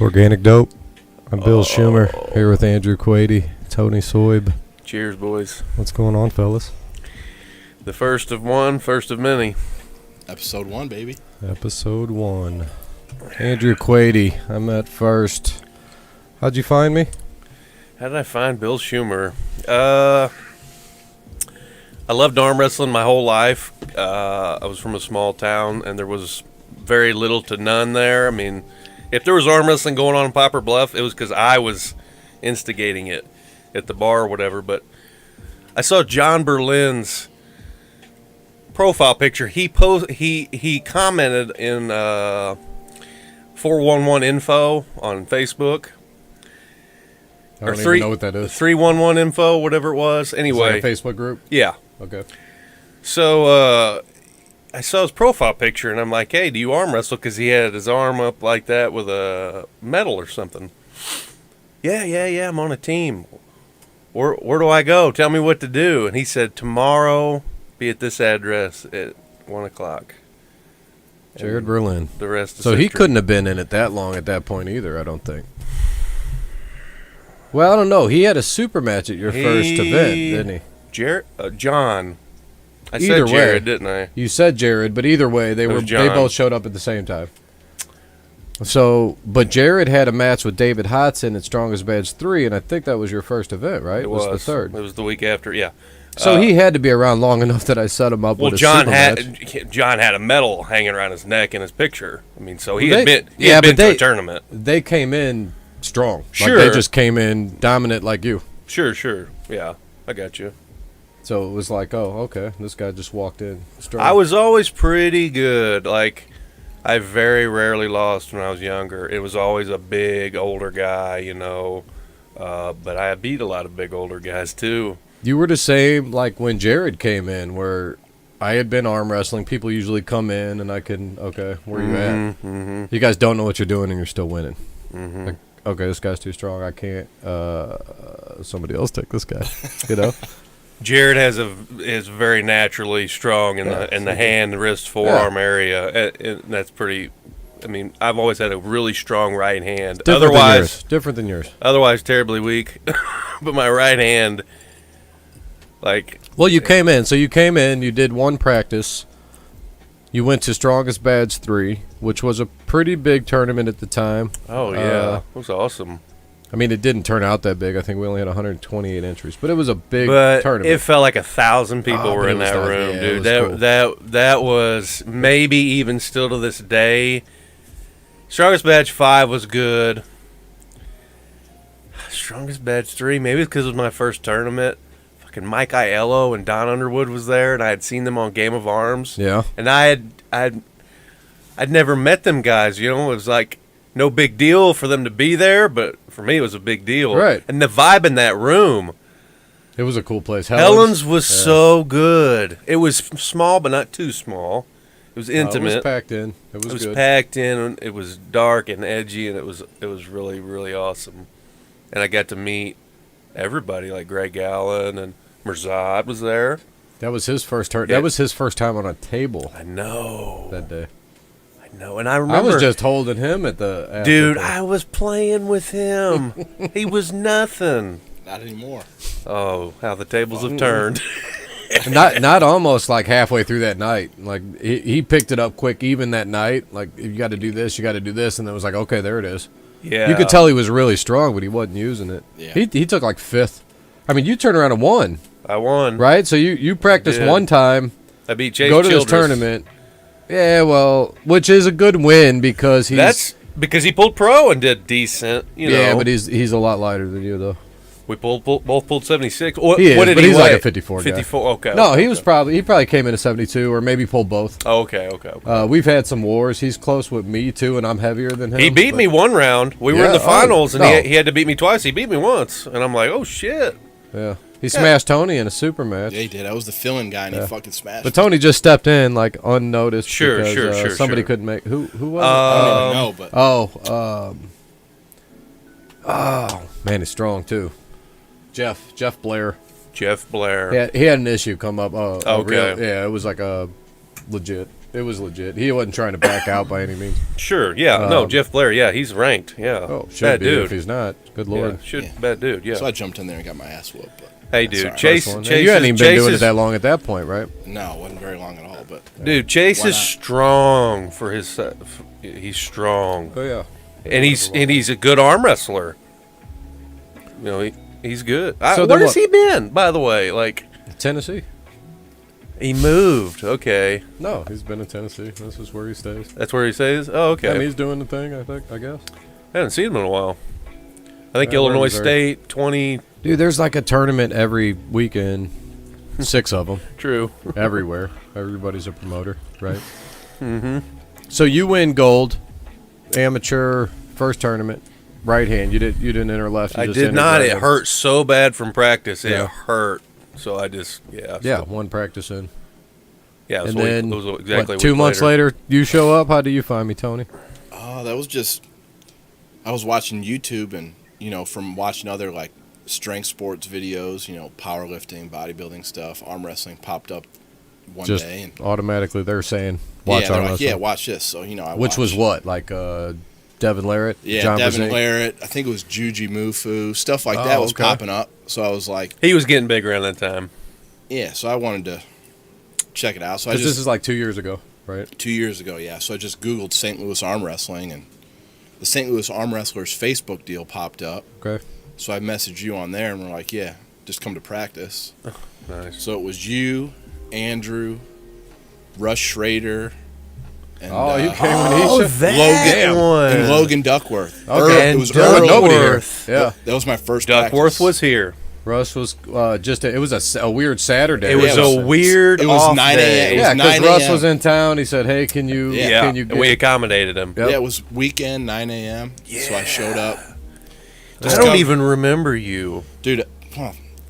Organic Dope. I'm Bill Schumer, here with Andrew Quade, Tony Soaib. Cheers, boys. What's going on, fellas? The first of one, first of many. Episode 1, baby. Episode 1. Andrew Quade, I'm at first. How'd you find me? How did I find Bill Schumer? I loved arm wrestling my whole life. I was from a small town, and there was very little to none there. I mean, if there was arm wrestling going on in Poplar Bluff, it was because I was instigating it at the bar or whatever. But I saw John Berlin's profile picture. He commented in 411 info on Facebook. I don't even know what that is. 311 info, whatever it was. Anyway, is that a Facebook group? Yeah. Okay. So I saw his profile picture, and I'm like, hey, do you arm wrestle? Because he had his arm up like that with a medal or something. Yeah, I'm on a team. Where do I go? Tell me what to do. And he said, tomorrow, be at this address at 1 o'clock. Jared Berlin. The rest is So he history. couldn't have been in it that long at that point either, I don't think. Well, I don't know. He had a super match at your first event, didn't he? John. I Either said Jared, way, didn't I? You said Jared, but either way, they both showed up at the same time. So, but Jared had a match with David Hodson at Strongest Badge 3, and I think that was your first event, right? It was the third. It was the week after, yeah. So he had to be around long enough that I set him up with a super match. John had a medal hanging around his neck in his picture. I mean, so he had been to a tournament. They came in strong. Sure. Like they just came in dominant like you. Sure. Yeah, I got you. So it was like, oh, okay, this guy just walked in strong. I was always pretty good. Like, I very rarely lost when I was younger. It was always a big, older guy, you know. But I beat a lot of big, older guys, too. You were the same, like, when Jared came in, where I had been arm wrestling. People usually come in, and I can, okay, where you at? Mm-hmm. You guys don't know what you're doing, and you're still winning. Mm-hmm. Like, okay, this guy's too strong. I can't. Somebody else take this guy, you know? Jared is very naturally strong in the hand, wrist, forearm area. And that's pretty. I mean, I've always had a really strong right hand. Different than yours. Otherwise, terribly weak. But my right hand, like. Well, you came in. So you came in. You did one practice. You went to Strongest Badge 3, which was a pretty big tournament at the time. Oh yeah, it was awesome. I mean, it didn't turn out that big. I think we only had 128 entries, but it was a big tournament. It felt like 1,000 people were in that room, dude. That was maybe even still to this day. Strongest Badge 5 was good. Strongest Badge 3, maybe it's because it was my first tournament. Fucking Mike Aiello and Don Underwood was there, and I had seen them on Game of Arms. Yeah, and I'd never met them guys. You know, it was like. No big deal for them to be there, but for me it was a big deal. Right. And the vibe in that room. It was a cool place. Helen's was so good. It was small, but not too small. It was intimate. It was packed in. It was good. Packed in. It was dark and edgy, and it was really, really awesome. And I got to meet everybody, like Greg Allen and Mirzad was there. That was his first turn. That was his first time on a table. I know. That day. No, and I remember. I was just holding him at the. Dude, I was playing with him. He was nothing. Not anymore. Oh, how the tables have turned. not almost like halfway through that night. Like he picked it up quick, even that night. Like you got to do this, you got to do this, and it was like, okay, there it is. Yeah. You could tell he was really strong, but he wasn't using it. Yeah. He took like fifth. I mean, you turned around and won. I won. Right, so you practiced one time. I beat Chase Go to Childress. this tournament. Yeah, well, which is a good win because he's. That's because he pulled pro and did decent. You know. Yeah, but he's a lot lighter than you though. We both pulled 76. What He is, did but he he's weigh? like a 54 guy. 54. Okay. No, okay, he probably came in at 72 or maybe pulled both. Oh, okay. We've had some wars. He's close with me too, and I'm heavier than him. He beat me one round. We were in the finals, and no. he had to beat me twice. He beat me once, and I'm like, oh shit. Yeah. He smashed Tony in a super match. Yeah, he did. I was the fill-in guy, and he fucking smashed. But Tony just stepped in like unnoticed. Sure. Somebody couldn't make. Who was it? I don't even know, but oh man, he's strong too. Jeff Blair. Jeff Blair. He had an issue come up. Okay. It was like a legit It was legit. He wasn't trying to back out by any means. Sure, yeah. No, Jeff Blair, yeah, he's ranked, yeah. Oh, should bad be dude. if he's not. Good Lord. Bad dude, yeah. So I jumped in there and got my ass whooped. But hey, dude, right. Chase You hadn't even been doing it that long at that point, right? No, it wasn't very long at all. But dude, Chase is strong for his. He's strong. Oh yeah. And he's a good arm wrestler. You know, he's good. So where has he been, by the way? Like Tennessee. He moved. Okay. No, he's been in Tennessee. This is where he stays. That's where he stays? Oh, okay. And he's doing the thing, I guess. I haven't seen him in a while. I think Illinois State, 20. Dude, there's like a tournament every weekend. 6 of them. True. Everywhere. Everybody's a promoter, right? Mm-hmm. So you win gold, amateur, first tournament, right hand. You didn't enter left. I did not. It hurt so bad from practice. It hurt. So I just, one practice in. Yeah, and then, it was exactly 2 months later, you show up. How do you find me, Tony? Oh, that was just, I was watching YouTube and, from watching other, like, strength sports videos, powerlifting, bodybuilding stuff, arm wrestling popped up one day. And automatically they're saying, watch arm wrestling. Yeah, watch this. So, I Which was what? Like Devin Larrett? Yeah, John Devin Larrett. I think it was Juji Mufu. Stuff like that was popping up. So I was like... He was getting big around that time. Yeah, so I wanted to check it out. So this is like 2 years ago, right? 2 years ago, yeah. So I just Googled St. Louis arm wrestling, and the St. Louis Arm Wrestlers Facebook deal popped up. Okay. So I messaged you on there, and we're like, yeah, just come to practice. Oh, nice. So it was you, Andrew, Russ Schrader, and you came when he Logan one. And Logan Duckworth. Okay. It was Earl. Nobody here. Yeah. That was my first Duckworth practice. was here. Russ was it was a weird Saturday. It was a weird It was off 9 day. a.m. Yeah, because Russ was in town. He said, hey, can you and we accommodated him. Yep. Yeah, it was weekend, 9 a.m. Yeah. So I showed up. I don't even remember you. Dude,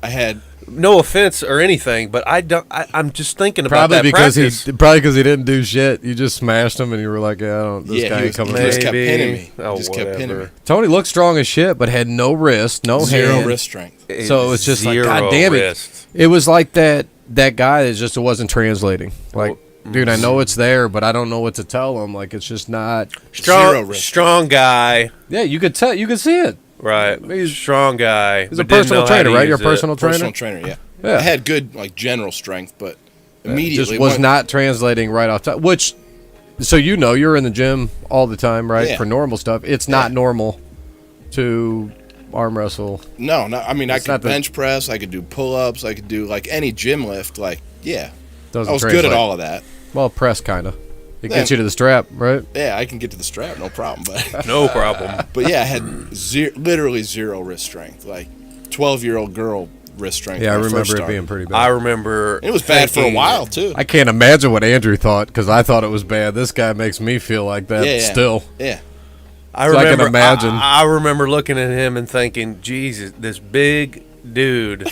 I had... No offense or anything, but I'm just thinking about that practice. Probably because he didn't do shit. You just smashed him, and you were like, this guy ain't coming. He just kept pinning me. Kept pinning me. Tony looked strong as shit, but had no wrist, Zero hand. wrist strength. So it was just like, God damn it. Wrist. It was like that guy that just wasn't translating. Like, dude, I know it's there, but I don't know what to tell him. Like, it's just not... Strong guy. Yeah, you could tell. You could see it. Right. He's a strong guy. He's a personal trainer, right? You're a personal trainer? Personal trainer, yeah. I had good, general strength, but immediately... Just was not translating right off top. Which, so you're in the gym all the time, right? Yeah. For normal stuff. It's not normal to arm wrestle. No, I mean, I could bench press, I could do pull-ups, I could do, any gym lift, I was good at all of that. Well, press, kind of. It gets you to the strap, right? Yeah, I can get to the strap, no problem. But no problem. But yeah, I had literally zero wrist strength. 12-year-old girl wrist strength. Yeah, I remember it being pretty bad. I remember it was bad for a while too. I can't imagine what Andrew thought because I thought it was bad. This guy makes me feel like that still. Yeah. I can imagine. I remember looking at him and thinking, Jesus, this big dude.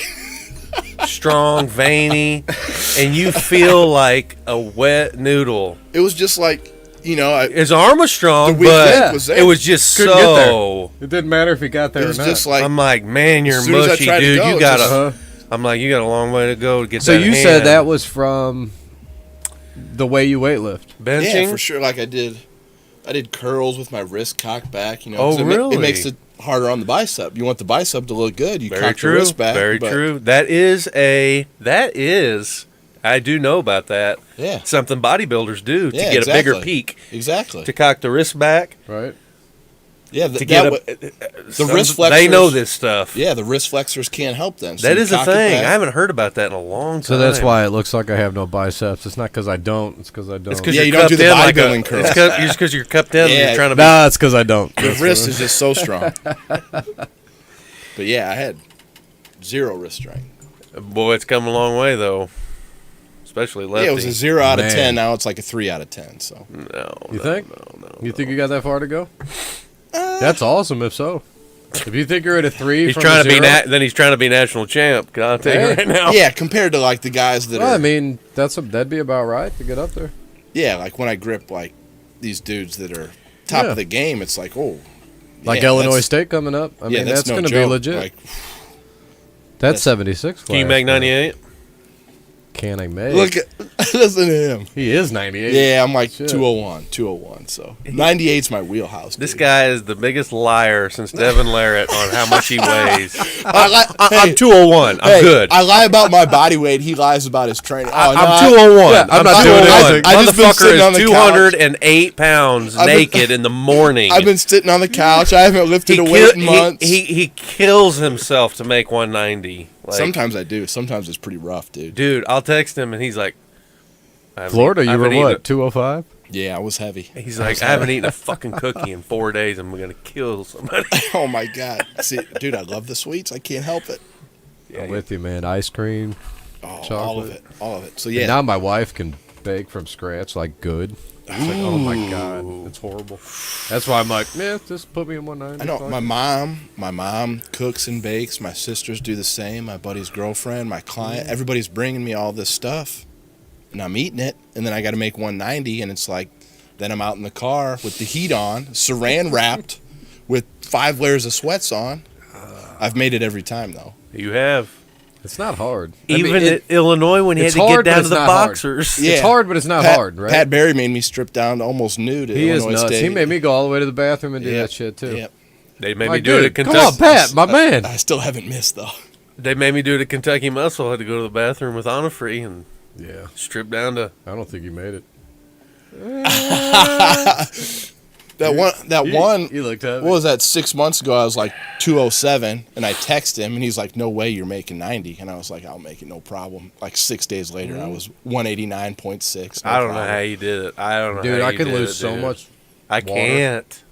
Strong, veiny, and you feel like a wet noodle. It was just his arm was strong, but it was just couldn't get there. It didn't matter if he got there or not. Just I'm like, man, you're mushy, dude. You got I'm like, you got a long way to go to get that. So you said that was from the way you weightlift, benching? Yeah, for sure. I did curls with my wrist cocked back. Oh, really? It makes it harder on the bicep. You want the bicep to look good. You cock the wrist back. Very true. That is, I do know about that. Yeah. Something bodybuilders do to get a bigger peak. Exactly. To cock the wrist back. Right. Yeah. The wrist flexors. They know this stuff. Yeah, the wrist flexors can't help them. So that is a thing. I haven't heard about that in a long time. So that's why it looks like I have no biceps. It's not because I don't. It's because I don't. It's because you don't do the bodybuilding curls. It's because you're cupped in and you're trying to be... Nah, it's because I don't. The wrist is just so strong. But yeah, I had zero wrist strength. Boy, it's come a long way, though. Especially lefty. Yeah, it was a 0 out of 10. Now it's like a 3 out of 10. So no, you think? You think you got that far to go? That's awesome. If so, if you think you're at a 3, he's trying to be. Then he's trying to be national champ. I'll tell you right now. Yeah, compared to the guys that are. I mean, that'd be about right to get up there. Yeah, when I grip these dudes that are top of the game, it's like Illinois State coming up. I mean, that's going to be legit. That's 76. Can you make 98? can I make? Listen to him. He is 98. Yeah, I'm like 201. So 98's my wheelhouse. This dude. guy is the biggest liar since Devin Larratt on how much he weighs. I'm 201. I'm good. I lie about my body weight. He lies about his training. I'm 201. Yeah, I'm not doing anything. I just been Motherfucker sitting on is the 208 pounds naked in the morning. I've been sitting on the couch. I haven't lifted a weight in months. He kills himself to make 190. Like, Sometimes I do. Sometimes it's pretty rough, dude. Dude, I'll text him and he's like, Florida, you were what, 205? Yeah, I was heavy. He's like, I haven't eaten a fucking cookie in 4 days. I'm going to kill somebody. Oh, my God. See, dude, I love the sweets. I can't help it. I'm with you, man. Ice cream, chocolate. All of it. So, And yeah. now my wife can bake from scratch, like good. It's like, oh my God, it's horrible. That's why I'm like, man, just put me in 190. I know my mom cooks and bakes. My sisters do the same. My buddy's girlfriend, my client, everybody's bringing me all this stuff, and I'm eating it. And then I got to make 190, and it's like, then I'm out in the car with the heat on, saran wrapped, with 5 layers of sweats on. I've made it every time though. You have. It's not hard. Even in Illinois when he had to get down to the boxers. Yeah. It's hard, but it's not hard, right? Pat Barry made me strip down to almost nude at He is Illinois nuts. State. He made me go all the way to the bathroom and do that shit too. Yep. They made me Like, do it dude, at Kentucky. come on, Pat, my man. I still haven't missed though. They made me do it at Kentucky Muscle. I had to go to the bathroom with Anna Free and Yeah, strip down to. I don't think you made it. You looked at me. What was that? 6 months ago, I was like 207, and I texted him, and he's like, "No way, you're making 90." And I was like, "I'll make it, no problem." Like 6 days later, I was 189.6. I don't know how you did it. I don't know. Dude, how I you can did lose it, so dude. much. I can't.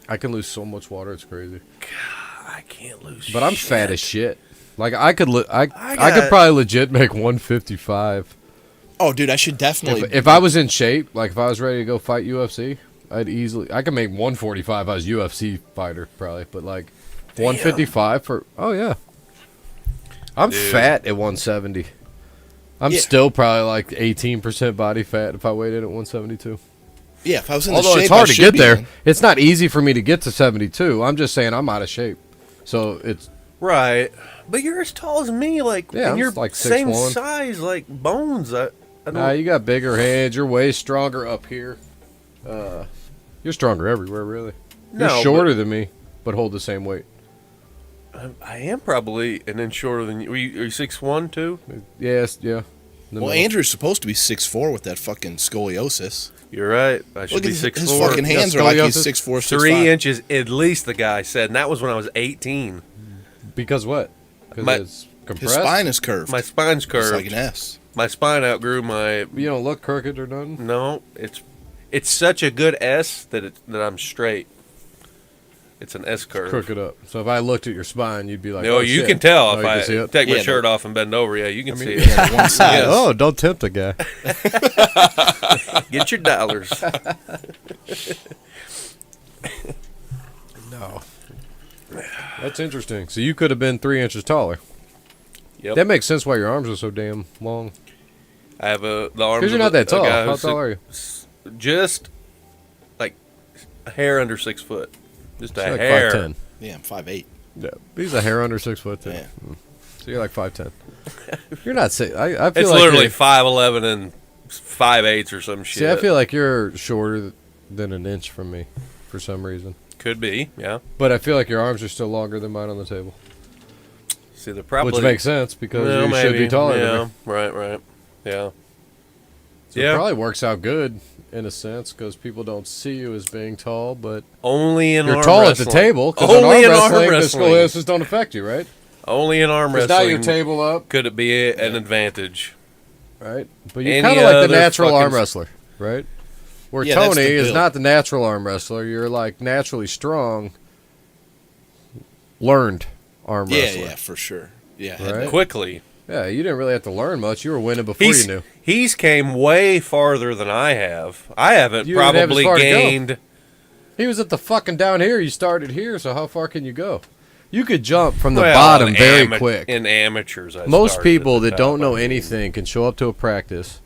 I can lose so much water. It's crazy. I can't lose. But I'm fat as shit. Like I could I got- could probably legit make 155. Oh, dude, I should definitely. If I was in shape, like if I was ready to go fight UFC, I could make 145 if I was UFC fighter probably, but like 155 for I'm Dude. fat at 170. I'm still probably like 18% body fat if I weighed in at 172. Yeah, if I was in the Although shape, it's hard I to should get be there. in. It's not easy for me to get to 72. I'm just saying I'm out of shape. So it's right. But you're as tall as me, like, Yeah, and I'm you're like same 6'1". size, like bones. I don't. Nah, you got bigger hands. You're way stronger up here. You're stronger everywhere, really. You're No, shorter than me, but hold the same weight. I am probably an inch shorter than you. Are you 6'1" too? Yes, yeah. Well, Andrew's supposed to be 6'4" with that fucking scoliosis. You're right. I should Look be at 6'4". his fucking hands Yeah, are like he's scoliosis. 6'4", 6'5". 3 inches at least, the guy said, and that was when I was 18. Because what? Because My- it's compressed. His spine is curved. My spine's It's curved. like an S. My spine outgrew my. You don't look crooked or nothing. No, it's such a good S that I'm straight. It's an S curve. Crooked up. So if I looked at your spine, you'd be like, No, oh, you shit. can tell Oh, if you I can see it? take my Yeah, shirt no. off and bend over. Yeah, you can see it. Yeah, one side. Yes. Oh, don't tempt the guy. Get your dollars. No. That's interesting. So you could have been 3 inches taller. Yep. That makes sense why your arms are so damn long. I have the arms. Because you're of not that a tall. guy How who's tall are you? Just like a hair under 6 foot. Just a You're like hair. 5'10". Yeah, I'm 5'8". Yeah. He's a hair under 6 foot, too. Yeah. So you're like 5'10". You're not sick. I feel It's like literally you're- 5'11" and 5'8" or some shit. See, I feel like you're shorter than an inch from me for some reason. Could be, yeah. But I feel like your arms are still longer than mine on the table. See, they're probably Which makes sense because Well, you should be maybe. taller Yeah, than me. right. Yeah. So Yeah. it probably works out good in a sense because people don't see you as being tall, but Only in you're arm tall wrestling. at the table because in Only arm in arm wrestling, the wrestling. scoliosis don't affect you, right? Only in arm Because wrestling. now your table up, Could it be an advantage? right? But you're Any kind of like the other natural fucking arm wrestler, right? Where Yeah, that's Tony the is build. not the natural arm wrestler. You're like naturally strong, learned arm wrestler. Yeah, for sure. Yeah, Right? Quickly. Yeah, you didn't really have to learn much. You were winning before you knew. He's came way farther than I have. I haven't You didn't have as probably far to go. gained. He was at the fucking down here. You started here, so how far can you go? You could jump from the Well, bottom in very quick. In amateurs, I Most started people at the that don't top. know anything can show up to a practice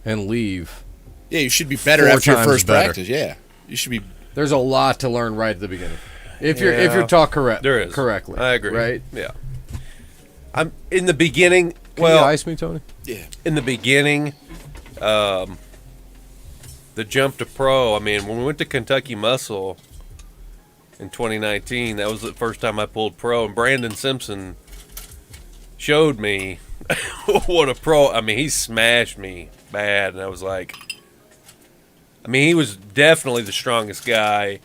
and leave. Yeah, you should be better 4 after your times first better. practice. Yeah, you should be. There's a lot to learn right at the beginning. If you're Yeah. taught There is correctly. I agree. Right? Yeah. I'm in the beginning. Can Well- you ice me, Tony? Yeah. In the beginning, the jump to pro, I mean, when we went to Kentucky Muscle in 2019, that was the first time I pulled pro, and Brandon Simpson showed me what a pro, I mean, he smashed me bad, and I was like, I mean, he was definitely the strongest guy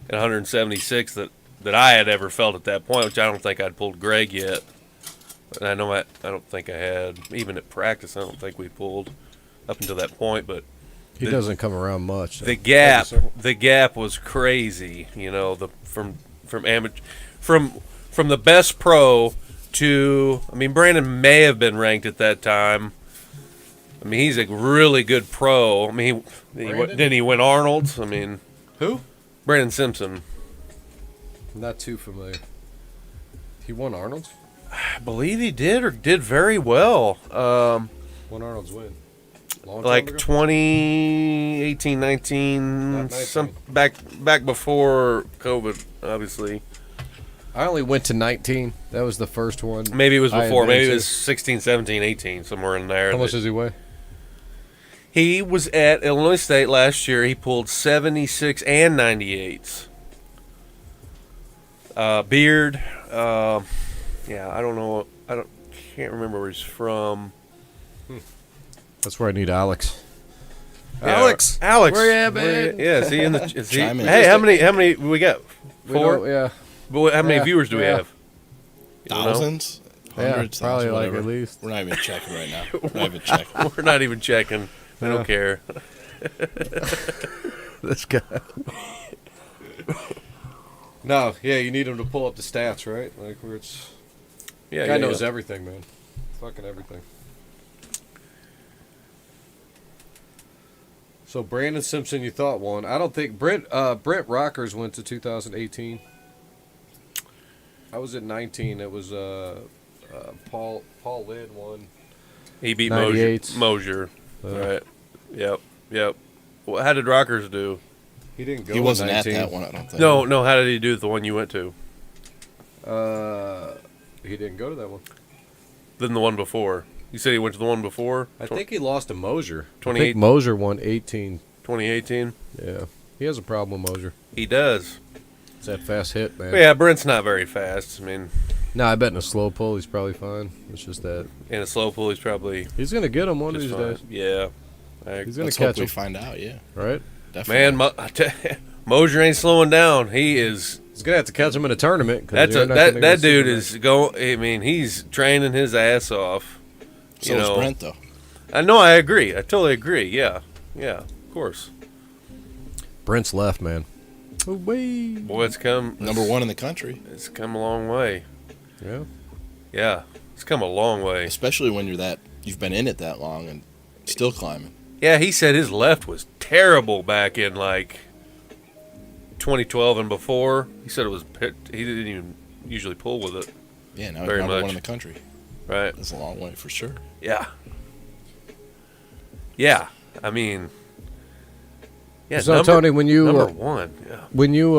at 176 that I had ever felt at that point, which I don't think I'd pulled Greg yet. And I know I don't think I had, even at practice, I don't think we pulled up until that point, but He doesn't come around much. So. the gap was crazy, you know, from amateur, from the best pro to, I mean, Brandon may have been ranked at that time. I mean, he's a really good pro. I mean, didn't he win Arnold's? I mean, Who? Brandon Simpson. Not too familiar. He won Arnold's? I believe he did, or did very well. Won Arnold's win. Long time Like ago? 2018, 19, Not 19. some back before COVID, obviously. I only went to 19. That was the first one. Maybe it was I before. had been Maybe it to. was 16, 17, 18, somewhere in there. How much does he weigh? He was at Illinois State last year. He pulled 76 and 98s. Beard. Yeah, I don't know. Can't remember where he's from. That's where I need Alex. Yeah, Alex! Alex, Where you at, man? Yeah, is he in the? Is he, Chime in. hey, how many we got? We 4. don't- yeah. But how many Yeah, viewers do we yeah. have? You don't know? Thousands? Yeah, Hundreds? probably thousands, like whatever. at least. We're not even checking right now. We're not even checking. We're not even checking. We Yeah. don't care. This guy. No, yeah, you need him to pull up the stats, right? Like where it's. Yeah, Guy yeah, knows yeah. everything, man. Fucking everything. So Brandon Simpson, you thought won. I don't think Brent Rockers went to 2018. I was at 19. It was Paul Lynn won. He beat 98s. Mosier. Uh, Right. Yep. Well, how did Rockers do? He didn't go. He wasn't in at 19. that one, I don't think. No. How did he do the one you went to? He didn't go to that one. Then the one before. You said he went to the one before. I think he lost to Mosier. I 28 think Mosier won 18. 2018. Yeah, he has a problem with Mosier. He does. It's that fast hit, man. But yeah, Brent's not very fast. I mean, No, I bet in a slow pull he's probably fine. It's just that in a slow pull, he's probably he's gonna get him one of just these fine. days. Yeah. He's gonna Let's hope catch we him, find out, yeah. right? Definitely. Man, Mosier ain't slowing down. He is. He's gonna have to catch him in a tournament. 'Cause That's you're not gonna that get dude Superman. is going. I mean, he's training his ass off. So you is know. Brent, though. I know. I agree. I totally agree. Yeah. Of course. Brent's left, man. Away. Boy, it's come Number one in the country. It's come a long way. Yeah. Yeah, it's come a long way. Especially when you've been in it that long and still climbing. Yeah, he said his left was terrible back in like 2012 and before. He said he didn't even usually pull with it. Yeah, now he's Very number much. one in the country. Right. That's a long way for sure. Yeah. Yeah. I mean. Yeah. So Tony, when you number one. Yeah. when you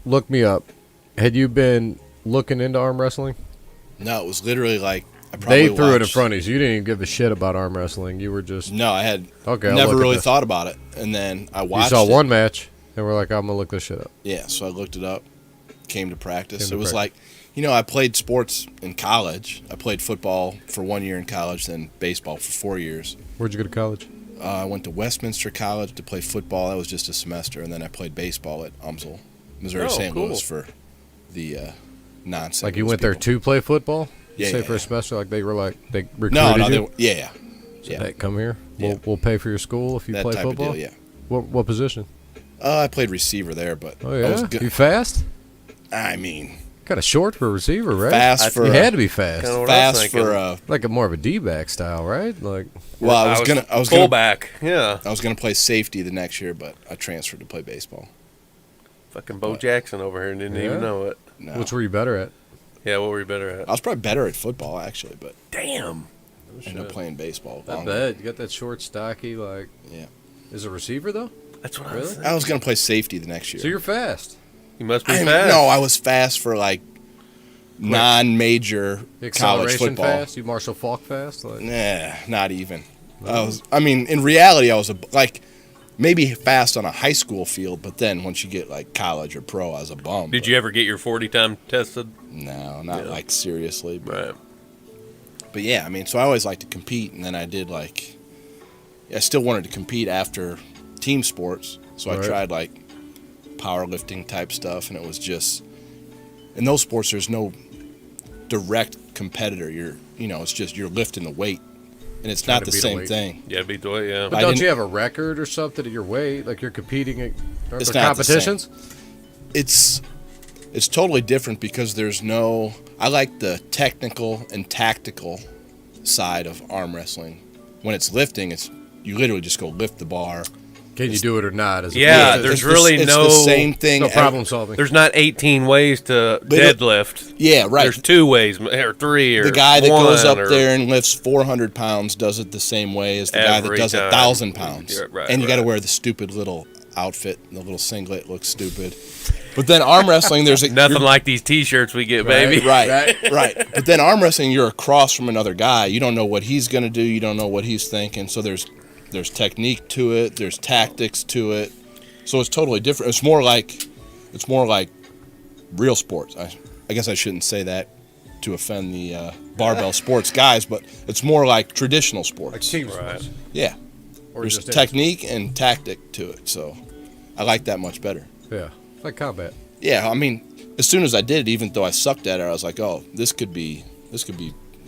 looked me up, had you been looking into arm wrestling? No, it was literally like I probably They threw it in watched- front of you. You didn't even give a shit about arm wrestling. You were just No, I had okay. I'll never look at really this. thought about it, and then I You watched. saw it. one match, and we're like, I'm gonna look this shit up. Yeah, so I looked it up, came to practice. Came to It was practice. like, I played sports in college. I played football for 1 year in college, then baseball for 4 years. Where'd you go to college? I went to Westminster College to play football. That was just a semester, and then I played baseball at UMSL, Missouri Oh, St. cool. Louis for the non-St. Like you Louis went there people. to play football? Yeah, Say yeah, for a yeah. semester, like they were like they recruited No, you. yeah, So, yeah. hey, come here. Yeah. We'll pay for your school if you that play type football. of deal. Yeah. What position? I played receiver there, but Oh I was yeah, good. you fast? I mean, Kind of short for a receiver, right? fast for You had to be fast, Kinda what I was fast thinking. for like a more of a D-back style, right? Like well, I was gonna fullback. Yeah. I was gonna play safety the next year, but I transferred to play baseball. Fucking Bo Jackson over here and didn't Yeah. even know it. No. which were you better at? Yeah, what were you better I at? was probably better at football actually, but Damn. ended up playing baseball. Not longer. bad. You got that short, stocky, like. Yeah. Is a receiver though? That's what I Really? was I was gonna play safety the next year. So you're fast. You must be I, fast. no, I was fast for like non-major college Acceleration football. fast? You Marshall Falk fast? Like, Nah, not even. In reality, I was maybe fast on a high school field, but then once you get like college or pro, I was a bum. Did you ever get your 40 time tested? No, not like seriously. Right. But yeah, I mean, so I always liked to compete, and then I did like, I still wanted to compete after team sports, so I tried like powerlifting type stuff, and it was just, in those sports, there's no direct competitor. It's just you're lifting the weight, and it's not the same thing. Yeah, beat the weight, yeah. but don't you have a record or something at your weight? Like you're competing at It's there not the same. competitions? It's totally different because there's no. I like the technical and tactical side of arm wrestling. When it's lifting, you literally just go lift the bar. Can you do it or not? There's it's the same thing. No problem solving. There's not 18 ways to deadlift. Yeah, right. There's 2 ways, or 3, or the guy that goes up or, there and lifts 400 pounds does it the same way as the guy that does 1,000 pounds. Yeah, right, and you got to wear the stupid little outfit. The little singlet looks stupid. But then arm wrestling, there's nothing like these T-shirts we get, baby. Right. But then arm wrestling, you're across from another guy. You don't know what he's gonna do. You don't know what he's thinking. So there's technique to it. There's tactics to it. So it's totally different. It's more like real sports. I guess I shouldn't say that to offend the barbell sports guys, but it's more like traditional sports. Like team sports. Yeah. Or There's just technique and tactic to it. So I like that much better. Yeah. Like combat. Yeah, I mean, as soon as I did it, even though I sucked at it, I was like, "Oh, this could be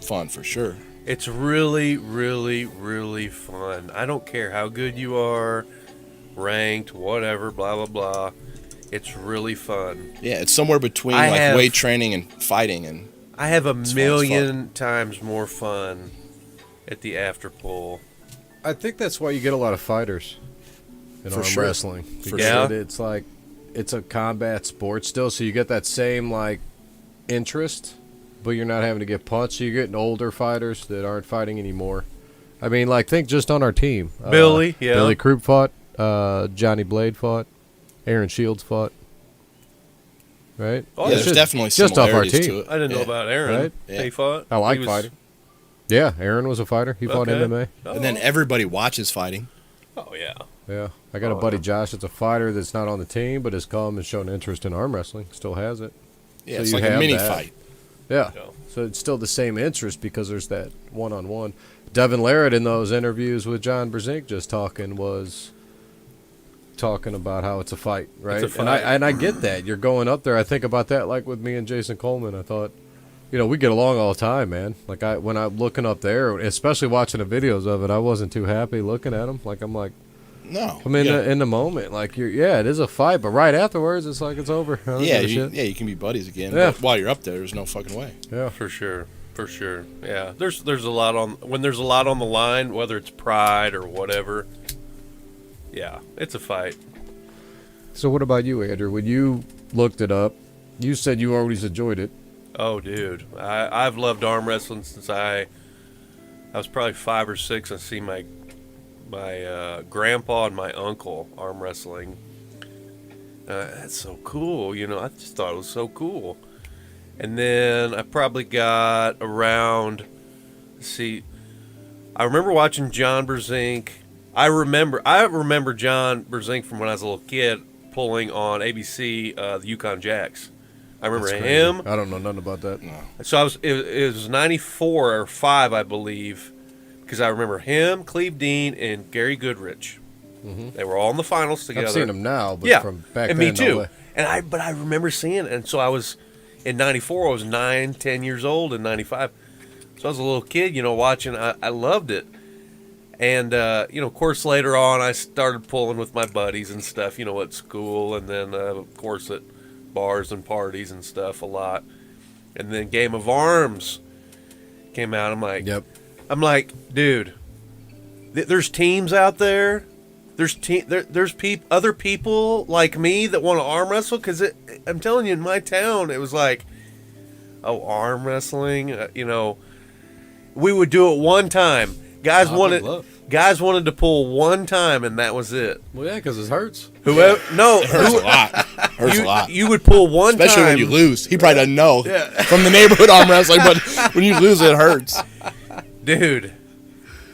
fun for sure." It's really, really, really fun. I don't care how good you are, ranked, whatever, blah blah blah. It's really fun. Yeah, it's somewhere between weight training and fighting, and I have a million times more fun at the after pull. I think that's why you get a lot of fighters in arm wrestling. For sure. It's like it's a combat sport still, so you get that same like interest, but you're not having to get punched. So you're getting older fighters that aren't fighting anymore. I mean, like think just on our team. Billy Krupp fought. Johnny Blade fought. Aaron Shields fought. Right? Oh, yeah, there's definitely just off our team. to it. I didn't know about Aaron. Right? Yeah. He fought. I like fighting. Yeah, Aaron was a fighter. He fought MMA. And then everybody watches fighting. Oh yeah. Yeah, I got a buddy Josh that's a fighter that's not on the team, but has come and shown interest in arm wrestling. Still has it. Yeah, so it's you like a mini that. fight. Yeah, so it's still the same interest because there's that one-on-one. Devin Larratt in those interviews with John Brzezinski just talking about how it's a fight, right? It's a fight. And I get that. You're going up there. I think about that like with me and Jason Coleman. I thought, we get along all the time, man. Like when I'm looking up there, especially watching the videos of it, I wasn't too happy looking at him. Like I'm like, no, I'm in the moment. Like it is a fight, but right afterwards, it's like it's over. You can be buddies again. Yeah. But while you're up there, there's no fucking way. Yeah, for sure. Yeah, there's a lot on when there's a lot on the line, whether it's pride or whatever. Yeah, it's a fight. So what about you, Andrew? When you looked it up, you said you always enjoyed it. Oh, dude, I've loved arm wrestling since I was probably 5 or 6 and see my grandpa and my uncle arm wrestling. That's so cool, I just thought it was so cool. And then I probably got around. I remember watching John Brzezinski. I remember John Brzezinski from when I was a little kid pulling on ABC, the Yukon Jacks. I remember him. I don't know nothing about that. No. So it was 94 or 5, I believe, because I remember him, Cleve Dean, and Gary Goodrich. Mm-hmm. They were all in the finals together. I've seen them now, but from back and then, me too. no way. But I remember seeing it, and so I was in 94. I was 9, 10 years old in 95. So I was a little kid, watching. I loved it. And, of course, later on, I started pulling with my buddies and stuff, at school. And then, of course, at bars and parties and stuff a lot. And then Game of Arms came out. I'm like, dude, there's teams out there. There's other people like me that want to arm wrestle. Because I'm telling you, in my town, it was like, arm wrestling, we would do it one time. Guys wanted to pull one time, and that was it. Well, yeah, because it hurts. It hurts a lot. Hurts a lot. You would pull one Especially time. when you lose. He probably doesn't know from the neighborhood arm wrestling, but when you lose, it hurts. Dude,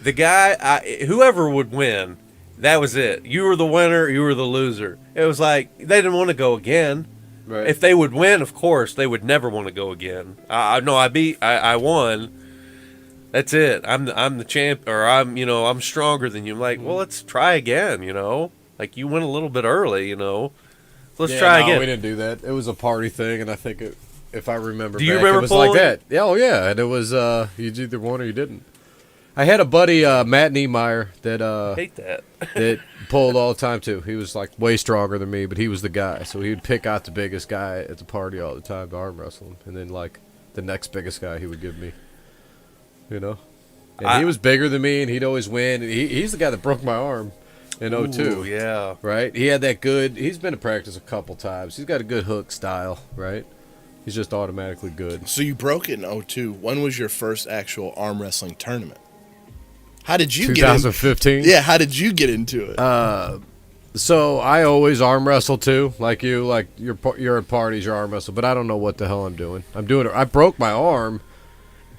the guy, whoever would win, that was it. You were the winner, you were the loser. It was like, they didn't want to go again. Right. If they would win, of course, they would never want to go again. I won. That's it. I'm the champ, or I'm stronger than you. I'm like, well, let's try again, Like, you went a little bit early, Let's try again. We didn't do that. It was a party thing, and I think if I remember Do you back, remember it was pulling? like that. Yeah, oh yeah, and it was you either won or you didn't. I had a buddy, Matt Niemeyer, I that hate that. that pulled all the time too. He was like way stronger than me, but he was the guy. So he would pick out the biggest guy at the party all the time to arm wrestle him, and then like the next biggest guy he would give me. And he was bigger than me, and he'd always win. And he's the guy that broke my arm in 02. Ooh, yeah. Right? He had that good. He's been to practice a couple times. He's got a good hook style, right? He's just automatically good. So you broke it in 02. When was your first actual arm wrestling tournament? How did you get 2015? Yeah, how did you get into it? So I always arm wrestle too, like you. Like you're at parties, you arm wrestle, but I don't know what the hell I'm doing. I broke my arm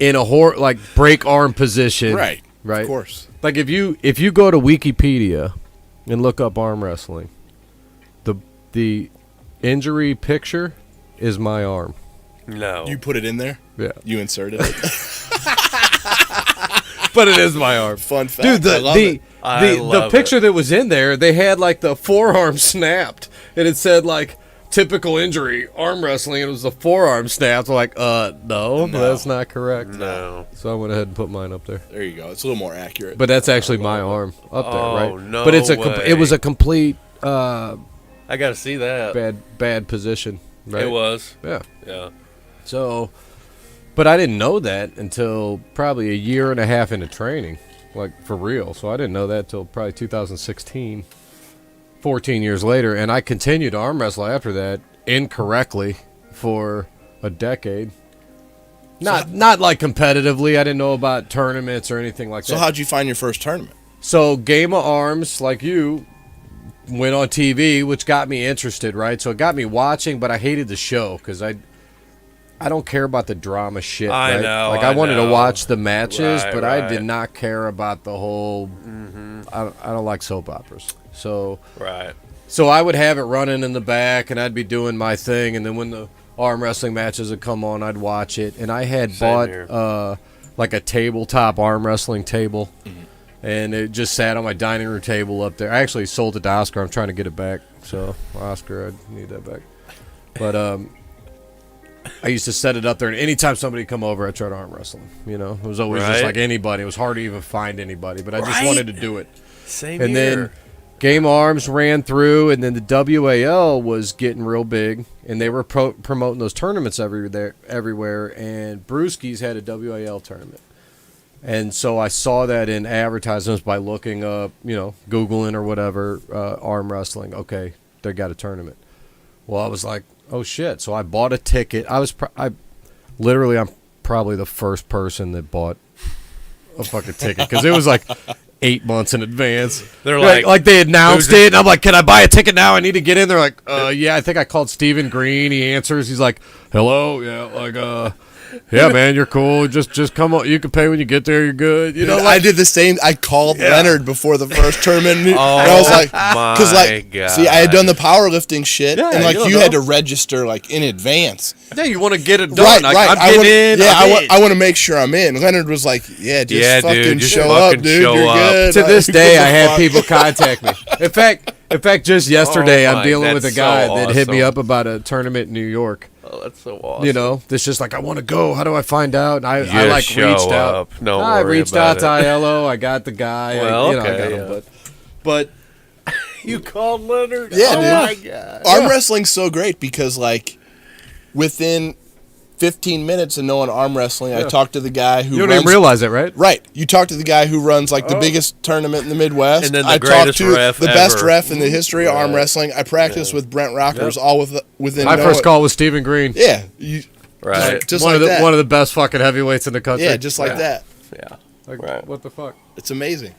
in a break arm position. Right. Right. Of course. Like if you go to Wikipedia and look up arm wrestling, the injury picture is my arm. No. You put it in there? Yeah. You inserted it? But it is my arm. Fun fact. Dude, I the love picture it. that was in there, they had like the forearm snapped, and it said like typical injury arm wrestling, and it was the forearm snapped. I'm like, no, that's not correct. No. So I went ahead and put mine up there. There you go. It's a little more accurate. But that's actually my arm up there, right? Oh, no But way. it was a complete I got to see that. bad position, right? It was. Yeah. Yeah. So, but I didn't know that until probably a year and a half into training, like for real. So I didn't know that until probably 2016, 14 years later. And I continued to arm wrestle after that incorrectly for a decade. Not like competitively. I didn't know about tournaments or anything like that. So how'd you find your first tournament? So Game of Arms, like you, went on TV, which got me interested, right? So it got me watching, but I hated the show because I don't care about the drama shit. I right? know. Like I wanted to watch the matches, Right, but I right. did not care about the whole. I don't like soap operas, so Right. I would have it running in the back, and I'd be doing my thing, and then when the arm wrestling matches would come on, I'd watch it. And I had Same here. bought like a tabletop arm wrestling table. And it just sat on my dining room table up there. I actually sold it to Oscar. I'm trying to get it back. So, Oscar, I need that back. But I used to set it up there, and anytime somebody would come over, I'd try to arm wrestle them. It was always just Right. like anybody. It was hard to even find anybody, but I just Right. wanted to do it. Same And here. then Game Arms ran through, and then the WAL was getting real big, and they were promoting those tournaments everywhere, and Brewski's had a WAL tournament. And so I saw that in advertisements by looking up, Googling or whatever, arm wrestling. Okay, they got a tournament. Well, I was like, oh shit. So I bought a ticket. I'm probably the first person that bought a fucking ticket because it was like 8 months in advance. They're like they announced it, and I'm like, can I buy a ticket now? I need to get in. They're like, yeah. I think I called Stephen Green. He answers. He's like, hello, yeah, yeah, man, you're cool. Just come on. You can pay when you get there. You're good. I did the same. I called Leonard before the first tournament. And Oh, I was like, my God. see, I had done the powerlifting shit, Yeah, and you you had know. to register in advance. Yeah, you want to get it done. Right. I'm getting in. I want to make sure I'm in. Leonard was like, yeah, just fucking dude, just show fucking up, dude. show You're up. good. To this Like, day, what I the have fuck? people contact me. In fact, just yesterday, I'm dealing with a that's guy so that hit me awesome. up about a tournament in New York. Oh, that's so awesome. That's just like, I want to go. How do I find out? And I Just show reached out. up. Don't I worry reached about out to it. ILO. I got the guy. Well, I okay, got yeah. him. But You called Leonard? Yeah, oh dude. my God. Arm wrestling's so great because within 15 minutes of knowing arm wrestling, I talked to the guy who you don't runs. even realize it, right? Right, you talk to the guy who runs the biggest tournament in the Midwest. And then the I greatest talked to ref the best ever. ref in the history of arm wrestling. I practiced with Brent Rockers, all within. My first call was Stephen Green. Yeah, Right. just one like of the that. one of the best fucking heavyweights in the country. Yeah, just like that. Yeah. Like, Right. what the fuck? It's amazing.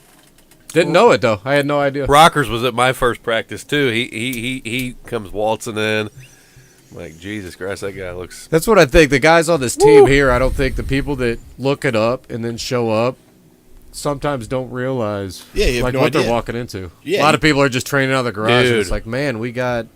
Didn't know it though. I had no idea. Rockers was at my first practice too. He comes waltzing in. I'm like, Jesus Christ, that guy looks. That's what I think. The guys on this team here, I don't think the people that look it up and then show up sometimes don't realize Yeah, you have like no what idea. they're walking into. Yeah, a lot of people are just training out of the garage. And Dude. it's like, man, we got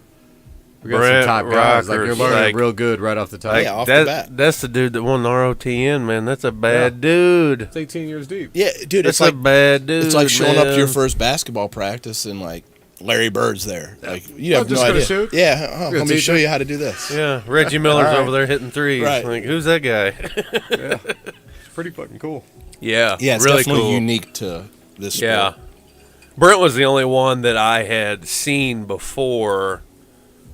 some Brent top guys. Like you're Rockers, learning like- real good right off the top. Yeah, off the bat. That's the dude that won the ROTN, man. That's a bad dude. It's 18 years deep. Yeah, dude, That's it's like a bad dude. it's like showing up to your man. first basketball practice and like Larry Bird's there. Like you have just no gonna idea. shoot? Yeah, let me teach show you? you how to do this. Yeah, Reggie Miller's All right. over there hitting threes. Right. Like, who's that guy? Yeah. It's pretty fucking cool. Yeah, Yeah, it's really definitely cool. unique to this sport. Yeah. Brent was the only one that I had seen before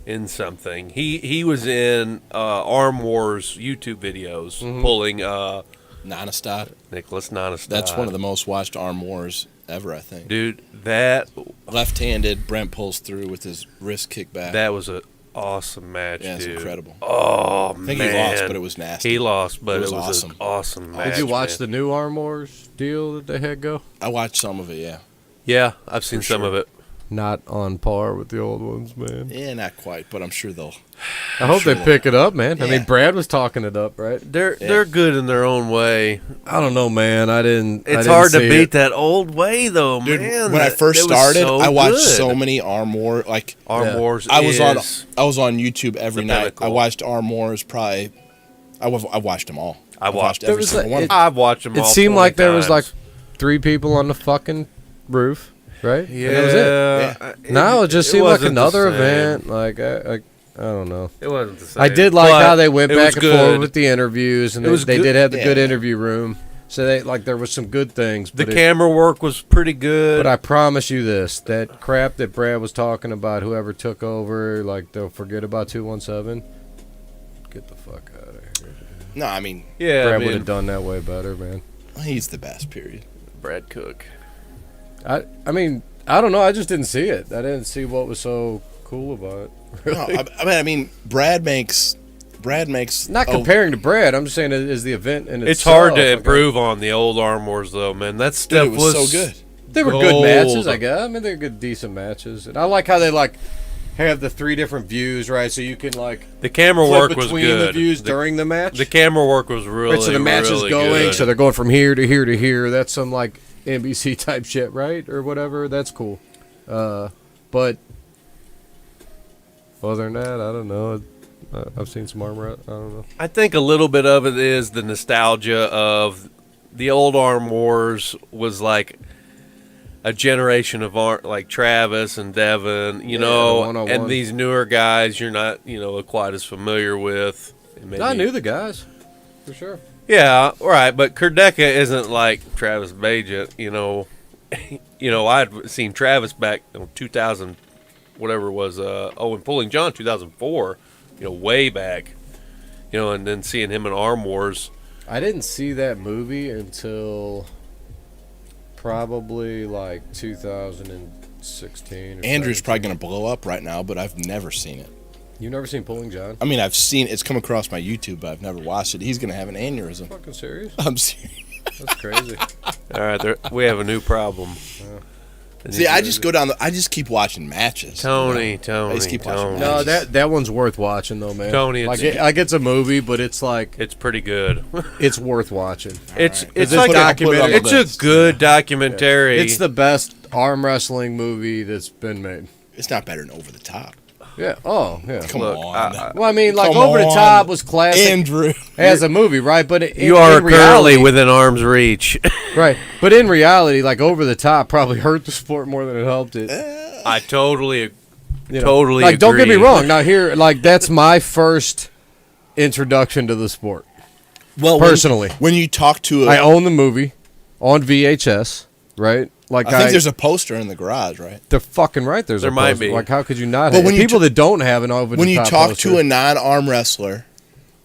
in something. He was in Arm Wars YouTube videos pulling Nonestop. Nicholas Nonestad. That's one of the most watched Arm Wars ever, I think. Dude, that Left-handed, Brent pulls through with his wrist kickback. that was an awesome match, yeah, it's dude. incredible. Oh, I think man. he lost, but it was nasty. He lost, but It it was was awesome. an awesome match. Did you watch man. the new Arm Wars deal that they had go? I watched some of it, yeah. Yeah, I've seen For some sure. of it. Not on par with the old ones, man. Yeah, not quite, but I'm sure they'll. I hope sure they pick it up, man. I Yeah. mean, Brad was talking it up, right? They're good in their own way. I don't know, man. I didn't It's see hard to it. beat that old way, though, Dude, man. when I That- first it was started, so I watched good. so many Arm Wars. Like Arm Yeah. Wars. I was is- on YouTube every the night. pinnacle. I watched Arm Wars probably. I watched them all. I watched- every There was single a- one. it- I've watched them. It all seemed 20 like there was like times. 3 people on the fucking roof, right? Yeah, And that was it. No, it just seemed like wasn't the another same. event. Like I don't know. It wasn't the same. I did like But how they went it back was and good. forth with the interviews, and It was they good. did have the Yeah. good interview room. So they like there was some good things. The But camera work was pretty good. But I promise you this: that crap that Brad was talking about, whoever took over, like they'll forget about 217. Get the fuck out of here. No, I mean yeah, Brad I would mean, have done that way better, man. he's the best. Period. Brad Cook. I mean, I don't know. I just didn't see it. I didn't see what was so cool about it. No, Really. I mean, Brad makes. Not comparing to Brad. I'm just saying it is the event and It's hard to improve on the old Arm Wars, though, man. That Dude, stuff it was so good. They were good gold. matches, I guess. I mean, they're good, decent matches, and I like how they like have the 3 different views, right? So you can like The camera flip work was between good. the views the, during the match. the camera work was really, right, so the match really is going, good. so they're going from here to here to here. That's some like NBC type shit, right, or whatever. That's cool. But other than that, I don't know. I've seen some armor. I don't know. I think a little bit of it is the nostalgia of the old Arm Wars was like a generation of like Travis and Devin, you Yeah, know, the one-on-one. and these newer guys you're not, quite as familiar with. Maybe- I knew the guys for sure. Yeah, right, but Kerdeka isn't like Travis Bajent, you know. I'd seen Travis back in 2000, whatever it was, in Pulling John 2004, way back, and then seeing him in Arm Wars. I didn't see that movie until probably like 2016. Or Andrew's 17. probably going to blow up right now, but I've never seen it. You've never seen Pulling John? I mean, I've seen it's come across my YouTube, but I've never watched it. He's going to have an aneurysm. Fucking serious? I'm serious. That's crazy. All right, we have a new problem. See, I just go down. I just keep watching matches. Tony. I just keep watching No, matches. that one's worth watching though, man. Tony, like it's- it's a movie, but it's like It's pretty good. it's worth watching. It's right. it's It's like a documentary. It's a good documentary. It's the best arm wrestling movie that's been made. It's not better than Over the Top. Yeah. Oh, yeah. Come Look, on, Well, I mean, like Come Over the on, Top was classic Andrew. as a movie, right? But you are in currently reality, within arm's reach. right? But in reality, like Over the Top probably hurt the sport more than it helped it. I totally You know? totally Like, don't get me agree. wrong. Now here, like that's my first introduction to the sport. Well, Personally. when you talk to I own the movie on VHS, right? Like I think there's a poster in the garage, right? they're fucking right. There's There a might poster. be. Like, how could you not But have when you people t- that don't have an over When the you top talk poster, to a non-arm wrestler,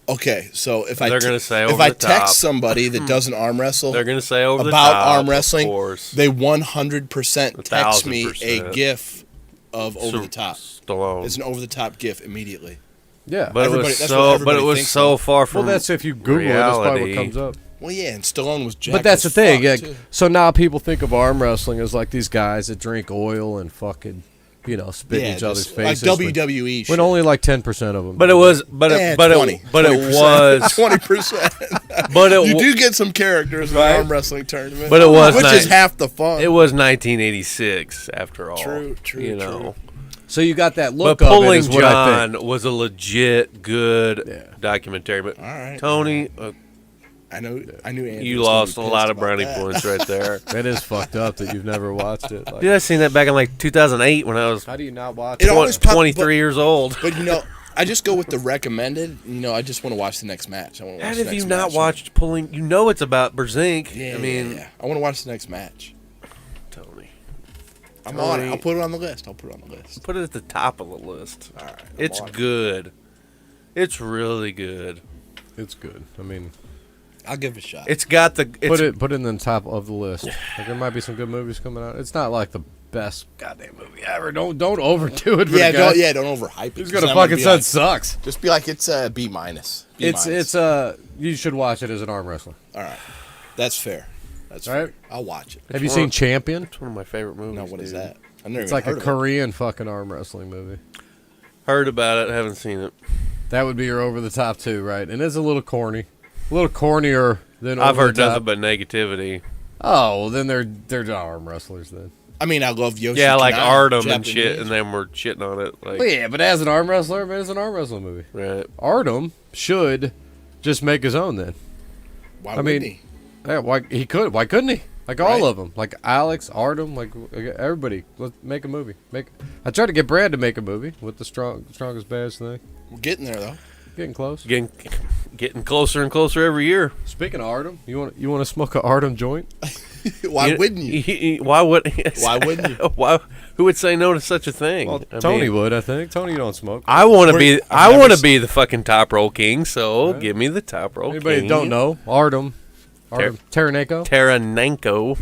okay, so if They're gonna say if over I the text top. somebody that doesn't arm wrestle They're gonna say over the about top, arm wrestling, Of course. they 100% text me a 1000%. GIF of over the top. Stallone. It's an over the top GIF immediately. yeah. But Everybody- it was that's what so. But everybody it was thinks so of. far from well, that's if you Google it. That's probably what reality. comes up. Well, yeah, and Stallone was jacked. But that's the as thing. fuck, Like, too. so now people think of arm wrestling as like these guys that drink oil and fucking, spit in each other's just faces. like WWE. when only like 10% of them. But it was, but it, but 20, it, but it 20%. was, 20%. but it, You wa- do get some characters in Right. the arm wrestling tournament, But it was which nice. is half the fun. it was 1986 after all. True, You know, so you got that but look of it Pulling is what I think. John was a legit good Yeah. documentary. But All right. Tony, I knew Andrew you was gonna lost be a pissed lot of about brownie that. points right there. That is fucked up that you've never watched it. Like, Dude, I seen that back in like 2008 when I was how do you not watch It it? always pop- 23 years old. But I just go with the recommended. I just want to watch the next match. I want to How watch the have next you not match. watched Pulling? You know it's about Brzezinski. Yeah, I mean, yeah. I want to watch the next match. Tony, I'm on it. Tony. I'll put it on the list. put it at the top of the list. All right. I'm It's on it. good. It's really good. It's good. I mean, I'll give it a shot. It's got the put it in the top of the list. Like there might be some good movies coming out. It's not like the best goddamn movie ever. Don't overdo it. For yeah, the guy. don't overhype it. He's 'cause gonna then fucking be say like- it sucks. Just be like it's a B minus. It's you should watch it as an arm wrestler. All right. That's fair. That's All right. fair. I'll watch it. Have you one seen of- Champion? It's one of my favorite movies. No, what is dude. that? I've never It's even like a heard of it. Korean fucking arm wrestling movie. Heard about it, haven't seen it. That would be your over the top too, right? And it's a little corny, a little cornier than. I've over heard the top. nothing but negativity. Oh, well, then they're not arm wrestlers then. I mean, I love Yoshi. Yeah, like Kanai, Artem and Japanese. shit, and then we're shitting on it. Like, Well, yeah, but as an arm wrestler, man, it's an arm wrestling movie. right. Artem should just make his own then. Why I would mean, he? Yeah, why he could? Why couldn't he? Like all Right. of them, like Alex, Artem, like everybody. Let's make a movie. I tried to get Brad to make a movie with the strongest baddest thing. We're getting there though. Getting close. Getting closer and closer every year. Speaking of Artem, you want to smoke a Artem joint? Why wouldn't you? Why would? Why wouldn't you? Why? Who would say no to such a thing? Well, I Tony mean, would, I think. Tony, you don't smoke. I want to be. I've I never want to s- be the fucking top roll king. So Right. give me the top roll Anybody king. that don't know, Artem Taranenko Taranenko.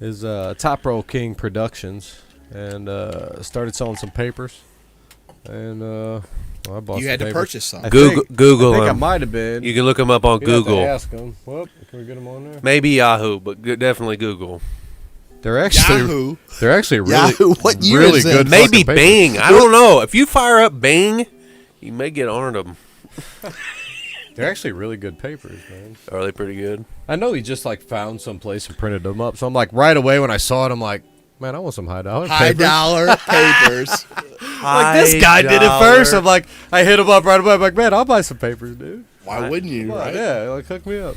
is Top Roll King Productions, and started selling some papers, and well, I bought You some had to papers. purchase some. I Google think, Google I think I him. might have been. You can look him up on We'd have to Google. ask him. Whoop, can we get him on there? Maybe Yahoo, but definitely Google. They're actually Yahoo. they're actually really Yahoo, what year really is it? good. Maybe fucking papers. Bing. I don't know. If you fire up Bing, you may get Artem. They're actually really good papers, man. Are they pretty good? I know he just like found some place and printed them up. So I'm like right away when I saw it, I'm like, man, I want some high dollar High papers. dollar papers. Like this guy did it first. I'm like, I hit him up right away. I'm like, man, I'll buy some papers, dude. Why wouldn't you? Come on, Right? yeah, like hook me up.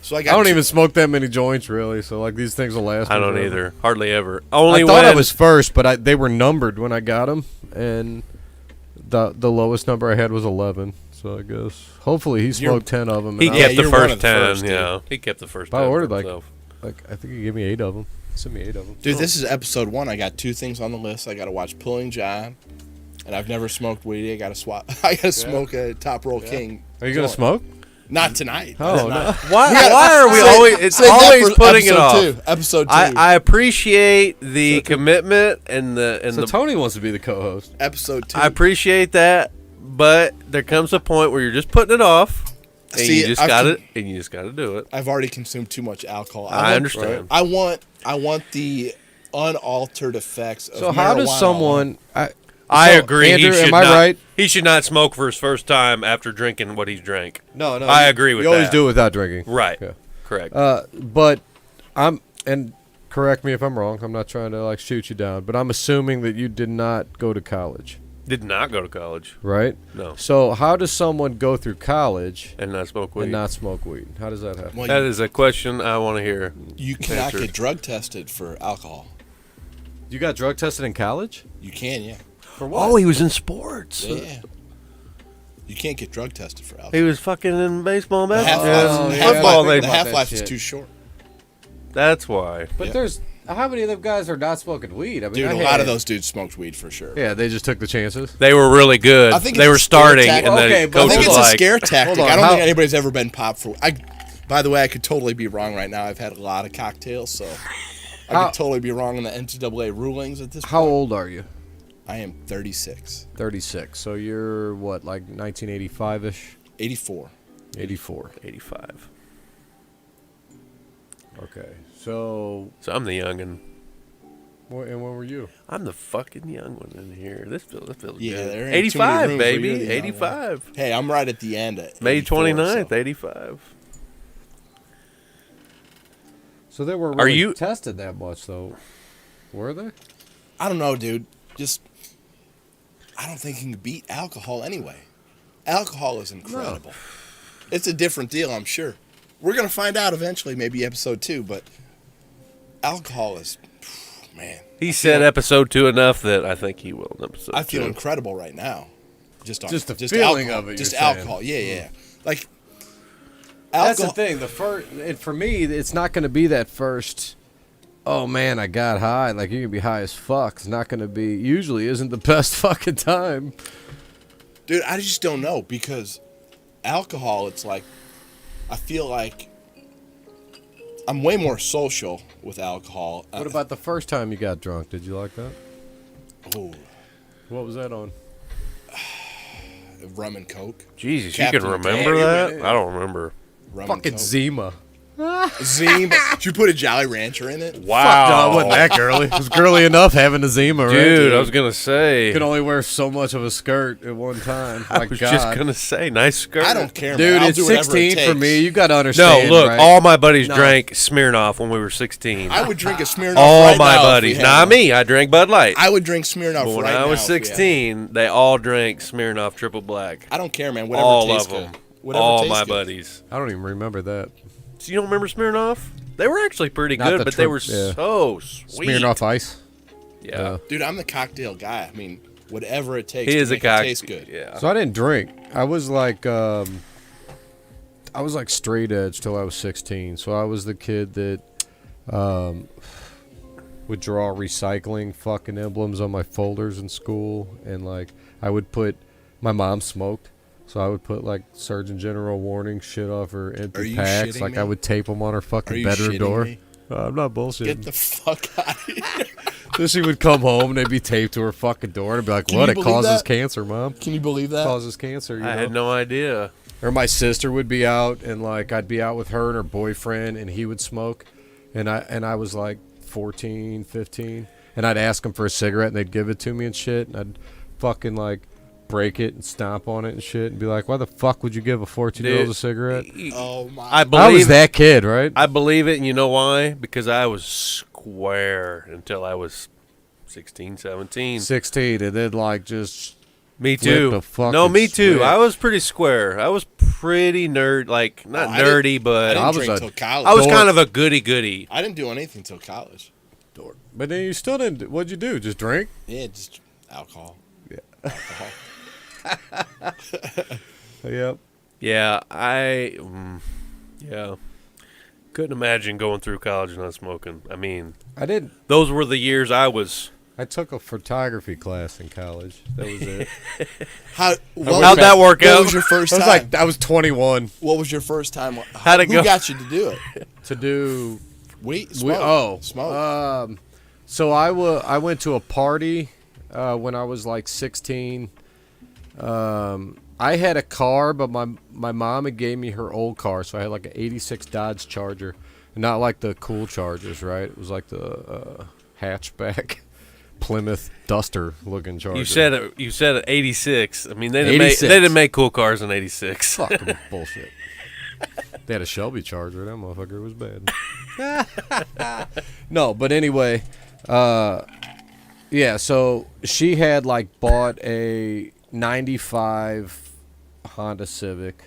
So I don't even smoke that many joints really, so like these things will last. I me don't forever. either. Hardly ever. Only I thought I when- was first, but they were numbered when I got them, and the lowest number I had was 11. So I guess hopefully he smoked 10 of them. He Yeah, kept the you're one first of the 10. first, dude. Yeah, he kept the first I 10 ordered, for like- himself. I think he gave me 8 of them. Sent me 8 of them. Dude, this is episode 1. I got 2 things on the list. I got to watch Pulling John, and I've never smoked weed. I got to swap. I got to smoke a Top Roll King. Are you gonna joint. smoke? Not tonight. Oh, Not- Why are we Save- always? It's save that always for putting it episode off. 2. Episode 2. I appreciate the commitment and the So Tony wants to be the co-host. episode 2. I appreciate that, but there comes a point where you're just putting it off, and See, you just I've got con- it, and you just got to do it. I've already consumed too much alcohol. I understand. I want the unaltered effects of So how does marijuana someone? I So, agree. Andrew, he should am I not, right? He should not smoke for his first time after drinking what he's drank. No, I agree with You always that. do it without drinking. Right. Yeah. Correct. But and correct me if I'm wrong. I'm not trying to like shoot you down, but I'm assuming that you did not go to college, Did not go to college. right? No. So how does someone go through college And not smoke weed. and not smoke weed? How does that happen? Well, That is a question I want to hear. you cannot answered. get drug tested for alcohol. You got drug tested in college? You can, yeah. For what? Oh, he was in sports. Yeah. You can't get drug tested for alcohol. He was fucking in baseball and The basketball. half-life, yeah, half-life- I think the about that half-life is shit. too short. That's why. But Yeah. there's how many of them guys are not smoking weed? I mean, Dude, I a had- lot of those dudes smoked weed for sure. Yeah, they just took the chances. They were really good. I think They it's were a scare starting, tactic. and Okay, the but I coach think was it's a like, scare tactic. on, I don't how- think anybody's ever been popped for. By the way, I could totally be wrong right now. I've had a lot of cocktails, so I How- could totally be wrong in the NCAA rulings at this How point. old are you? I am 36. 36. So you're what, like 1985ish? 84. 84. 85. Okay. So I'm the youngin'. and when were you? I'm the fucking young one in here. This feels Yeah, good. there ain't too many 85, rooms where you're baby. the young one. 85. Hey, I'm right at the end. At May 84, 29th, so. 85. So they weren't Are really you- tested that much, though, were they? I don't know, dude. Just, I don't think you can beat alcohol anyway. Alcohol is incredible. It's a different deal, I'm sure. We're going to find out eventually, maybe episode 2, but alcohol is, man. He said episode 2 enough that I think he will in episode 2. I feel incredible right now. Just the feeling alcohol. of it, Just you're saying. alcohol. Yeah. Like, That's alcohol. the thing. The first, and for me, it's not going to be that first. Oh man, I got high. Like you can be high as fuck. It's not going to be. Usually, isn't the best fucking time. Dude, I just don't know because alcohol, it's like, I feel like I'm way more social with alcohol. What about the first time you got drunk? Did you like that? Oh, What was that on? rum and Coke? Jesus, Captain you can remember Candy, that? I don't remember. Rum Fucking and Coke. Zima. Zima. Did you put a Jolly Rancher in it? Wow. Fuck no, it wasn't that girly. It was girly enough having a Zima, right? Dude, I was going to say. You can only wear so much of a skirt at one time. I My was God. just going to say, nice skirt. I don't care, Dude, man. I'll it's do whatever 16 it for takes. me. You got to No, understand. look, right? all my buddies No. drank Smirnoff when we were 16. I would drink a Smirnoff all right my now if we buddies. had Not one. me. I drank Bud Light. I would drink Smirnoff But when right I now. was if we had one. 16, they all drank Smirnoff Triple Black. I don't care, man. Whatever All tastes of them. good. Whatever All tastes my good. buddies. I don't even remember that. So you don't remember Smirnoff? They were actually pretty Not good, the but they were yeah. so sweet. Smirnoff Ice. Yeah. Dude, I'm the cocktail guy. I mean, whatever it takes He to is a make it cock. taste good. Yeah. So I didn't drink. I was like straight edge till I was 16. So I was the kid that would draw recycling fucking emblems on my folders in school, and like I would put. My mom smoked, so I would put like Surgeon General warning shit off her Are empty you packs. shitting Like me? I would tape them on her Are fucking you bedroom shitting door. me? I'm not bullshitting. Get the fuck out of here. So she would come home and they'd be taped to her fucking door and I'd be like, Can "What? you It believe causes that? cancer, Mom. Can you believe that? Causes cancer." You I know? had no idea. Or my sister would be out and like I'd be out with her and her boyfriend and he would smoke, and I was like 14, 15, and I'd ask him for a cigarette and they'd give it to me and shit, and I'd fucking like break it and stomp on it and shit and be like, "Why the fuck would you give a 14-year-old a cigarette?" Oh my. I I believe was that kid, right? I believe it, and you know why? Because I was square until I was 16, 17. 16, and then like just Me flip too. the fucking No, me too. switch. I was pretty square. I was pretty not I nerdy, didn't- but I I didn't was drink a till college. I was dork. kind of a goody-goody. I didn't do anything till college. But then you still didn't. What'd you do? Just drink? Yeah, just alcohol. Yeah. Alcohol. Yep. Yeah, yeah. Couldn't imagine going through college and not smoking. I mean, I didn't. those were the years I was. I took a photography class in college. That was it. How'd How'd that work What out? was your first I was time? like, I was 21 What was your first time? How'd it Who go? got you to do it? to do. Smoke. Smoke. So I went to a party when I was like 16. I had a car, but my mom had gave me her old car, so I had like an '86 Dodge Charger, not like the cool Chargers, right? It was like the hatchback Plymouth Duster looking Charger. You said it. You said it. 86. I mean, they didn't 86. make. They didn't make cool cars in 86. Fucking bullshit. They had a Shelby Charger. That motherfucker was bad. No, but anyway, yeah. So she had like bought a '95 Honda Civic,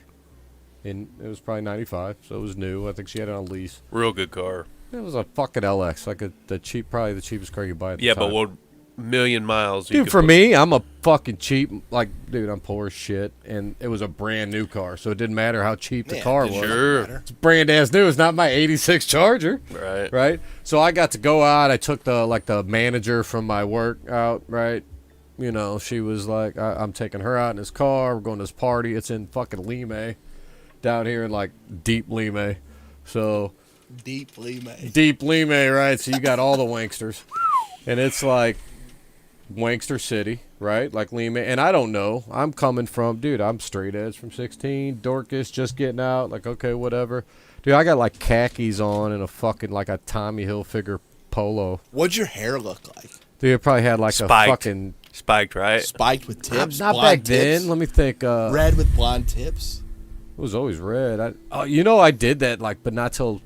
and it was probably '95, so it was new. I think she had it on lease. Real good car. It was a fucking LX, like probably the cheapest car you could buy at the Yeah, time. but what million miles? you Dude, could for put- me, I'm a fucking cheap, like, dude, I'm poor as shit, and it was a brand new car, so it didn't matter how cheap the Yeah, car it was. doesn't Sure. matter. It's brand ass new. It's not my '86 Charger, Right. right? So I got to go out. I took the manager from my work out, right? You know, she was like, I'm taking her out in his car. We're going to this party. It's in fucking Lime, down here in like deep Lime. So Deeply made. deep Lime, right? So you got all the wanksters, and it's like Wankster City, right? Like Lima. And I don't know. I'm coming from, dude, I'm straight edge from 16, dorkish, just getting out. Like, okay, whatever. Dude, I got like khakis on and a fucking like a Tommy Hilfiger polo. What'd your hair look like? Dude, it probably had like Spiked. a fucking Spiked, right? Spiked with tips? not blonde back then. tips? Let me think. Red with blonde tips? It was always red. I did that like, but not till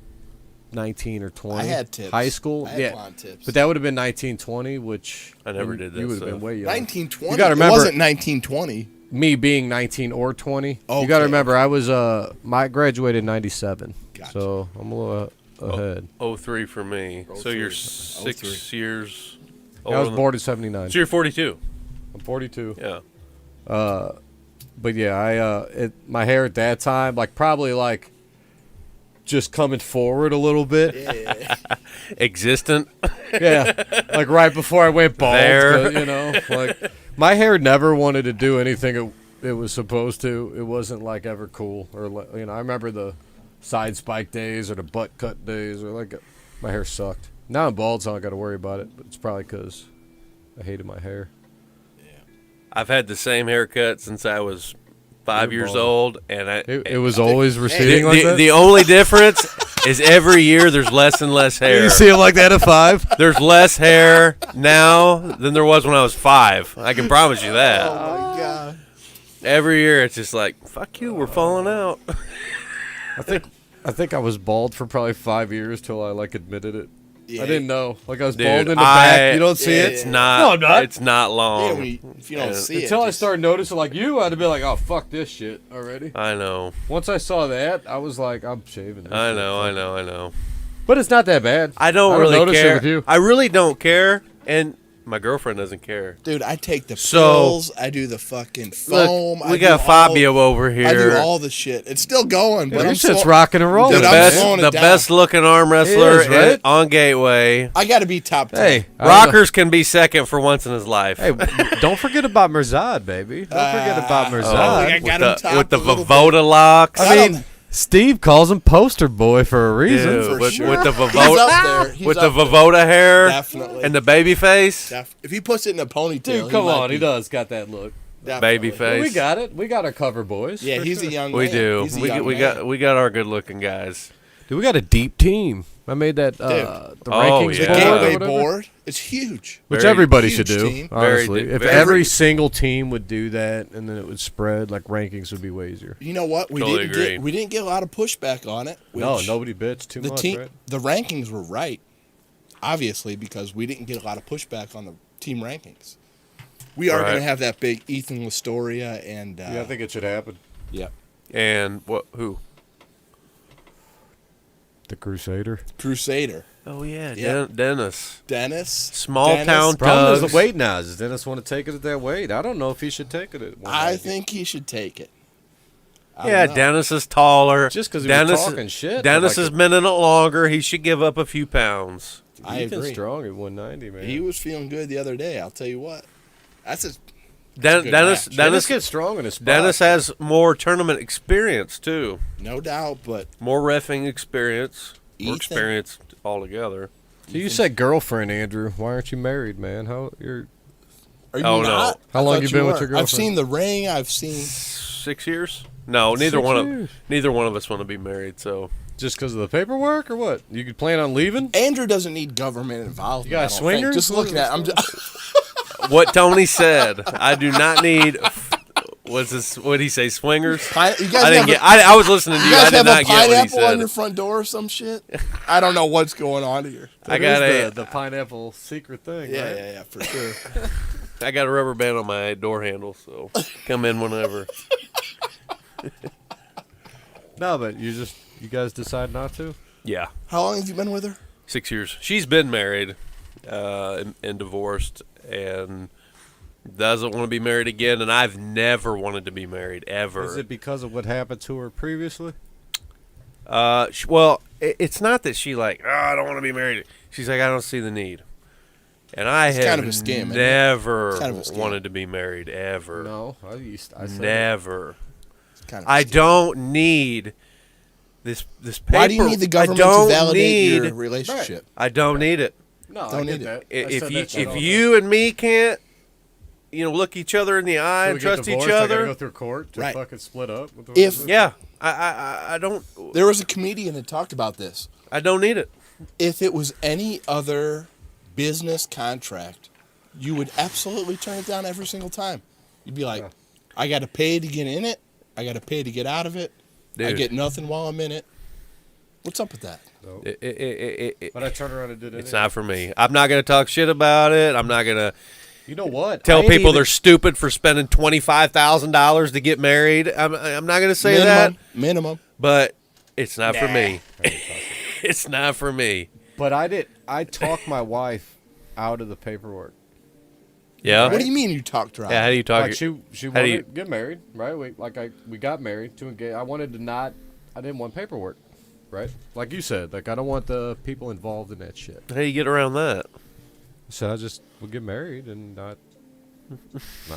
19 or 20. I had tips. High school, I had blonde tips. but that would have been 1920, which I never did that You would have stuff. been way young. 1920? You gotta It remember- wasn't 1920. Me being 19 or 20. Okay. You got to remember, I was I graduated in 97, Gotcha. so I'm a little ahead. 03 for me. So you're 03. 6 years I was older born in 79. So you're 42. I'm 42. Yeah. But yeah, my hair at that time, like probably like just coming forward a little bit. Yeah. Existent. Yeah, like right before I went bald. There. You know, like my hair never wanted to do anything it was supposed to. It wasn't like ever cool or I remember the side spike days or the butt cut days or like my hair sucked. Now I'm bald, so I don't got to worry about it. But it's probably because I hated my hair. I've had the same haircut since I was 5 You're years bald. old, and It was always receding the, like that. the only difference is every year there's less and less hair. You see him like that at 5? There's less hair now than there was when I was 5. I can promise you that. Oh, my God. Every year it's just like, fuck you, we're falling out. I think I was bald for probably 5 years till I like admitted it. Yeah. I didn't know. Like I was Dude, bald in the back. You don't see yeah, it? It's yeah. not. No, I'm not. It's not Yeah, long. if you don't see it. Until I just- started noticing like you, I'd be like, oh, fuck this shit already. I know. Once I saw that, I was like, I'm shaving this I shit. know. But it's not that bad. I don't don't really notice it care. with you. I really don't care, and my girlfriend doesn't care. Dude, I take the So- pills. I do the fucking foam. Look, I we do got all- Fabio over I do here. all the shit. It's still going, but Your I'm shit's slow- rocking and rolling. Dude, the I'm best, slowing it the down. best looking arm wrestler is, right? on Gateway. I got to be top 10. Hey, Rockers can be second for once in his life. Hey, don't forget about Mirzad, baby. Don't forget about Oh, Mirzad. I with got him topped with the a little Vavoda locks. I mean, Steve calls him poster boy for a reason. Dude, for with, sure. with the He's Vavoda, up there. He's with the up there. Vavoda hair, Definitely. and the baby face, If he puts it in a ponytail, Dude, come might on. be- He does got that look. definitely. baby face. We got it. We got our cover boys. Yeah, for he's sure. a young We man. do. He's a We young man. we got our good looking guys. Dude, we got a deep team. I made that the Oh, rankings yeah. The board or Gateway whatever. board is huge. Which Very everybody huge should do, team. honestly. Very If very- every single team would do that, and then it would spread, like rankings would be way easier. You know what? We Totally didn't agree. get a lot of pushback on it. No, which nobody bitched too the much, team, right? the rankings were right, obviously, because we didn't get a lot of pushback on the team rankings. We are Right. going to have that big Ethan Lastoria and Yeah, I think it should happen. yeah, And what? Who? The Crusader. Crusader, Oh yeah, Yeah. Dennis. Dennis, Small Dennis. town Problem is Tugs. the weight now. Does Dennis want to take it at that weight? I don't know if he should take it at 190. I think he should take it. I Yeah, don't know. Dennis is taller. Just 'cause he was Dennis, talking shit, but Dennis like has been in it longer. He should give up a few pounds. I Ethan's agree. strong at 190, man. He was feeling good the other day. I'll tell you what. That's a Den- good Dennis, match. Dennis Dennis, gets strong in his spot. Dennis has more tournament experience too. no doubt, but More reffing experience. More Ethan- experience altogether. So you said girlfriend, Andrew. Why aren't you married, man? How you're? are you Oh, no. not? How I long thought you been with were. your girlfriend? I've seen the ring. I've seen. 6 years? No, neither 6 one years? of neither one of us want to be married. So Just because of the paperwork or what? You could plan on leaving? Andrew doesn't need government involvement. You got I don't swingers? think. Just looking at. I'm just, what Tony said, I do not need. What's this? What did he say? Swingers? you guys I didn't have get. a, I was listening to you you. I guys did have a not get what he pineapple on your said. front door or some shit. I don't know what's going on here. I got That is a. the pineapple secret thing, Yeah, right? yeah, for sure. I got a rubber band on my door handle, so come in whenever. No, but you guys decide not to? Yeah, How long have you been with her? 6 years. She's been married, and divorced, and doesn't want to be married again. And I've never wanted to be married ever. Is it because of what happened to her previously? Well, it's not that she like, oh, I don't want to be married. She's like, I don't see the need. And I It's have kind of a scam, isn't it? never It's kind of a scam. wanted to be married ever. No, I said Never. It's kind of a I scam. don't need this paper. Why do you need the government I to don't validate your need, relationship? I don't need it. No, Don't need it. If you and me can't look each other in the eye So and we get trust divorced, each I gotta other. go through court to Right. fucking split up. Yeah, I don't. There was a comedian that talked about this. I don't need it. If it was any other business contract, you would absolutely turn it down every single time. You'd be like, I got to pay to get in it. I got to pay to get out of it. I Dude. get nothing while I'm in it. What's up with that? No. It- But I turned around and did it. It's not for me. I'm not going to talk shit about it. I'm not going to You know what? tell I ain't people even- they're stupid for spending $25,000 to get married. I'm not going to say that, Minimum. but it's not for me. It's not for me. But I talked my wife out of the paperwork. Yeah. What do you mean you talked to her? Yeah. How do you talk? Like she how wanted do you- to get married, right? We got married to engage. I wanted to not. I didn't want paperwork, right? Like you said, like I don't want the people involved in that shit. How do you get around that? So I just would get married and not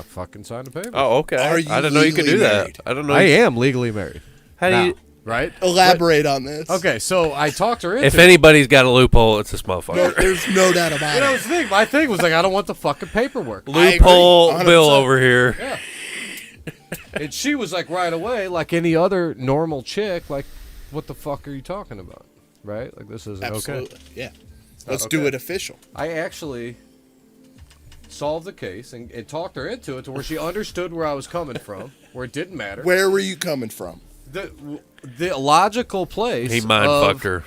fucking sign the paper. Oh, okay. Are you I didn't know you could do legally that. married? I don't know. I am legally married. How do now, you? right? Elaborate on this. Okay, so I talked her into If it. anybody's got a loophole, it's this motherfucker. No, there's no doubt about You know, it. that's the thing. My thing was like, I don't want the fucking paperwork. Loophole I agree, Bill 100%. over here. Yeah. And she was like, right away, like any other normal chick, like, what the fuck are you talking about? Right? Like, this isn't Absolutely. okay. Yeah. Let's okay. do it official. I actually solved the case and talked her into it to where she understood where I was coming from, where it didn't matter. Where were you coming from? The logical place. He mind of- fucked her.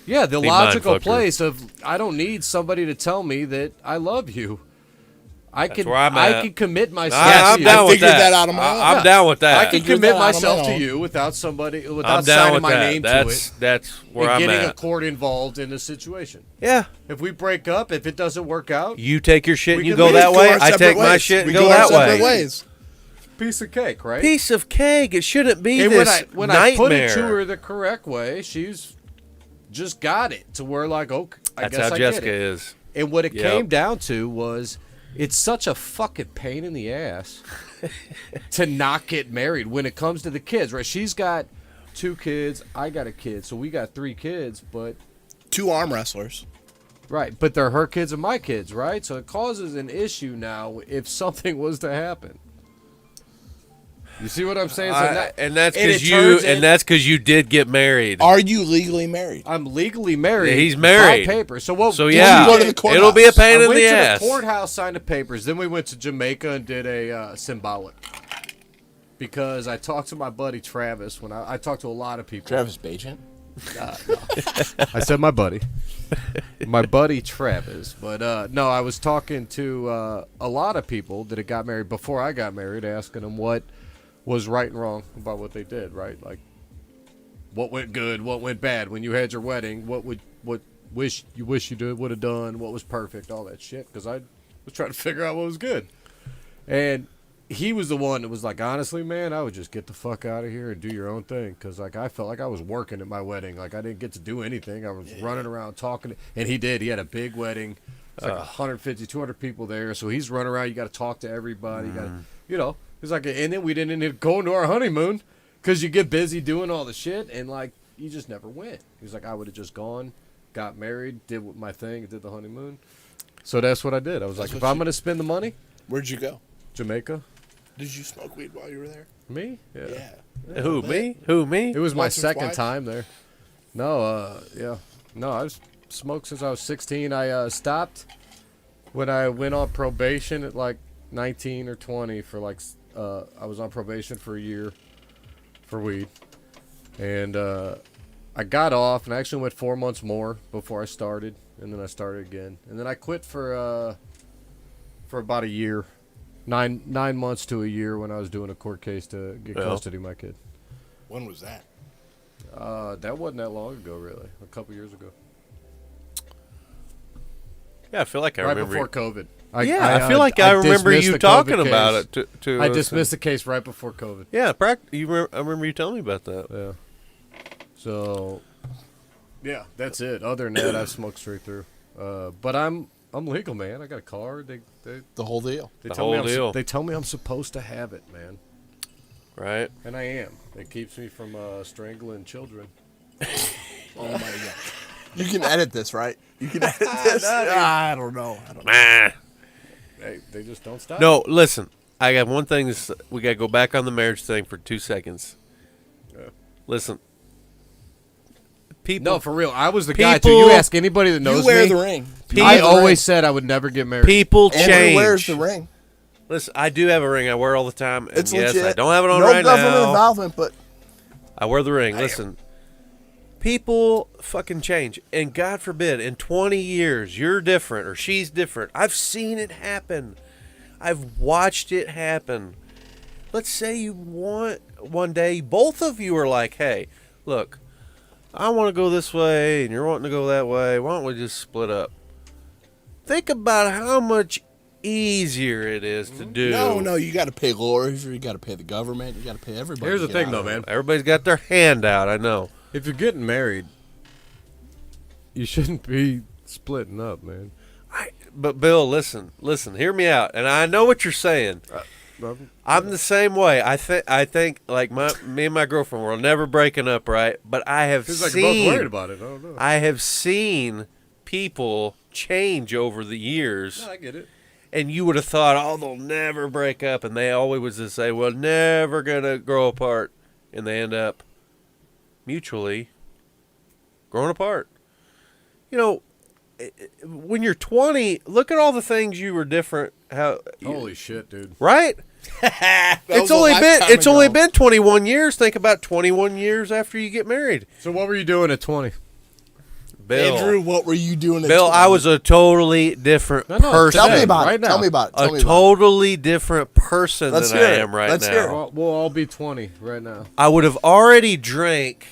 Yeah, the He logical mind-fucked her. place of I don't need somebody to tell me that I love you. I That's can where I'm I at. can commit myself I'm to you. down with figured that. that out on my own. I'm down with that. I can Figured commit that out on my myself to own. you without somebody I'm without down signing with my that. name That's to it. that's where And I'm getting a at. court involved in a situation. Yeah. If we break up, if it doesn't work out, You take your shit We and you can go leave, that Go way. our I separate take my ways. shit and We go our that separate way. ways. piece of cake, right? Piece of cake. It shouldn't be and this when I put it to nightmare. her the correct way, she's just got it to where like, okay, I That's guess how I Jessica get it. is. And what it Yep. came down to was it's such a fucking pain in the ass to not get married when it comes to the kids, right? She's got 2 kids, I got a kid, so we got 3 kids, but 2 arm wrestlers. right, but they're her kids and my kids, right? So it causes an issue now if something was to happen. You see what I'm saying? So And that's and it because you turns in- and that's because you did get married. Are you legally married? I'm legally married. He's married. By paper. So what? So Did yeah, you go to the courthouse? it'll be a pain I in went the to ass. the courthouse, signed the papers. Then we went to Jamaica and did a symbolic. Because I talked to my buddy Travis when I talked to a lot of people. Travis Bajent? I said my buddy. My buddy Travis. But no, I was talking to a lot of people that had got married before I got married, asking them what was right and wrong about what they did, right? Like, what went good, what went bad when you had your wedding, what wish you would have done, what was perfect, all that shit. Because I was trying to figure out what was good. And he was the one that was like, honestly, man, I would just get the fuck out of here and do your own thing. Because, like, I felt like I was working at my wedding. Like, I didn't get to do anything. I was running around talking. And he did. He had a big wedding. It's like 150, 200 people there. So he's running around. You got to talk to everybody. You got to, you know. It's like, and then we didn't end up going to our honeymoon because you get busy doing all the shit. And, like, you just never went. He's like, I would have just gone, got married, did my thing, did the honeymoon. So that's what I did. I was like, if I'm going to spend the money, Where'd you go? Jamaica. Did you smoke weed while you were there? Me? Yeah. Who me? Who me? It was my Once or second twice? time there. No, yeah. No, I've smoked since I was 16. I stopped when I went on probation at like 19 or 20 for like, I was on probation for a year for weed. And I got off and I actually went 4 months more before I started. And then I started again. And then I quit for about a year. 9 months to a year when I was doing a court case to get custody of my kid. When was that? That wasn't that long ago, really. A couple years ago. Yeah, I feel like I Right remember. before COVID. I feel like I remember dismissed you the talking COVID about case. it. To I dismissed the case right before COVID. Yeah, I remember you telling me about that. Yeah. So, yeah, that's it. Other than that, I smoked straight through. But I'm legal, man. I got a card. The whole deal. They The tell me whole deal. They tell me I'm supposed to have it, man. Right. And I am. It keeps me from strangling children. Oh my god. You can edit this, right? You can edit this. I don't know. Nah. they just don't stop. No, listen. I got one thing. We got to go back on the marriage thing for 2 seconds. Yeah. Listen. People. No, for real. I was the guy, too. You ask anybody that knows You wear me. the ring. I always said I would never get married. People change. Andrew wears the ring. Listen, I do have a ring. I wear all the time. And It's yes, legit. I don't have it on no right government now. involvement, but I wear the ring. Listen, people fucking change. And God forbid, in 20 years, you're different or she's different. I've seen it happen. I've watched it happen. Let's say you want one day, both of you are like, hey, look, I want to go this way and you're wanting to go that way. Why don't we just split up? Think about how much easier it is to do. no, you got to pay lawyers, you got to pay the government, you got to pay everybody. Here's to the get thing, out though, of it. man. Everybody's got their hand out, I know. If you're getting married, you shouldn't be splitting up, man. But Bill, listen, hear me out. And I know what you're saying. I'm the same way. I think like me and my girlfriend were never breaking up, right? But I have Feels like seen. you're both worried about it. I don't know. I have seen people change over the years. No, I get it. And you would have thought, oh, they'll never break up, and they always would just say, well, never gonna grow apart, and they end up mutually growing apart. You know, when you're 20, look at all the things you were different. Holy shit, dude! Right? It's only been 21 years. Think about 21 years after you get married. So what were you doing at 20? Bill, Andrew, what were you doing? Bill, I was a totally different person. Tell me about right it. now. Tell me about it. A totally different person than I am right Let's now. hear it. Well, we'll all be 20 right now. I would have already drank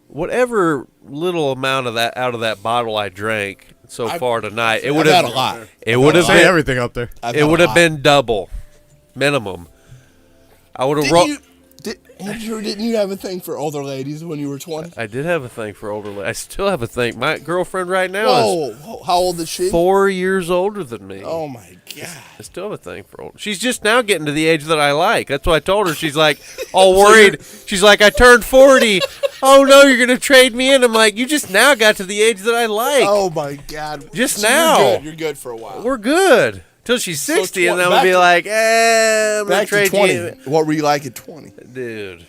whatever little amount of that out of that bottle I drank so far tonight. It would I've have had a lot. It would have Say been everything up there. I've it had a would have lot. been double minimum. I would have Andrew, didn't you have a thing for older ladies when you were 20? I did have a thing for older ladies. I still have a thing. My girlfriend right now is Whoa, how old is she? 4 years older than me. Oh my god! I still have a thing for older. She's just now getting to the age that I like. That's what I told her. She's like all worried. She's like, I turned 40. Oh no, you're gonna trade me in. I'm like, you just now got to the age that I like. Oh my god! Just So now. you're good for a while. We're good till she's 60, and then we'll back be to- like, I'm gonna Back to trade 20. you. What were you like at 20? Dude,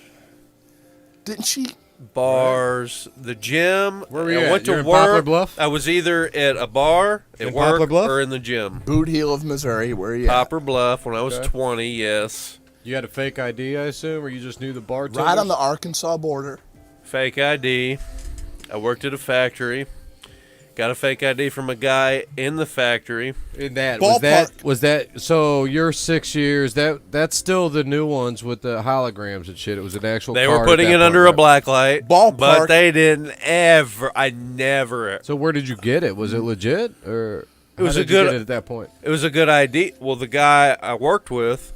Didn't she? bars, the gym. Where were you I at? went You're to in work. Poplar Bluff? I was either at a bar, at In Poplar work, Bluff? or in the gym. Boot Heel of Missouri. Where are you at? Poplar Bluff when I was Okay. 20. Yes, You had a fake ID, I assume, or you just knew the bartender? Right on the Arkansas border. fake ID. I worked at a factory. Got a fake ID from a guy in the factory. In that Ballpark. was that. So you're 6 years. That's still the new ones with the holograms and shit. It was an actual. They card were at putting that it point, under a right? black light, Ballpark. but they didn't ever. I never. So where did you get it? Was it legit, or It was how a did you good- get it at that point? It was a good ID. Well, the guy I worked with,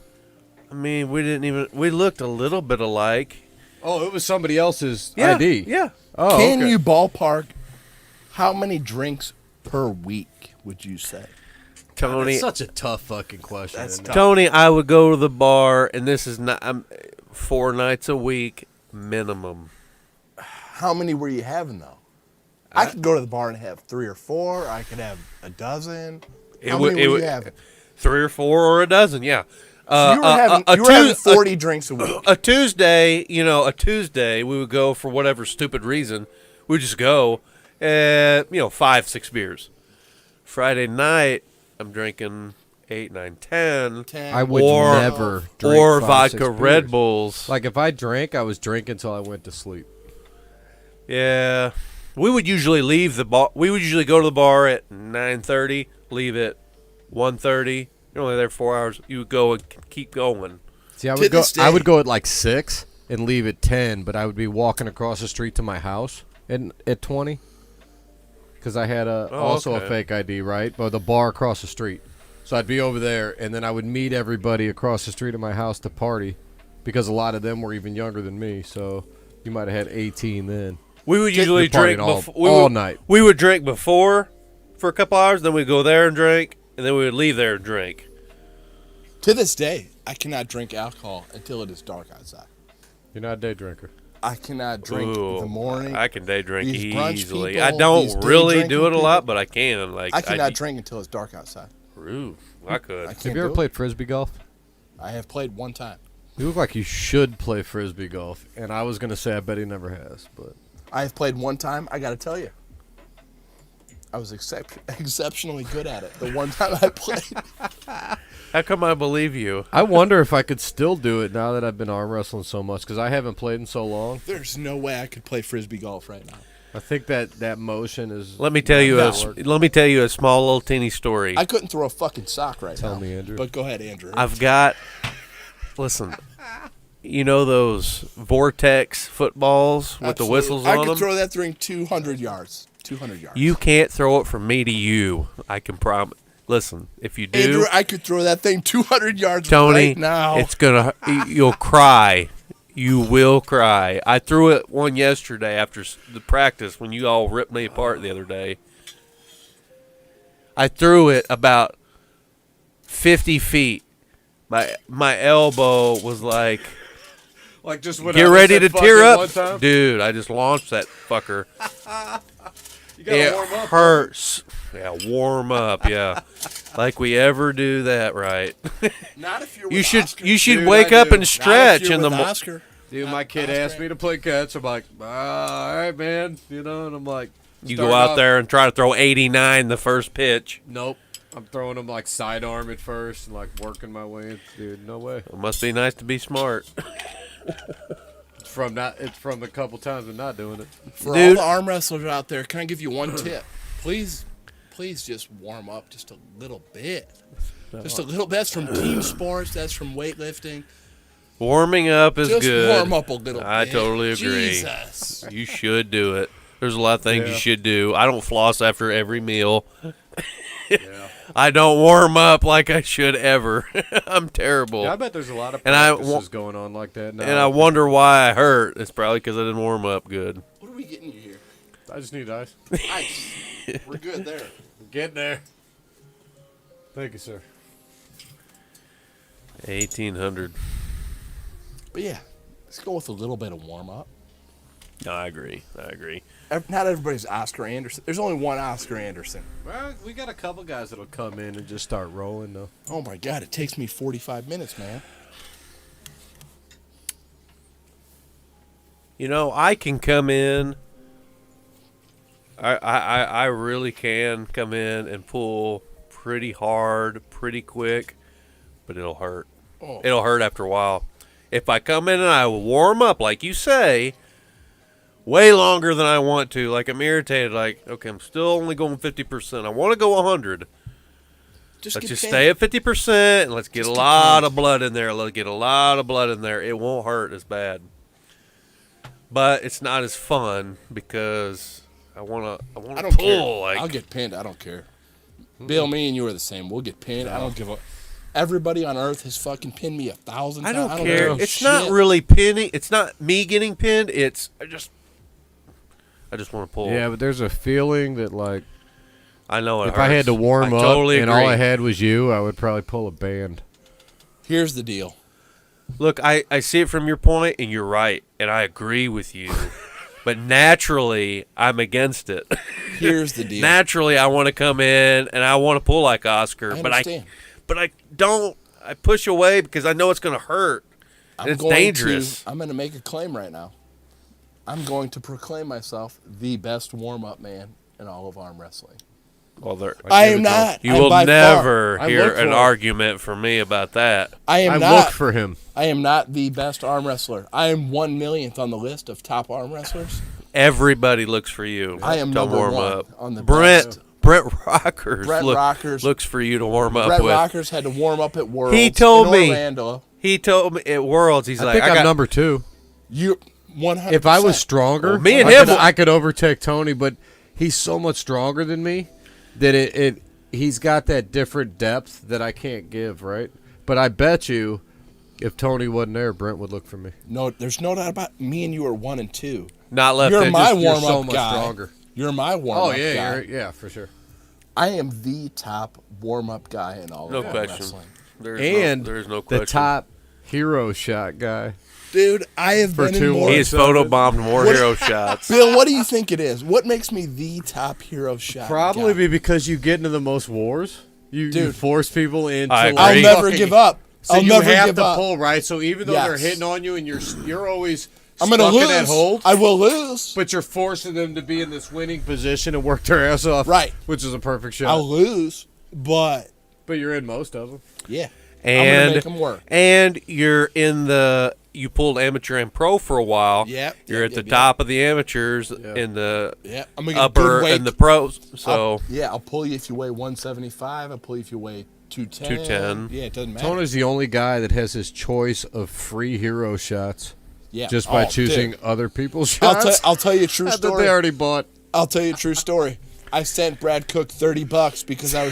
I mean, we looked a little bit alike. Oh, it was somebody else's Yeah, ID. Yeah. Oh, Can okay. you ballpark? How many drinks per week would you say? Tony, That's such a tough fucking question. That's isn't it? tough. Tony, I would go to the bar, and this is not 4 nights a week minimum. How many were you having though? I could go to the bar and have 3 or 4. I could have a dozen. How many were you having? 3 or 4 or a dozen, yeah. So you were having 40 drinks a week. A Tuesday, we would go for whatever stupid reason. We'd just go, 5, 6 beers. Friday night, I'm drinking 8, 9, 10. 10. I would Or- never drink Or 5, 6 vodka beers. Red Bulls. Like if I drank, I was drinking until I went to sleep. Yeah. We would usually leave the bar. We would usually go to the bar at 9:30, leave at 1:30. You're only there 4 hours. You would go and keep going. See, I To would go. this I would day- go at like 6 and leave at 10, but I would be walking across the street to my house at 20 because I had also okay. a fake ID, right? But the bar across the street. So I'd be over there, and then I would meet everybody across the street of my house to party because a lot of them were even younger than me. So you might have had 18 then. We would usually You're partying drink all night. We would drink before for a couple hours, then we'd go there and drink, and then we would leave there and drink. To this day, I cannot drink alcohol until it is dark outside. You're not a day drinker. I cannot drink Ooh, in the morning. I can day drink These brunch easily. people, I these don't day really drinking do it a people. lot, but I can. Like I cannot drink until it's dark outside. Ooh, I could. I can't Have you ever do it. played frisbee golf? I have played one time. You look like you should play frisbee golf, and I was gonna say I bet he never has, but I have played one time. I got to tell you, I was exceptionally good at it. The one time I played. How come I believe you? I wonder if I could still do it now that I've been arm wrestling so much because I haven't played in so long. There's no way I could play frisbee golf right now. I think that motion is. Let me tell you a small little teeny story. I couldn't throw a fucking sock right now. Tell me, Andrew. But go ahead, Andrew. Listen, you know those Vortex footballs with the whistles I on could them? throw that thing 200 yards. 200 yards. You can't throw it from me to you. I can promise. Listen, if you do, Andrew, I could throw that thing 200 yards Tony, right now. it's gonna. You'll cry. You will cry. I threw it one yesterday after the practice when you all ripped me apart the other day. I threw it about 50 feet. My elbow was like, just get ready to tear up. Dude, I just launched that fucker. You gotta It warm up. hurts. Yeah, warm up, yeah. Like we ever do that right. Not if you're with You should Oscar. you should Dude, wake I up do. and stretch Not if you're in the with morning. Oscar. Dude, my kid Oscar. asked me to play catch. I'm like, all right, man. And I'm like, You start go out off- there and try to throw 89 the first pitch. Nope. I'm throwing them like sidearm at first and like working my way in. Dude, no way. It must be nice to be smart. It's from a couple times of not doing it. For Dude. all the arm wrestlers out there, can I give you one tip? Please just warm up just a little bit. Just a little bit. That's from team sports. That's from weightlifting. Warming up is Just good. warm up a little I bit. totally agree. Jesus. You should do it. There's a lot of things you Yeah. should do. I don't floss after every meal. Yeah. I don't warm up like I should ever. I'm terrible. Yeah, I bet there's a lot of And I practices wa- going on like that now. And I wonder why I hurt. It's probably because I didn't warm up good. What are we getting you here? I just need ice. Ice. We're good there. Get there. Thank you, sir. 1800. But yeah, let's go with a little bit of warm up. No, I agree. Not everybody's Oscar Anderson. There's only one Oscar Anderson. Well, we got a couple guys that'll come in and just start rolling, though. Oh my God, it takes me 45 minutes, man. You know, I can come in. I really can come in and pull pretty hard, pretty quick, but it'll hurt. Oh. It'll hurt after a while. If I come in and I warm up, like you say, way longer than I want to, like I'm irritated, like, okay, I'm still only going 50%. I want to go 100. Let's just stay at 50% and let's get Just a get lot paid. of blood in there. Let's get a lot of blood in there. It won't hurt as bad. But it's not as fun because I want I to don't pull. care. Like, I'll get pinned. I don't care. Bill, me and you are the same. We'll get pinned. I don't give a. Everybody on earth has fucking pinned me 1,000 I times. don't care. give a It's not shit. really pinning. It's not me getting pinned. It's I just want to pull. Yeah, but there's a feeling that, like, I know it if I had hurts. to warm I up totally and agree. all I had was you, I would probably pull a band. Here's the deal. Look, I see it from your point, and you're right, and I agree with you. But naturally, I'm against it. Here's the deal. Naturally, I want to come in and I want to pull like Oscar, I but understand. but I don't. I push away because I know it's going to hurt. And it's dangerous. I'm going to make a claim right now. I'm going to proclaim myself the best warm-up man in all of arm wrestling. Well, there, I am not. you I'm will by never far. I hear look for an it. argument from me about that. I am I not. look for him. I am not the best arm wrestler. I am 1,000,000th on the list of top arm wrestlers. Everybody looks for you. I am to number warm one up. on the Brent Rockers, Brett Rockers. looks for you to warm up Brett with. Rockers had to warm up at Worlds. He told in me. Orlando. He told me at Worlds, he's I like, think I I'm got number 2. You 100. If I was stronger, Well, me and I him could, will- I could overtake Tony, but he's so much stronger than me that he's got that different depth that I can't give, right? But I bet you if Tony wasn't there, Brent would look for me. No, there's no doubt about me and you are 1 and 2. not left. You're my You're warm-up so much guy. stronger. You're my warm Oh up yeah, guy. yeah, for sure. I am the top warm up guy in all No of arm question. wrestling. And there's no question. the top hero shot guy. Dude, I have For been in 2 more. He has photobombed more hero shots. Bill, what do you think it is? What makes me the top hero shot Probably guy? be because you get into the most wars. You force people into. I agree. I'll never give up. So I'll you never have give to up. pull, right? So even though they're Yes. hitting on you and you're always I'm stuck gonna lose. in that hold, I will lose. but you're forcing them to be in this winning position and work their ass off, Right. Which is a perfect shot. I'll lose, but But you're in most of them. yeah, I'm gonna make them work. And you're you pulled amateur and pro for a while. Yep, You're yep, at the yep, top of the amateurs in the Yeah, I'm gonna get upper good weight. and the pros. So I'll pull you if you weigh 175. I'll pull you if you weigh 210. 210. Yeah, it doesn't matter. Tony's the only guy that has his choice of free hero shots Yeah, just by Oh, choosing dude. other people's shots. I'll tell you a true that story. they already bought. I'll tell you a true story. I sent Brad Cook $30 because I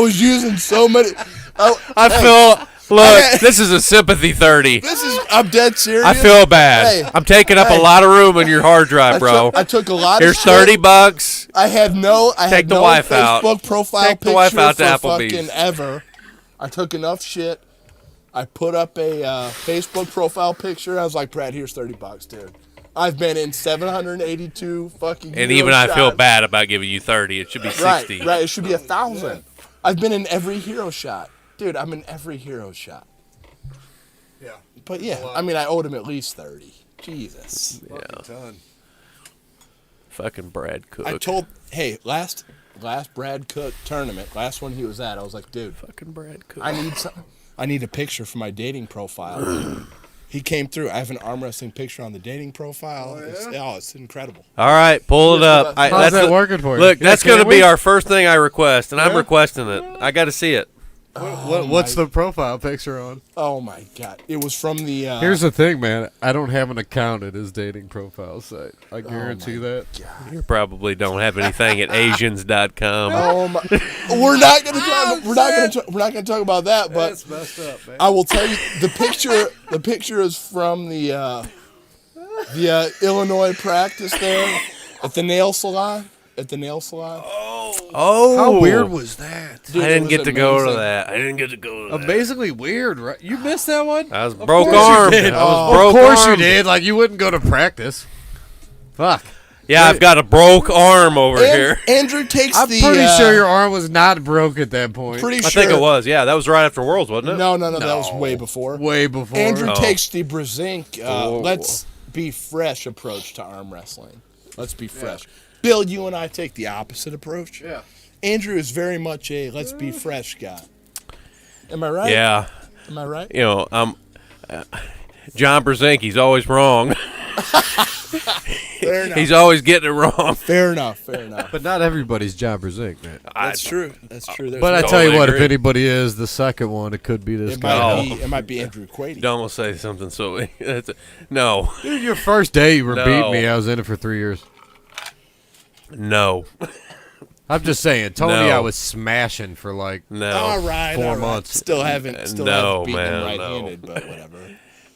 was using so many. I feel. Look, this is a sympathy 30. I'm dead serious. I feel bad. Hey, I'm taking up a lot of room on your hard drive, bro. I took a lot Here's of shit. $30. I had no wife out. Facebook profile Take the picture wife out for to Applebee's. fucking ever. I took enough shit. I put up a Facebook profile picture. I was like, Brad, here's $30, dude. I've been in 782 fucking. And Euro even I feel shots. bad about giving you 30. It should be 60. Right. It should be 1,000. I've been in every hero shot, dude. I'm in every hero shot. Yeah. But yeah, I mean, I owed him at least 30. Jesus. Ton. Fucking Brad Cook. I told, hey, last Brad Cook tournament, last one he was at, I was like, dude, Fucking Brad Cook. I need a picture for my dating profile. He came through. I have an arm wrestling picture on the dating profile. It's incredible. All right, pull it up. How's that working for you? Look, Yeah, that's can going to be we? our first thing I request, and I'm Yeah. requesting it. I got to see it. What's the profile picture on? Oh my God! It was from the. Here's the thing, man. I don't have an account at his dating profile site. I guarantee that. You probably don't have anything at Asians.com. Oh my! We're not gonna talk. We're not gonna talk about that. But That's messed up, man. I will tell you the picture. The picture is from the Illinois practice there at the nail salon. Oh, How weird was that? Dude, I it didn't was get to go to amazing. that. I didn't get to go to that. Amazingly weird, right? You missed that one? I was Of broke course you armed. did. I was Of broke course you armed. did. Like, you wouldn't go to practice. Fuck. Yeah, I've got a broke arm over here. Andrew takes I'm the. pretty sure your arm was not broke at that point. Pretty I sure. think it was. Yeah, that was right after Worlds, wasn't it? No, that was way before. Way before. Andrew Oh. takes the Brezink, Oh. let's be fresh approach to arm wrestling. Let's be fresh. Bill, you and I take the opposite approach. Yeah. Andrew is very much a let's be fresh guy. Am I right? Yeah. Am I right? You know, John Brzezinski, he's always wrong. Fair enough. He's always getting it wrong. Fair enough. But not everybody's John Brzezinski, man. That's true. There's But I no- tell you Totally what, agree. if anybody is the second one, it could be this guy. it might be Andrew Quade. Don't want to say something so. No. Dude, your first day you were No. beating me. I was in it for 3 years. No. I'm just saying, Tony, No. I was smashing for like No. All right. 4 all right. months. Still haven't beaten No, him man, right-handed, but whatever.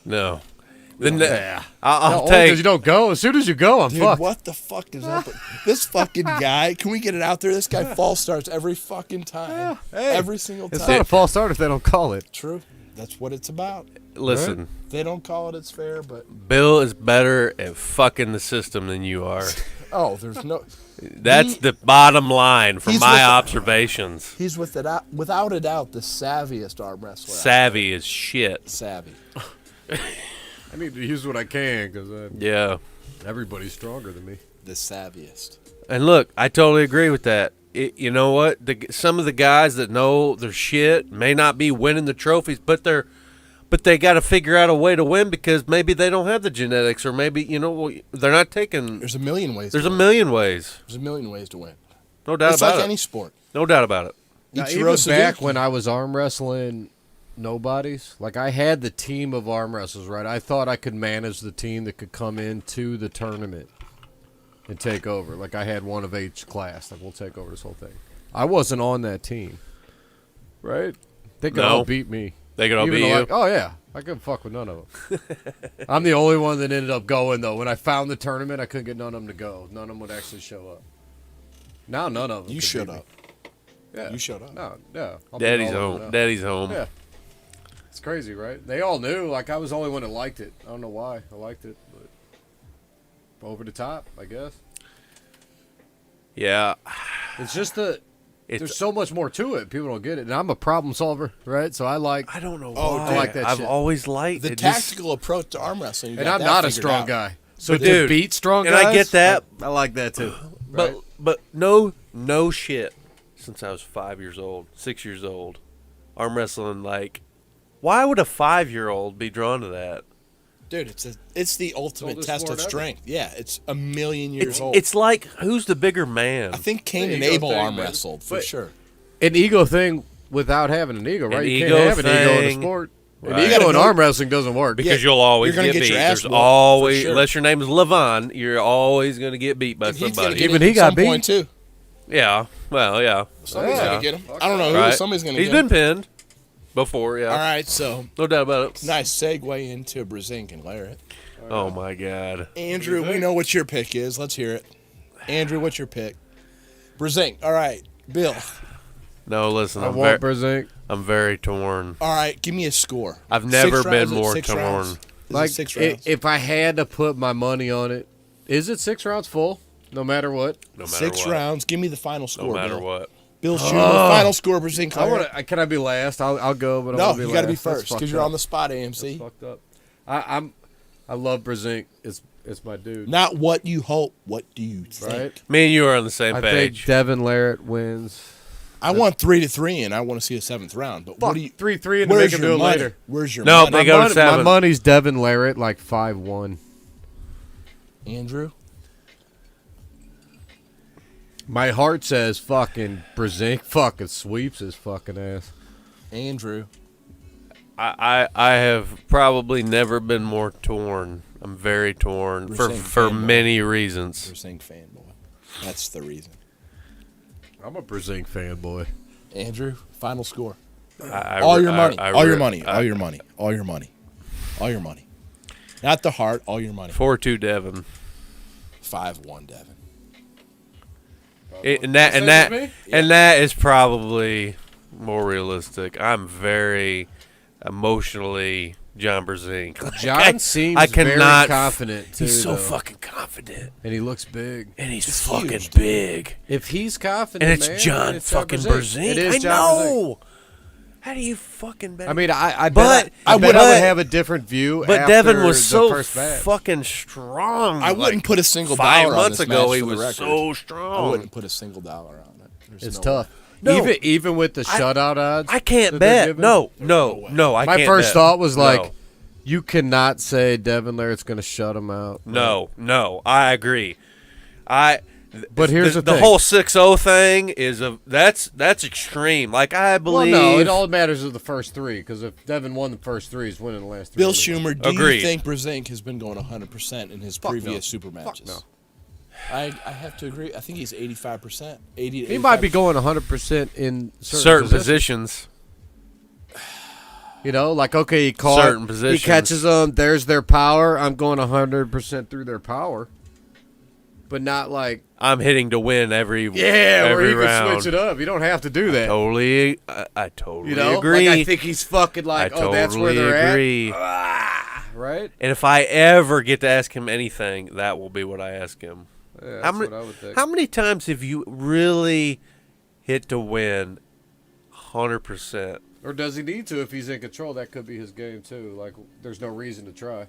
No. Then Yeah. I'll Because take. you don't go. As soon as you go, I'm Dude, fucked. what the fuck is up with this fucking guy? Can we get it out there? This guy false starts every fucking time. Hey, every single time. It's not a false start if they don't call it. True. That's what it's about. Listen, If they don't call it, it's fair, but Bill is better at fucking the system than you are. there's no. That's the bottom line from He's my with- observations. He's without a doubt the savviest arm wrestler. Savvy as shit. Savvy. I need to use what I can because Yeah. everybody's stronger than me. The savviest. And look, I totally agree with that. You know what? Some of the guys that know their shit may not be winning the trophies, but they got to figure out a way to win because maybe they don't have the genetics, or maybe they're not taking. There's a million ways. There's to a win. million ways, There's a million ways to win. no doubt It's about like it. any sport. No doubt about it. Now, Ichiro even back Suzuki. when I was arm wrestling nobodies, like I had the team of arm wrestlers, right? I thought I could manage the team that could come into the tournament and take over. Like I had one of each class. Like we'll take over this whole thing. I wasn't on that team, right? They could No. all beat me. They could all Even beat though, you. like, oh yeah, I couldn't fuck with none of them. I'm the only one that ended up going though. When I found the tournament, I couldn't get none of them to go. None of them would actually show up. Now none of them. You could showed beat me. up. Yeah. You showed up. No, yeah. I'll beat Daddy's all of them home. now. Daddy's home. Yeah. It's crazy, right? They all knew. Like, I was the only one that liked it. I don't know why. I liked it, but over the top, I guess. Yeah. It's just the There's so much more to it. People don't get it. And I'm a problem solver, right? So I don't know Oh, why. dude, I like that I've shit. always liked The it. tactical approach to arm wrestling. You and got I'm that not a figured strong out. guy. So But to dude, beat strong and guys, I get that. I like that too. Right? But no shit. Since I was 5 years old, 6 years old, arm wrestling, like, why would a 5-year-old be drawn to that? Dude, it's the ultimate Oldest test sport of ever. strength. Yeah, it's a million years old. It's like, who's the bigger man? I think Cain The and ego Abel thing, arm man. wrestled for But- sure. An ego thing without having an ego, right? An You ego can't have an ego in a thing. sport. An Right. ego in know- arm wrestling doesn't work. Because Yeah, you'll always you're gonna get get beat. your ass There's whooped, always, for sure. unless your name is Levon, you're always going to get beat by And he's gonna somebody. get Even him he at got some beat. point too. Yeah, well, yeah. Somebody's Yeah. gonna get him. I don't know who. Right? Somebody's gonna He's get been him. pinned before, yeah. All right, so No doubt about it. nice segue into Brzezinski and Larrett. Oh, my God. Andrew, we know what your pick is. Let's hear it. Andrew, what's your pick? Brzezinski. All right, Bill. No, listen, I want Brzezinski. I'm very torn. All right, give me a score. I've never 6 been rounds? Is it more 6 torn. rounds? Is Like, it 6 rounds? if I had to put my money on it, is it 6 rounds full? No matter what. No matter 6 what. rounds. Give me the final score. No matter Bill. what. Bill Schumer, final score. Brzezinski. I want to. Can I be last? I'll go, but I No, want to be you got to be last. That's first fucked because you're up. on the spot. That's AMC. fucked up. I love Brzezinski. It's my dude. Not what you hope. What do you think? Right? Me and you are on the same I page. think Devin Larrett wins. I want 3-3, and I want to see a 7th round. But what do you? 3-3 and they Where's can your do it money? later. Where's your No, money? they go to 7. My money's Devin Larrett like 5-1. Andrew. My heart says fucking Brzezinski fucking sweeps his fucking ass. Andrew. I have probably never been more torn. I'm very torn We're for saying for fanboy. many reasons. Brzezinski fanboy. That's the reason. I'm a Brzezinski fanboy. Andrew, final score. I All re- your money. I All re- your money. I- All your money. All your money. All your money. Not the heart. All your money. 4-2 Devin. 5-1, Devin. And that is probably more realistic. I'm very emotionally John Brzezinski. John seems I very cannot- confident too. He's so though. fucking confident, and he looks big. and he's It's fucking huge, dude. big, If he's confident, and it's man, John it's fucking It Brzezinski. is I John Brzezinski. know. How do you fucking bet? I mean, I But- bet I would but- have a different view. but after Devin was the so first match. fucking strong. I wouldn't like, put a single 5 dollar on months this ago. match He for the was record. so I strong. wouldn't put a single dollar on it. There's It's no tough. way. No. Even with the shutout odds. I can't that they're bet. giving? No. I My can't first bet. thought was like, No. you cannot say Devin Larrett's going to shut him out. No, I agree. But here's the the thing. whole 6-0 thing is that's extreme. Like I Well, believe. no, it all matters of the first three because if Devin won the first three, he's winning the last three. Bill anyway. Schumer, do Agreed. you think Brzezinski has been going 100% in his Fuck previous no. super matches? no. I have to agree. I think he's 85%. 80 to He might be 85%. going 100% in certain positions. positions. You know, like, okay, he caught. Certain positions. He catches them. There's their power. I'm going 100% through their power. But not like, I'm hitting to win every where every you round. can switch it up. You don't have to do that. I totally You know, agree. like I think he's fucking like, I totally that's where they're agree. at, right? And if I ever get to ask him anything, that will be what I ask him. Yeah, How that's many, what I would think. how many times have you really hit to win 100%? Or does he need to if he's in control? That could be his game too. Like, there's no reason to try.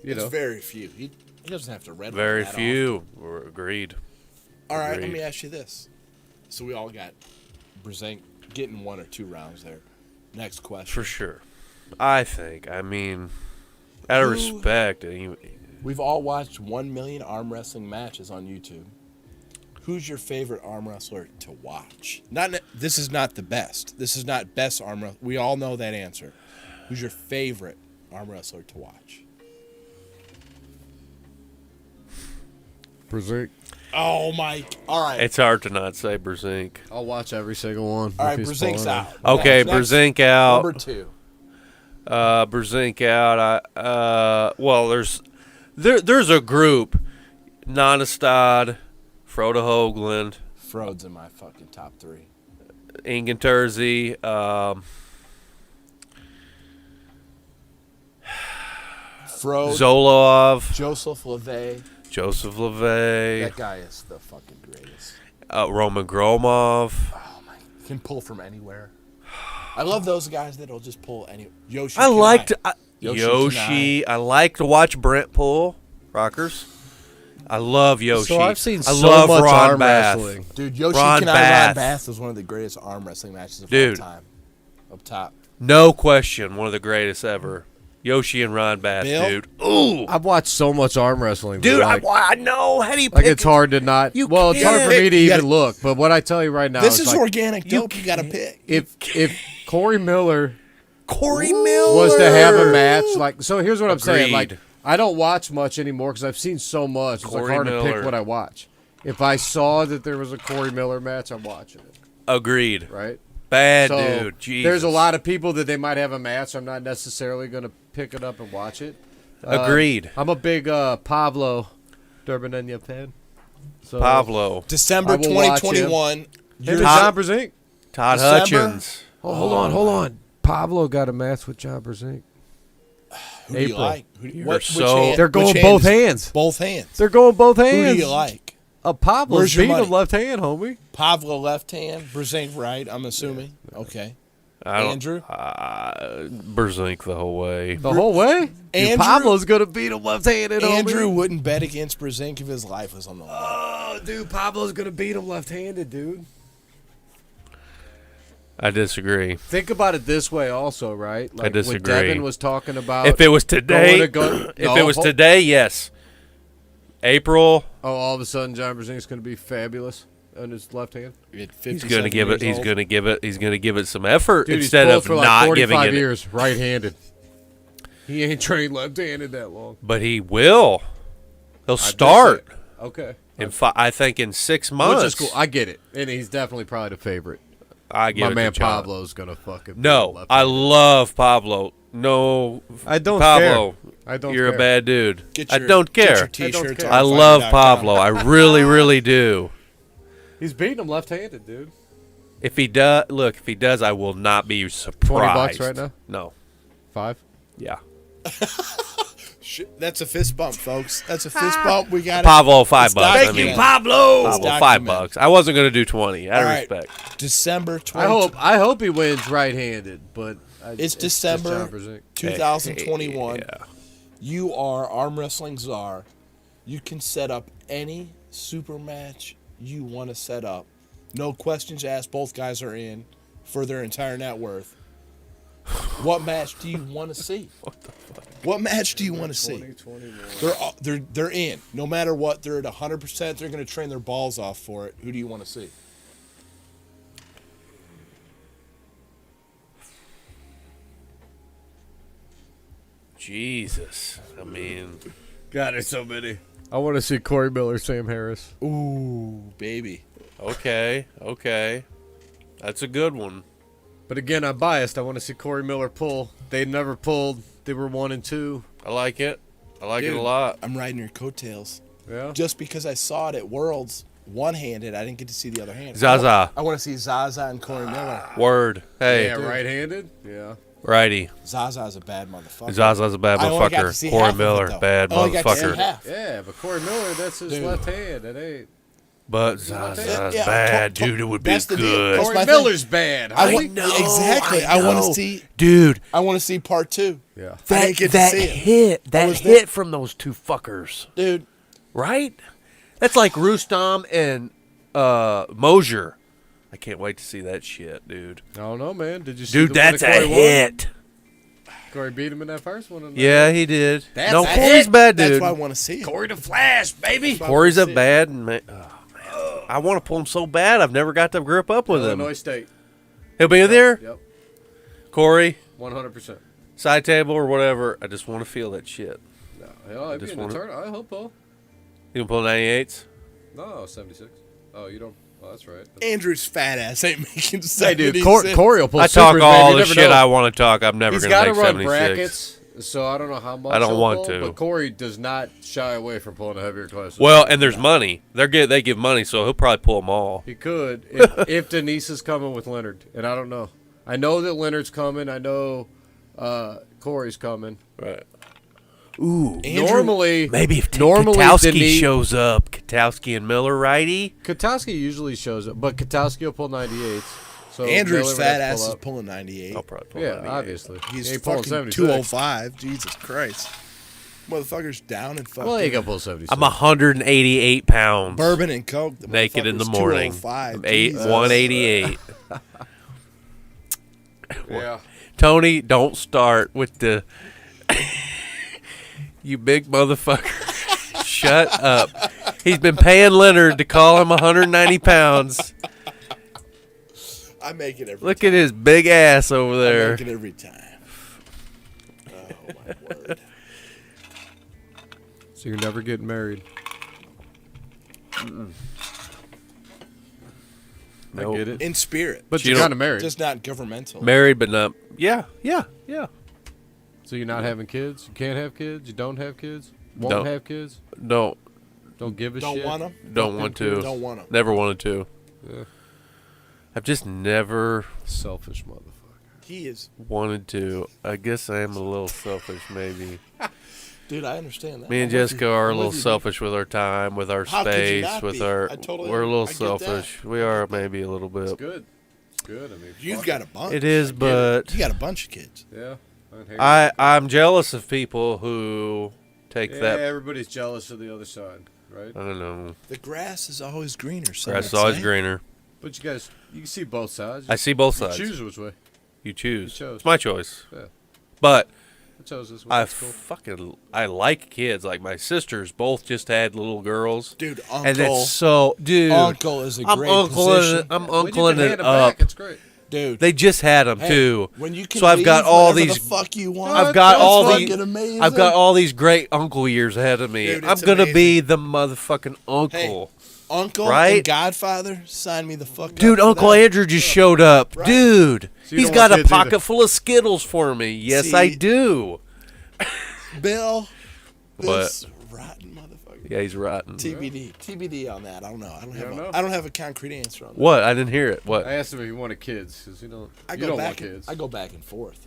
You It's know, very few. He doesn't have to red. Very that few. We're agreed. All right, let Agreed. me ask you this. So we all got Brzezinski getting 1 or 2 rounds there. Next question. For sure. I think. I mean, out of Who- respect. We've all watched 1 million arm wrestling matches on YouTube. Who's your favorite arm wrestler to watch? This is not the best. This is not best arm wrestler. We all know that answer. Who's your favorite arm wrestler to watch? Brzezinski. Oh, Mike. All right. It's hard to not say Brzezinski. I'll watch every single one. all right, if he's Brzezinski's pulling out. Okay, Next. Brzezinski out. Number 2. Brzezinski out. Well, there's a group. Nonestad, Frodo Hoagland, Frode's in my fucking top 3. Ingen Terzi, Frode, Zolov, Joseph LeVay. Joseph LeVay. That guy is the fucking greatest. Roman Gromov. Can pull from anywhere. I love those guys that'll just pull any. Yoshi. I liked Yoshi. I like to watch Brent pull rockers. I love Yoshi. So I've seen I so love much Ron arm Bath. wrestling. Dude, Yoshi Ron Kanai Bath. Ron Bath was one of the greatest arm wrestling matches of Dude. all time. Up top. No question, one of the greatest ever. Yoshi and Ron Bath, Bill? dude. Ooh, I've watched so much arm wrestling. dude, like, I know. How do you like pick it's hard to not. You Well, it's hard for can't. me to You even gotta- look. But what I tell you right now, This is is like, organic dope. You got to pick. if Corey Miller Corey Miller was to have a match, like, so here's what I'm saying. Agreed. Like, I don't watch much anymore because I've seen so much. It's like Corey hard to Miller. pick what I watch. If I saw that there was a Corey Miller match, I'm watching it. Agreed. Right. Bad So dude. Jesus. there's a lot of people that they might have a match. I'm not necessarily going to pick it up and watch it. Agreed. I'm a big Pablo Durbinenia fan. So Pablo. December I will watch 2021. Him You're and John Brzenk. Todd December? Hutchins. Oh, hold on. Pablo got a match with John Brzenk. Who do you April. like? Which so- hand- They're going which both hand is- hands. Both hands. They're going both hands. Who do you like? Pablo's Where's your beating him money? left hand, homie. Pavlo left hand, Brzenk right. I'm assuming. Okay. I don't- Andrew? Brzenk the whole way. The whole way? Dude, Andrew- Pablo's going to beat him left-handed, Andrew homie. wouldn't bet against Brzenk if his life was on the line. Oh, dude, Pablo's going to beat him left-handed, dude. I disagree. Think about it this way also, right? Like disagree. When Devin was talking about If it was today, going to if it was today, yes. April, Oh, all of a sudden John Brzezink's going to be fabulous on his left hand. he's going to give it. He's going to give it. He's going to give it some effort Dude, instead he's of pulled for not like giving 45 it. years right-handed. He ain't trained left-handed that long. But he will. He'll Just start. say- Okay. I think in 6 months. Which is cool. I get it. And he's definitely probably the favorite. I give My it man to John. Pablo's going to fucking beat him No, left-handed. I love Pablo. No, I don't Pablo. care. I don't You're care. a bad dude. Get I your- don't get care. your t-shirts care. on I love fighter.com. Pablo. I really, really do. He's beating him left-handed, dude. If he does, I will not be surprised. $20 right now? No. 5? Yeah. That's a fist bump, folks. That's a fist bump. We got Pablo, $5. documented. Pablo, documented. $5. I wasn't going to do 20. Out of All right. respect. December 20. I hope he wins right-handed, but It's just December John Brzezinski. 2021. Yeah. You are arm wrestling czar. You can set up any super match you want to set up. No questions asked. Both guys are in for their entire net worth. What match do you want to see? What match do you want to see? 2021. They're in. No matter what, they're at 100%. They're going to train their balls off for it. Who do you want to see? Jesus. I mean, God, there's so many. I want to see Corey Miller, Sam Harris. Ooh, baby. okay. That's a good one. But again, I'm biased. I want to see Corey Miller pull. They never pulled. They were 1 and 2. I like it. I like it Dude, a lot. I'm riding your coattails. Yeah. Just because I saw it at Worlds one-handed, I didn't get to see the other hand. Zaza. I want to see Zaza and Corey Miller. Word. Hey, Yeah, right-handed. Yeah. righty. Zaza's a bad motherfucker. Zaza's a bad I only got to see motherfucker. Corey half of it, Miller, though. bad I only got to see motherfucker. half. Yeah, but Corey Miller, that's his Dude. left hand. That ain't. But Zaza's Yeah, bad, to- dude. It would be that's the deal. good. That's Corey my Miller's bad. I homie. want exactly. I want to see. Dude, I want to see part 2. Yeah. I didn't get to see it. that was there. hit from those two fuckers, Dude. right? That's like Rustam and Mosier. I can't wait to see that shit, dude. I don't know, man. Did you see Dude, the one that's that a Corey won? hit. Corey beat him in that first one. Yeah, he did. That's No, a Corey's hit. bad, That's dude. why I want to see it. Corey the Flash, baby. Corey's a see it. bad man. Oh, man. I want to pull him so bad. I've never got to grip up with him. Illinois State. He'll be there. Yep. Corey, 100%. side table or whatever. I just want to feel that shit. No, hell, I'd be just in the wanna- tournament. I hope so. You can pull 98s. No, 76. Oh, you don't. Oh, that's right. Andrew's fat ass ain't making Hey, dude, 76. Corey will pull I talk supers, all baby. You the never shit know. I want to talk. I'm never He's going got to to make run 76. brackets, so I don't know how much. I don't he'll want pull, to. But Corey does not shy away from pulling a heavier class. Well, and there's money. They give money, so he'll probably pull them all. He could if Denise is coming with Leonard, and I don't know. I know that Leonard's coming. I know Corey's coming. Right. Ooh. Normally, Maybe if normally Katowski Denise- shows up. Katowski and Miller, righty? Katowski usually shows up, but Katowski will pull 98s. So Andrew's Miller would fat have to ass pull is up. pulling 98. I'll probably pull Yeah, 98. obviously. He's He ain't pulling fucking 76. 205. Jesus Christ. Motherfucker's down and fucking Well, he got pull 76. I'm 188 pounds. bourbon and coke. The Naked in the motherfucker's morning. 205. I'm 188. Yeah. Tony, don't start with the you big motherfucker. Shut up. He's been paying Leonard to call him 190 pounds. I make it every Look at his big ass over time. I there. make it every time. Oh, my word. So you're never getting married. Nope. I get it. In spirit. But You you're don't- kind of married. Just not governmental. Married but not. Yeah. So you're not having kids? You can't have kids? You don't have kids? Won't Don't. have kids? Don't Don't give a Don't shit? want them? don't want to. Don't want them. Never wanted to. Yeah. I've just never Selfish motherfucker. He is. wanted to. I guess I am a little selfish, maybe. Dude, I understand that. Me and I'm with Jessica you. are a I'm little with you. selfish with our time, with our How could you space, not with be? our. I totally We're a little I get that. selfish. We are maybe a little It's bit. good. It's good. I mean, You've fuck got a bunch. It is, I get but You got a bunch of kids. Yeah. I I'm jealous of people who take yeah, that. everybody's jealous of the other side, right? I don't know. The grass is always greener. some Grass is would always say. greener. But you guys, you can see both sides. I see both You sides. choose which way. You choose. You chose. It's my choice. Yeah. But I chose this one. I That's cool. I like kids. Like my sisters both just had little girls. Dude, And uncle. it's so, dude. Uncle is a I'm great uncling position. it. I'm When you uncling can hand it 'em up. back, it's great. Dude. They just had them Hey, too. When you can So I've got leave all whenever these. the fuck you want. I've got that's all fucking these. amazing. I've got all these great uncle years ahead of me. Dude, I'm it's gonna amazing. be the motherfucking uncle. Uncle right? and Godfather, sign me the fuck up. Dude, for Uncle that. Andrew just showed up. Right. Dude, So you he's don't got want a kids pocket either. full of Skittles for me. Yes, I See? do. Bill, What? this rotten motherfucker. Yeah, he's rotten. TBD on that. I don't know. don't know? I don't have a concrete answer on that. What? I didn't hear it. What? I asked him if he wanted kids because you don't. I you go don't back. want kids. I go back and forth.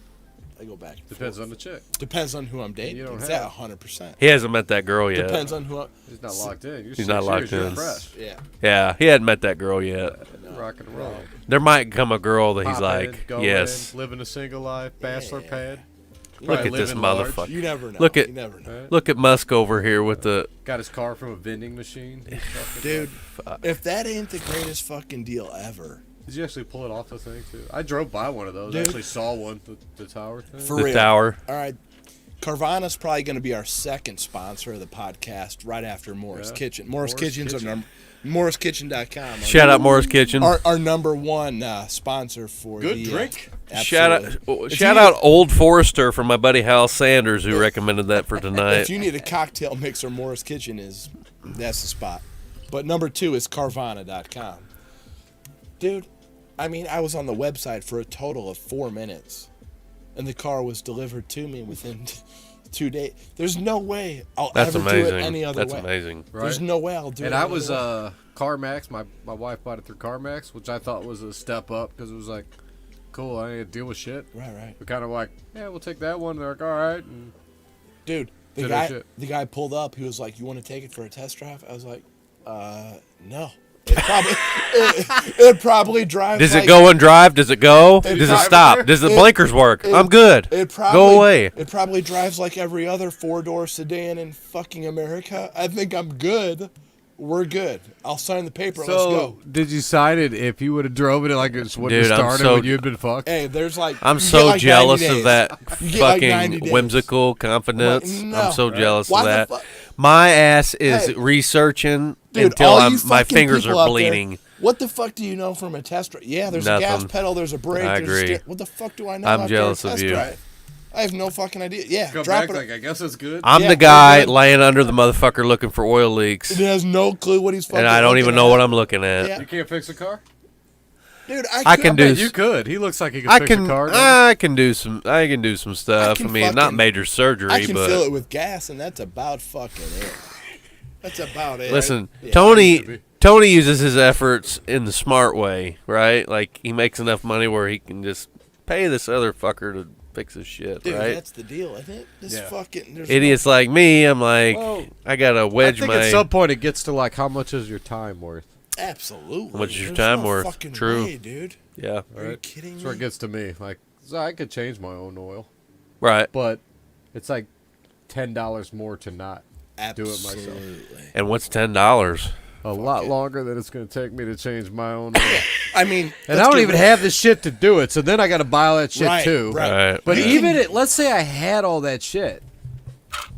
Depends forth. on the chick. Depends on who I'm dating. You don't Is have- that 100%? He hasn't met that girl yet. Depends on who. He's not locked in. You're He's not 6 locked years, you're in. fresh. Yeah. Yeah, he hadn't met that girl yet. Rock and roll. There might come a girl that he's Pop like, in, go yes. in, living a single life, bachelor Yeah. pad. Look Probably at this living large. motherfucker. You never know. Look at- You never know. Right? Look at Musk over here with the. Got his car from a vending machine. He's fucking- Dude, if that ain't the greatest fucking deal ever. Did you actually pull it off the thing too? I drove by one of those. I Dude. actually saw one, the tower thing. For The real. tower. All right. Carvana's probably going to be our second sponsor of the podcast right after Morris Yeah. Kitchen. Morris Morris Kitchen's Kitchen. our number. MorrisKitchen.com. Shout out Morris Kitchen. Our number one sponsor for Good the drink. Shout absolutely. out, If shout you out Old Forester from my buddy Hal Sanders who recommended that for If tonight. you need a cocktail mixer, Morris Kitchen that's the spot. But number two is Carvana.com. Dude, I mean, I was on the website for a total of 4 minutes, and the car was delivered to me within 2 days. There's no way I'll That's ever amazing. do it any other That's way. amazing. Right. There's no way I'll do it. And I any was other way. CarMax. My wife bought it through CarMax, which I thought was a step up because it was like, cool. I ain't to deal with shit. Right. We're kind of like, yeah, we'll take that one. They're like, all right. And Dude, the Did that guy, shit. the guy pulled up. He was like, "You want to take it for a test drive?" I was like, no. It probably drives. Does like, it go and drive? Does it go? It Does it probably- stop? Does the it- blinkers work? it- I'm good. It probably, Go away. It probably drives like every other 4-door sedan in fucking America. I think I'm good. We're good. I'll sign the paper. Let's go. did you sign it if you would have drove it like it's when Dude, you I'm started so- when you had been fucked? Hey, there's like. I'm you so get like 90 jealous days. of that You get like 90 fucking days. whimsical confidence. I'm like, I'm no. so jealous Why of the that. fuck- My ass is Hey. researching Dude, until all you my fucking fingers people are out there, bleeding. what the fuck do you know from a test drive? Yeah, there's a gas Nothing. pedal, there's a brake. I there's a agree. what the fuck do I know? I'm after jealous a of test you. Drive? I have no fucking idea. Yeah, Come drop back it. like, I guess it's good. I'm Yeah, the guy we're good. laying under the motherfucker looking for oil leaks, It has no clue what he's fucking. and I don't even know what I'm looking at. Yeah. You can't fix a car? Dude, I can do. You could. He looks like he could I fix can. a car. I can do some. I can do some stuff. I, can mean, not fucking- major surgery, I can but fill it with gas, and that's about fucking it. That's about it. listen, Yeah. used to Tony. be. Tony uses his efforts in the smart way, right? Like he makes enough money where he can just pay this other fucker to fixes shit, Dude, right? that's the deal, isn't it? This Yeah. fucking there's Idiots like me, I'm like, Well, I gotta I wedge think my. at some point it gets to like, how much is your time worth? absolutely. How much is your There's time no worth? Fucking True. way, dude. Yeah, Are you Right? kidding That's me? where it gets to me. Like, so I could change my own oil, right. but it's like $10 more to not do it myself. Absolutely. And what's $10? A lot it. longer than it's going to take me to change my own oil. I mean, And I don't even have the shit to do it, so then I got to buy all that shit Right, too. Right. But You even can- it, let's say I had all that shit,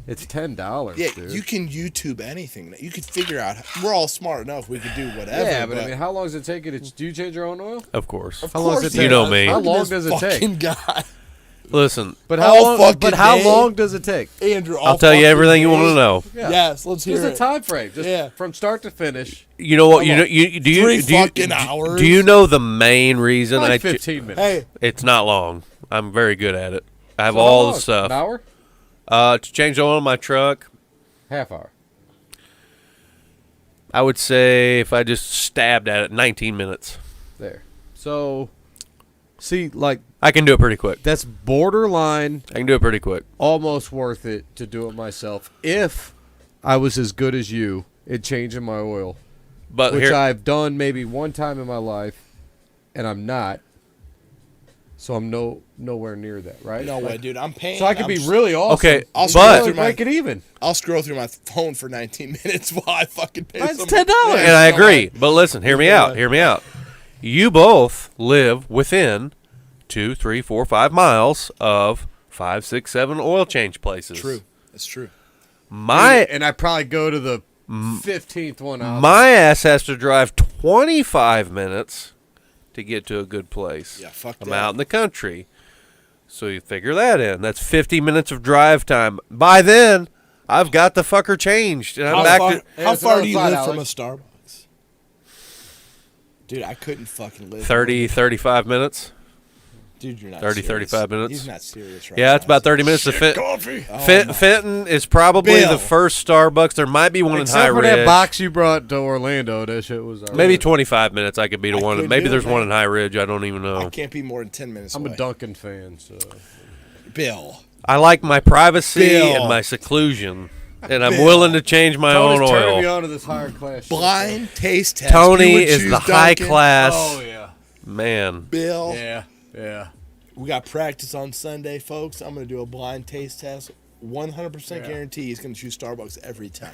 it's $10, Yeah, dude. you can YouTube anything. You could figure out. We're all smart enough. We could do whatever. Yeah, but I mean, how long does it take you to do you change your own oil? Of course. of how long does course it he take? You know does. me. How Look at long this does it take? fucking guy, Listen, But All fucking how day. long does it take? Andrew. I'll tell you everything you want to know. Yeah. Yes, let's hear There's a it. time frame, just Yeah. from start to finish. You know what? Come You on. know you do you 3 do you, fucking hours. do you know the main reason Like I 15 minutes. Hey, It's not long. I'm very good at it. I have So how all long? the stuff. An hour? To change oil in my truck, Half hour. I would say if I just stabbed at it, 19 minutes. There. So, see, like, I can do it pretty quick. that's borderline I can do it pretty quick. almost worth it to do it myself if I was as good as you at changing my oil, But which here, I've done maybe one time in my life, and I'm not. So I'm nowhere near that, right? no way, Like, dude. I'm paying. So I could I'm be s- really awesome. Okay, I'll but- scroll through my. Make it even. I'll scroll through my phone for 19 minutes while I fucking pay. That's some- $10. Yeah, and I so agree. But listen, hear me Yeah. out. Hear me out. You both live within 2, 3, 4, 5 miles of 5, 6, 7 oil change places. True. That's true. My And I probably go to the 15th one out. my ass has to drive 25 minutes to get to a good place. Yeah, fuck I'm that. out in the country. So you figure that in. That's 50 minutes of drive time. By then, I've got the fucker changed. And I'm How back far, to how it's far another do you thought, live from a Alex. Starbucks? Dude, I couldn't fucking live. 30, 35 minutes. Dude, you're not 30, serious. 35 minutes. He's not serious right Yeah, now. it's about 30 minutes to fit. Coffee. Oh, my- Fenton is probably Bill. the first Starbucks. There might be one in High Except for that Ridge. box you brought to Orlando, that shit was alright. Maybe 25 minutes I could be to I one. couldn't Maybe do it, there's one man. in High Ridge. I don't even I know. can't be more than 10 minutes I'm away. a Duncan fan, so Bill. I like my privacy Bill. and my seclusion. And I'm Bill. willing to change my own Tony's turning me oil. on to this higher class. shit. Blind taste test. You Tony would is choose the high Dunkin'. class Oh yeah, man. Bill. yeah. We got practice on Sunday, folks. I'm going to do a blind taste test. 100% Yeah. guarantee he's going to choose Starbucks every time.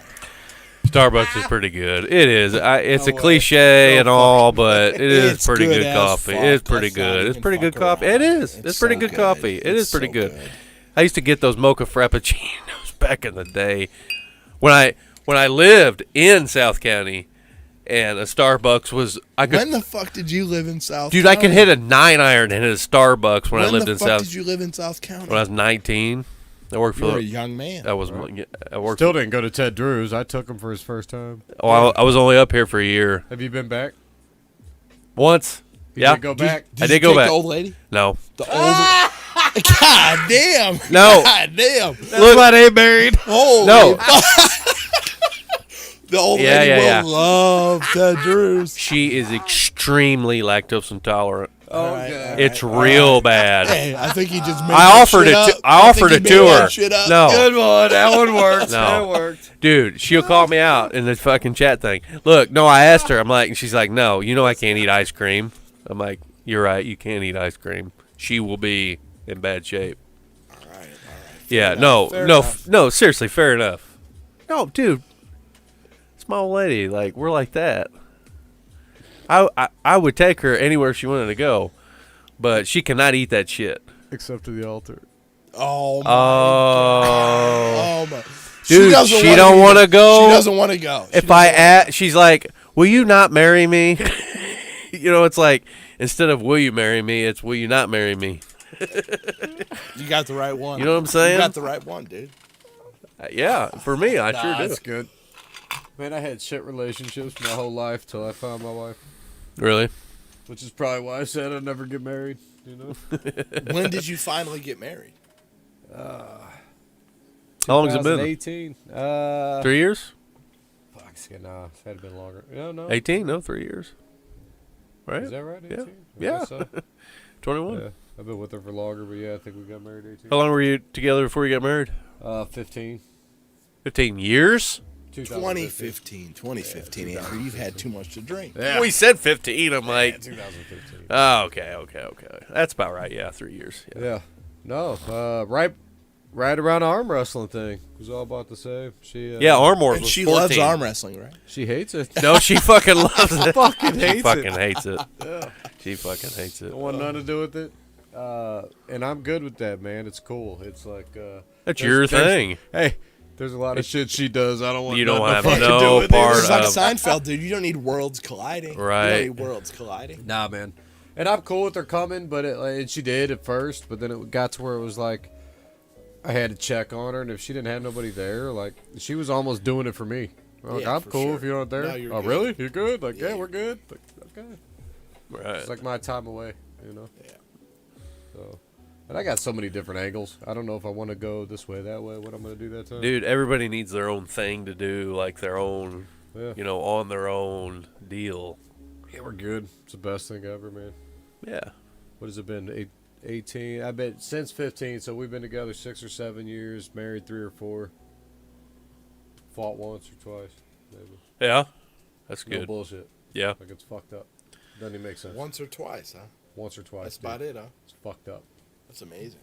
Starbucks is pretty good. It is. It's a No way. cliche No and all, but it is It's pretty good good as coffee. fuck. It's pretty Let's not good. It's even pretty good fuck coffee. around. It is. It's It's pretty so good good. coffee. It It's is pretty so good. good. I used to get those mocha frappuccinos back in the day when I lived in South County, and a Starbucks was When the fuck did you live in South dude. County? I could hit a 9-iron and hit a Starbucks when I lived the in fuck South. did you live in South County? When I was 19, I worked you were for. a young man. I was. I worked. Still didn't go to Ted Drew's. I took him for his first time. I was only up here for a year. Have you been back? Once. You Yeah. did go back. I did go take back. The old lady. No. The old. God damn. No. God damn. Look. Why they married? Holy No. The old Yeah, lady yeah, will love Ted Drews. She is extremely lactose intolerant. All right, all right, It's all real right. bad. Hey, I think he just made I that offered shit it. up. I offered think it he to made her. that shit up. No, Good one. That one worked. No. That worked. dude, she'll call me out in the fucking chat thing. Look, no, I asked her. I'm like, and she's like, no, you know I can't eat ice cream. I'm like, you're right. You can't eat ice cream. She will be in bad shape. All right. Yeah, enough, fair no, enough. no. Seriously, fair enough. No, dude, it's my old lady. Like we're like that. I would take her anywhere she wanted to go, but she cannot eat that shit. Except to the altar. Oh my. Oh, Oh my. dude, she don't want to go. She doesn't want to go. If I ask, she's like, "Will you not marry me?" You know, it's like instead of "Will you marry me?" it's "Will you not marry me?" You got the right one. You know what I'm saying? You got the right one, dude. Yeah, for me, I sure do. That's good. Man, I had shit relationships my whole life till I found my wife, Really? which is probably why I said I'd never get married. You know. When did you finally get married? How long has it been? 2018. 3 years? Fuck, nah, it had been longer. No. 18? No, 3 years. Right? Is that right? Yeah. 18? I Yeah. guess so. 21. Yeah. I've been with her for longer, but yeah, I think we got married 18. How long were you together before you got married? 15. 15 years? 2015. 2015, Yeah, Andrew. You've had too much to drink. Yeah. We said 15. I'm Yeah, like, 2015. oh, okay. That's about right. Yeah, 3 years. Yeah. No, right around the arm wrestling thing. It was all about the same. She Yeah, arm wars And was she 14. loves arm wrestling, right? She hates it. No, she fucking loves it. fucking She hates fucking it. hates it. Yeah. She fucking hates it. Don't want nothing to do with it. And I'm good with that, man. It's cool. It's like That's your thing. Hey, there's a lot of shit she does. I don't want. You don't nothing have to fucking do no with part It's like of- Seinfeld, dude. You don't need worlds colliding. Right. You don't need worlds colliding. Nah, man. And I'm cool with her coming, but and she did at first, but then it got to where it was like I had to check on her, and if she didn't have nobody there, like she was almost doing it for me. Like, Yeah, I'm for cool sure. if you're not there. No, you're oh, good. really? You're good? Like, yeah, Yeah. we're good. Like, okay. Right. It's like my time away, you know? Yeah. So, and I got so many different angles. I don't know if I want to go this way, that way, what I'm going to do that time. Dude, everybody needs their own thing to do, like their own, Yeah. on their own deal. Yeah, we're good. It's the best thing ever, man. Yeah. What has it been? 18? I bet since 15, so we've been together 6 or 7 years, married 3 or 4. Fought once or twice, maybe. Yeah. That's No good. bullshit. Yeah. Like it's fucked up. Doesn't even make sense. Once or twice, huh? Once or twice. That's dude. about it, huh? It's fucked up. That's amazing.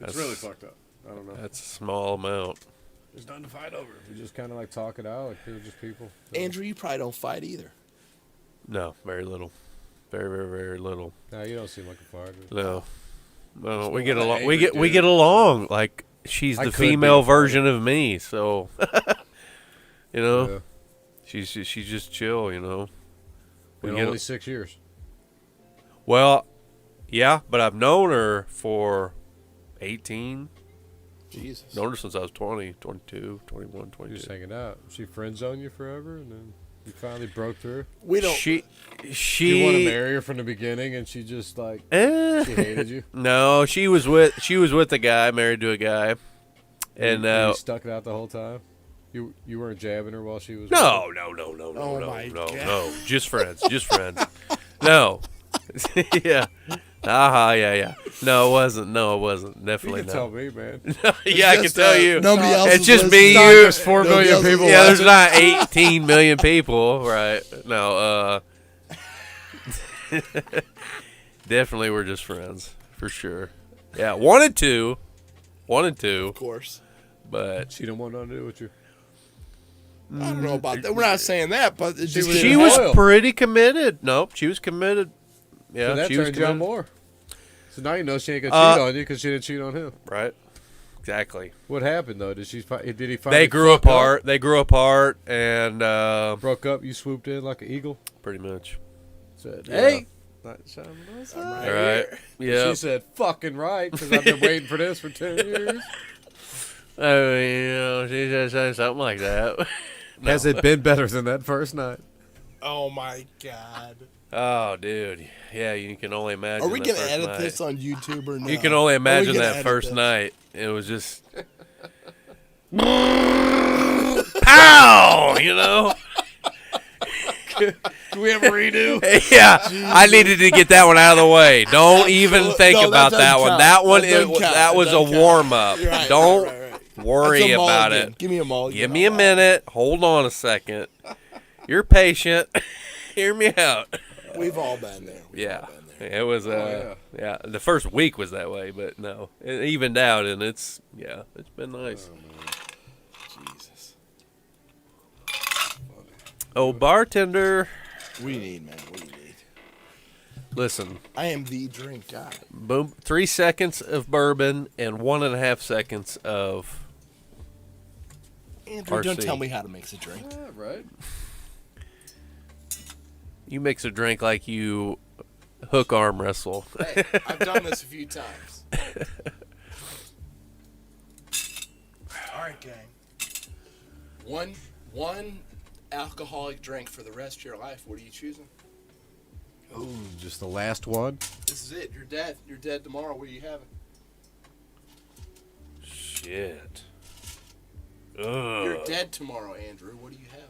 It's really fucked up. I don't know. That's a small amount. There's nothing to fight over. We just kind of like talk it out. Like we're just people. So. Andrew, you probably don't fight either. No, very little. Very, very, very little. Nah, you don't seem like a fighter. No. No, we no get way, along. dude. We get along. Like she's I the could be female a fighter. version of me, so Yeah. she's just chill, We In get only 6 years. Well, yeah, but I've known her for 18. Jesus. Known her since I was 20, 22, 21, You're 22. just hanging out. She friend zoned you forever, and then you finally broke through. We don't. She You want to marry her from the beginning, and she just like she hated you. No, she was with a guy, married to a guy. And you stuck it out the whole time. You weren't jabbing her while she was. no, Oh my God. no, just friends, No, yeah, yeah. No, it wasn't. You Definitely can not. tell me, man. Yeah, I can tell you. Nobody else. It's is just listening. me, Not you. there's 4 Nobody million else is people. Yeah, there's watching. not 18 million people, right? No, definitely we're just friends for sure. Yeah, wanted to, Of course. but She didn't want nothing to do with you. I don't know about that. We're not saying that, but it's just she in was oil. pretty committed. Nope, she was committed. So Yeah, that she was turned you on committed. more. So now you know she ain't gonna cheat on you because she didn't cheat on him. Right, exactly. What happened though? Did he finally? They grew fuck up? apart. They grew apart, and Broke up. You swooped in like an eagle. pretty much. Said, Yeah. "Hey." All right. Yeah. She said, "Fucking right," because I've been waiting for this for 10 years. I mean, she just said something like that. Has it been better than that first night? Oh my God. Oh, dude. Yeah, you can only imagine. Are we that gonna first edit night. this on YouTube or not? You can only Are we imagine gonna that edit first this? night. It was just pow, Do we have a redo? Yeah, I needed to get that one out of the way. Don't even think No, that about doesn't that one. count. That one, That doesn't count. that was That a doesn't count. warm up. Right, Don't right. worry That's a about mulligan. it. Give me a mulligan. Give me a on that. minute. Hold on a second. You're patient. Hear me out. We've all been there. We've Yeah. all been there. It was yeah. The first week was that way, but no, it evened out, and it's been nice. Jesus. Oh, bartender, What do you need, man? What do you need? listen, I am the drink guy. boom, 3 seconds of bourbon and 1.5 seconds of Andrew, don't RC. tell me how to mix a drink. Yeah, right. you mix a drink like you hook arm wrestle. Hey, I've done this a few times. All right, gang. One alcoholic drink for the rest of your life. What are you choosing? Ooh, just the last one. This is it. You're dead. You're dead tomorrow. What are you having? Shit. You're dead tomorrow, Andrew. What are you having?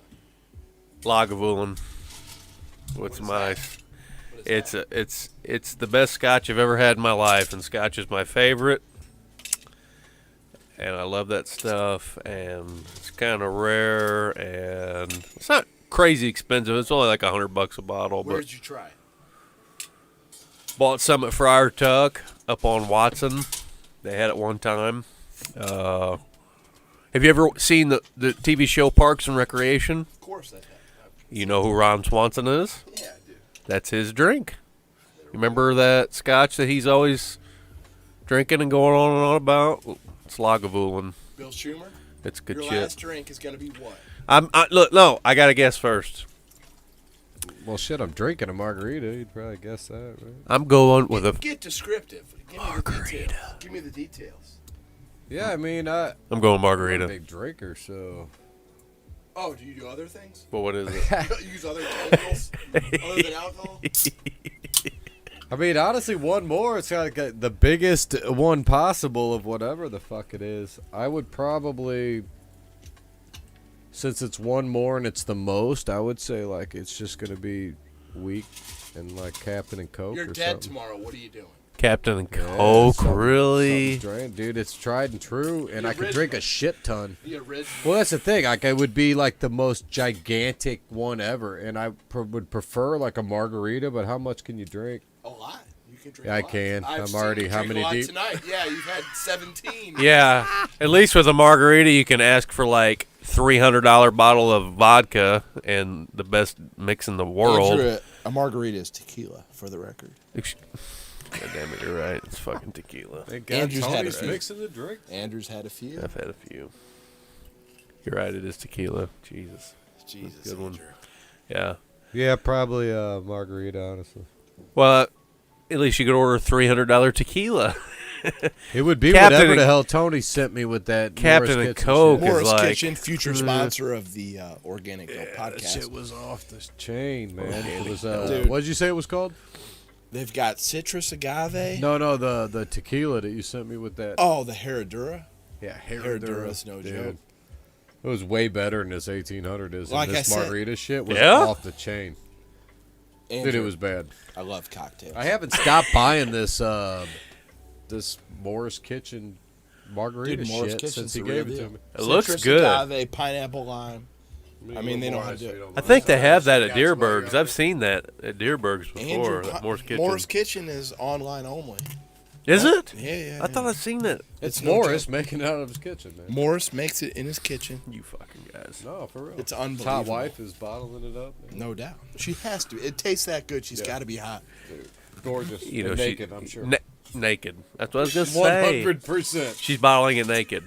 Lagavulin with What some is that? ice. What It's the best scotch I've ever had in my life, and scotch is my favorite. And I love that stuff, and it's kind of rare, and it's not crazy expensive. It's only like $100 a bottle. Where did you try? Bought some at Friar Tuck up on Watson. They had it one time. Have you ever seen the TV show Parks and Recreation? Of course I have. You know who Ron Swanson is? Yeah, I do. That's his drink. You remember that scotch that he's always drinking and going on and on about? It's Lagavulin. Bill Schumer? It's good Your shit. last drink is going to be what? I got to guess first. Well, shit, I'm drinking a margarita. You'd probably guess that, right? I'm going with Get descriptive. Give me the details. Give me the details. Yeah, I mean, I'm I'm going a margarita. big drinker, so. Oh, do you do other things? But what is it? You use other chemicals other than alcohol? I mean, honestly, one more. It's like the biggest one possible of whatever the fuck it is. I would probably, since it's one more and it's the most, I would say like it's just gonna be weak and like Captain and Coke. You're or dead something. tomorrow. What are you doing? Captain and Yeah, Coke, something- really? something drained. Dude, it's tried and true, and The I could drink a original. shit ton. The original. Well, that's the thing. Like, it would be like the most gigantic one ever, and I would prefer like a margarita. But how much can you drink? A lot. You can drink Yeah, a I lot. can. I've I'm seen already- you how drink many a lot deep? tonight. Yeah, you've had 17. Yeah. At least with a margarita, you can ask for like $300 bottle of vodka and the best mix in the world. Andrew, a margarita is tequila, for the record. God damn it, you're right. It's fucking tequila. Thank Andrew's had Tony's a few. mixing the drink. Andrew's had a few. I've had a few. You're right, it is tequila. Jesus. Jesus, Good one. Andrew. Yeah. Yeah, probably a margarita, honestly. Well, at least you could order $300 tequila. It would be Captain whatever and- the hell Tony sent me with that Captain Morris and Kitchen Coke. shit. Morris like- Kitchen, future sponsor of the Organic Dough That podcast. shit was off the chain, man. It was, Dude. what did you say it was called? They've got citrus agave. No, the tequila that you sent me with that. Oh, the Herradura. Yeah, Herradura's no dude. joke. It was way better than this 1800 is. Like And this I said- margarita shit was Yeah? off the chain. Andrew, Dude, it was bad. I love cocktails. I haven't stopped buying this this Morris Kitchen margarita Dude, Morris shit Kitchen's since he the real gave it to deal. me. It looks Citrus good. agave, pineapple lime. I mean, they know how to do it. I think they have that at Deerberg's. I've seen that at Deerberg's before. Andrew, That Morris Kitchen. Morris Kitchen is online only. Is it? Yeah. I thought I'd seen that. It's no Morris joke. making it out of his kitchen, man. Morris makes it in his kitchen, You fucking guys. No, for real. It's His hot unbelievable. wife is bottling it up. Man. no doubt. She has to. It tastes that good. She's Yeah. got to be hot. Gorgeous. You know, and she- naked, I'm sure. Naked. That's what I was gonna say. 100%. She's bottling it naked.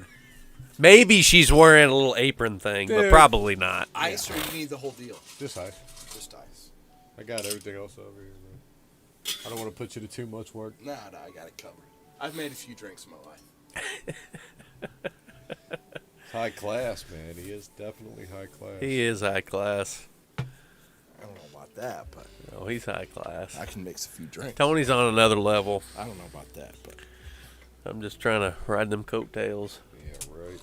Maybe she's wearing a little apron thing, but Dude. probably not. Ice or you need the whole deal? Just ice. Just ice. I got everything else over here, man. I don't want to put you to too much work. Nah, I got it covered. I've made a few drinks in my life. It's high class, man. He is definitely high class. He is high class. I don't know about that, but Oh, he's high class. I can mix a few drinks. Tony's on another level. I don't know about that, but I'm just trying to ride them coattails. Yeah, right.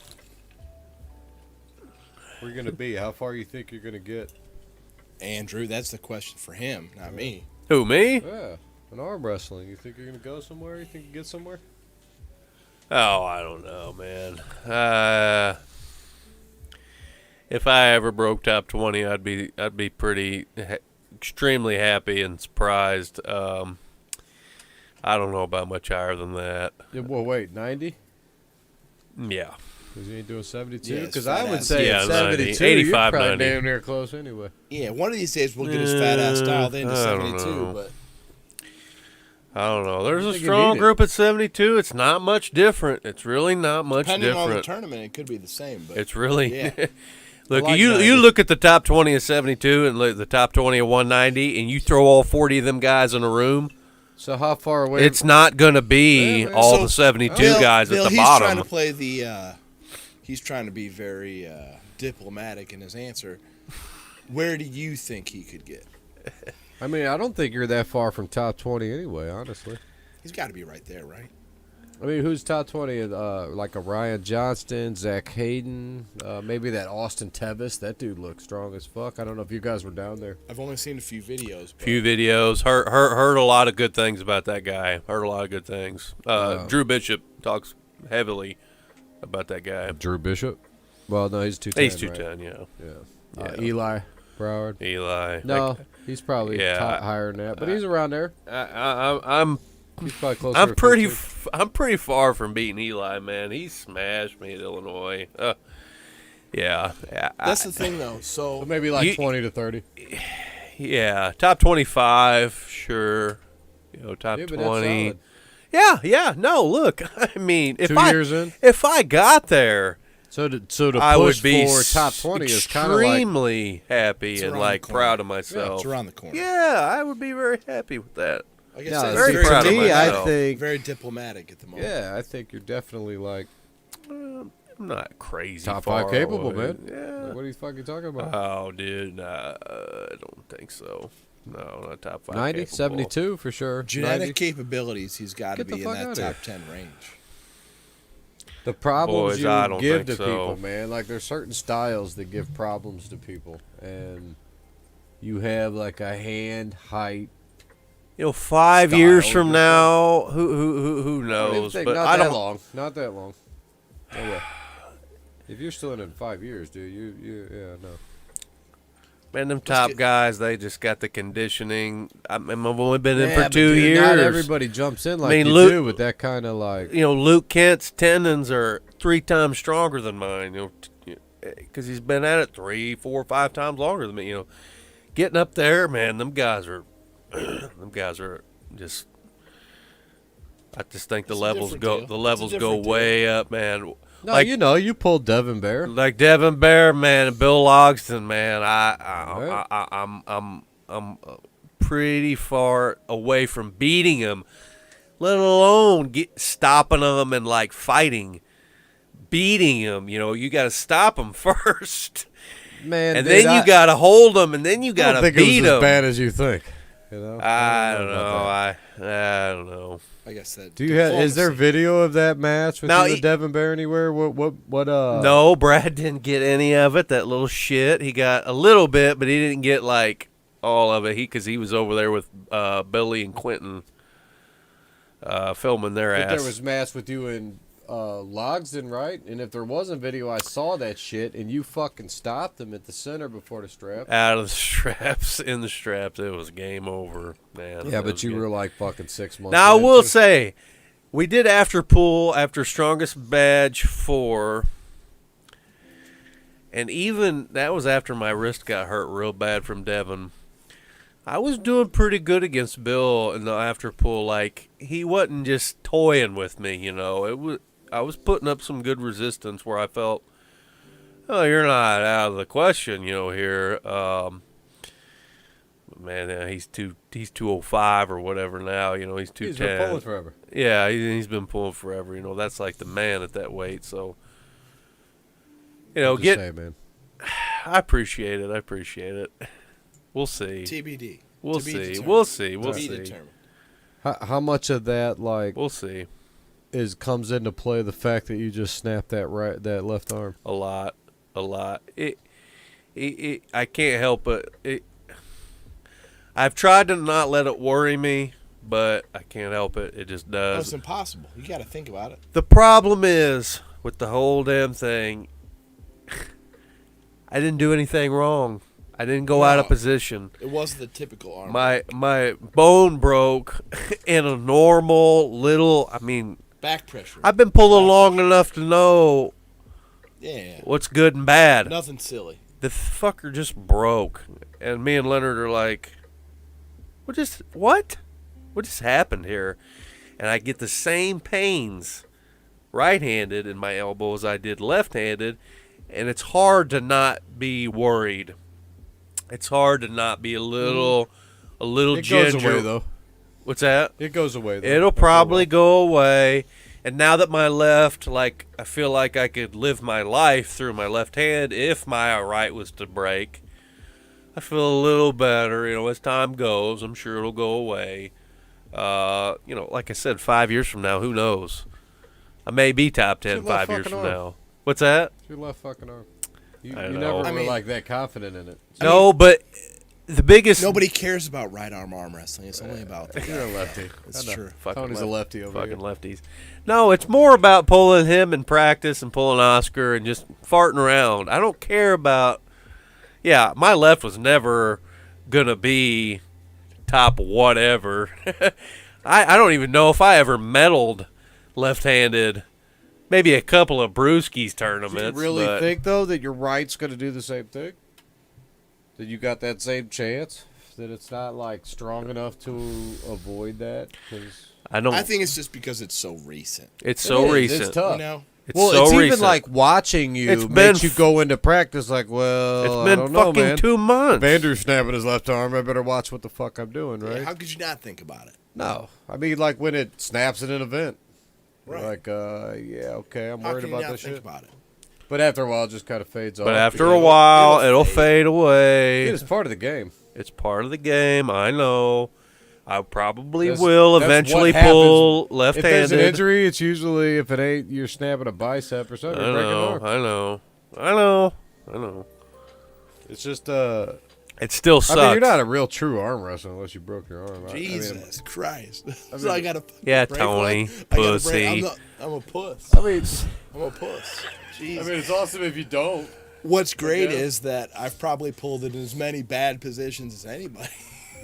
Where you gonna be? How far you think you're gonna get? Andrew, that's the question for him, not me. Who, me? Yeah, an arm wrestling. You think you're gonna go somewhere? You think you get somewhere? Oh, I don't know, man. If I ever broke top 20, I'd be pretty extremely happy and surprised. I don't know about much higher than that. Yeah, well, wait, 90? Yeah. Because you ain't doing 72? Yeah, it's Because I fat would ass. say Yeah, at 90. 72, 85, you're probably 90. damn near close anyway. Yeah, one of these days we'll get his fat ass dialed into I don't 72, know. but I don't know. There's a think you strong need it. group at 72. It's not much different. It's really not much depending on the different. tournament, it could be the same. But It's really Yeah. look. I like you 90. look at the top 20 of 72 and look at the top 20 of 190, and you throw all 40 of them guys in a room. So how far away? It's not going to be Yeah, man. all So, the 72 Bill, guys Bill, at the he's bottom. trying to play the. He's trying to be very diplomatic in his answer. Where do you think he could get? I mean, I don't think you're that far from top 20 anyway, honestly. He's got to be right there, right? I mean, who's top 20? Like a Ryan Johnston, Zach Hayden, maybe that Austin Tevis. That dude looks strong as fuck. I don't know if you guys were down there. I've only seen a few videos. But Few videos. Heard a lot of good things about that guy. Heard a lot of good things. Drew Bishop talks heavily about that guy. Drew Bishop? Well, no, he's 210. He's right? 210, yeah. Yeah. Eli Broward. Eli. No, he's probably higher than that, but he's around there. I'm He's probably closer. I'm to pretty 15. I'm pretty far from beating Eli, man. He smashed me at Illinois. Yeah. that's the thing, though. So So maybe like 20 to 30. Yeah, top 25, sure. Top Yeah, but that's 20. solid. Yeah. No, look, I mean, 2 years in. if I got there, So to I would push be for top 20 is kind of like extremely happy It's and around like the corner. proud of Yeah, myself. it's around the corner. Yeah, I would be very happy with that. Like I No, said, very it's proud of to me, myself. I think. very diplomatic at the moment. Yeah, I think you're definitely like I'm not crazy. top far 5 capable, away. man. Yeah. What are you fucking talking about? Oh, dude, nah, I don't think so. No, not top 5. 90, capable. 72 for sure. Genetic 90. capabilities, he's got to Get the be in fuck that outta top here. 10 range. The problems Boys, I you don't give think to so. people, man. Like there's certain styles that give problems to people, and you have like a hand height. 5 Style years from different. now, who I don't even knows? think- But not I that don't. long. Not that long. No way. If you're still in 5 years, dude, no. Man, them top get- guys, they just got the conditioning. I've only been in Yeah, for but 2 dude, years. Not everybody jumps in like mean, you Luke- do with that kind of like. Luke Kent's tendons are 3 times stronger than mine. Because he's been at it 3, 4, 5 times longer than me. Getting up there, man, them guys are just. I just think the It's a levels different go. deal. The It's a love go different deal. way up, man. No, like- you pulled Devin Bear. Like Devin Bear, man, and Bill Logston, man. Right. I'm pretty far away from beating him, let alone stopping him and like fighting, beating him. You got to stop him first, Man, and dude, then you got to hold him, and then you I got don't to think beat it was him. as bad as you think. I don't about know. that. I don't know. Like I said, Do you have? Is there diplomacy. video of that match with Now, you and Devin Bear anywhere? What? No, Brad didn't get any of it. That little shit. He got a little bit, but he didn't get like all of it. Because he was over there with Billy and Quentin filming their But ass. there was match with you and Logsden, right? And if there wasn't video, I saw that shit, and you fucking stopped him at the center before the strap. out of the straps, in the straps. It was game over, man. Yeah, It but was you good. were like fucking 6 months. Now I in, will too. say, we did after pool after strongest badge 4, and even that was after my wrist got hurt real bad from Devin. I was doing pretty good against Bill in the after pool. Like he wasn't just toying with me, It was I was putting up some good resistance where I felt, oh, you're not out of the question, here. Man, he's 205 or whatever now. He's 210. He's been pulling forever. Yeah, he's been pulling forever. That's like the man at that weight. So, Just say, man. I appreciate it. We'll see. TBD. We'll To be see. determined. We'll see. We'll To be see. determined. How much of that like We'll see. comes into play the fact that you just snapped that left arm? A lot. It I can't help it. I've tried to not let it worry me, but I can't help it. It just No, it's does. impossible. You got to think about it. The problem is with the whole damn thing, I didn't do anything wrong. I didn't go out of No. position. It wasn't the typical arm. My bone broke in a normal little. back pressure. I've been pulling long enough to know Yeah. what's good and bad. Nothing silly. The fucker just broke, and me and Leonard are like, what just happened here? And I get the same pains right-handed in my elbow as I did left-handed, and it's hard to not be worried. It's hard to not be a little It ginger. goes away though. What's that? It goes away though. It'll After a probably while. go away. And now that my left, like, I feel like I could live my life through my left hand if my right was to break. I feel a little better, as time goes. I'm sure it'll go away. Like I said, 5 years from now, who knows? I may be top 10 Your left 5 years fucking from arm. now. What's that? It's your left fucking arm. You I never know. were I mean- like that confident in it. No, but the biggest. Nobody cares about right arm wrestling. It's only about the You're a lefty. It's I know. true. Fucking Tony's a lefty over fucking here. lefties. No, it's more about pulling him in practice and pulling Oscar and just farting around. I don't care about. Yeah, my left was never gonna be top whatever. I don't even know if I ever medaled left-handed. Maybe a couple of Brewskis Do tournaments. you really but think though that your right's going to do the same thing? That you got that same chance? That it's not like strong enough to avoid that? 'Cause I don't. I think it's just because it's so recent. it's it so is, recent. It's tough. You know, It's well, so it's recent. even like watching you It's makes been you go into practice like, well, It's I been don't know, fucking man. 2 months. Vander's snapping his left arm. I better watch what the fuck I'm doing, right? how could you not think about it? No, I mean like when it snaps in an event. Right. Like, yeah, okay, I'm How worried can you about not this think shit. about it? But after a while, it just kind of fades off. But after a because while, it'll fade. fade away. it is part of the game. It's part of the game. I know. I probably That's- will that's eventually what happens. pull If there's an left-handed. injury, it's usually if it ain't you're snapping a bicep or I something. You're breaking an know. arm. I know. It's just It still I sucks. mean, you're not a real true arm wrestler unless you broke your arm. Jesus Christ! I so mean- I got to Yeah, break Tony, one? I gotta pussy. I'm a puss. I mean, I'm a puss. I Jesus. mean, it's awesome if you don't. What's great Yeah. is that I've probably pulled it in as many bad positions as anybody,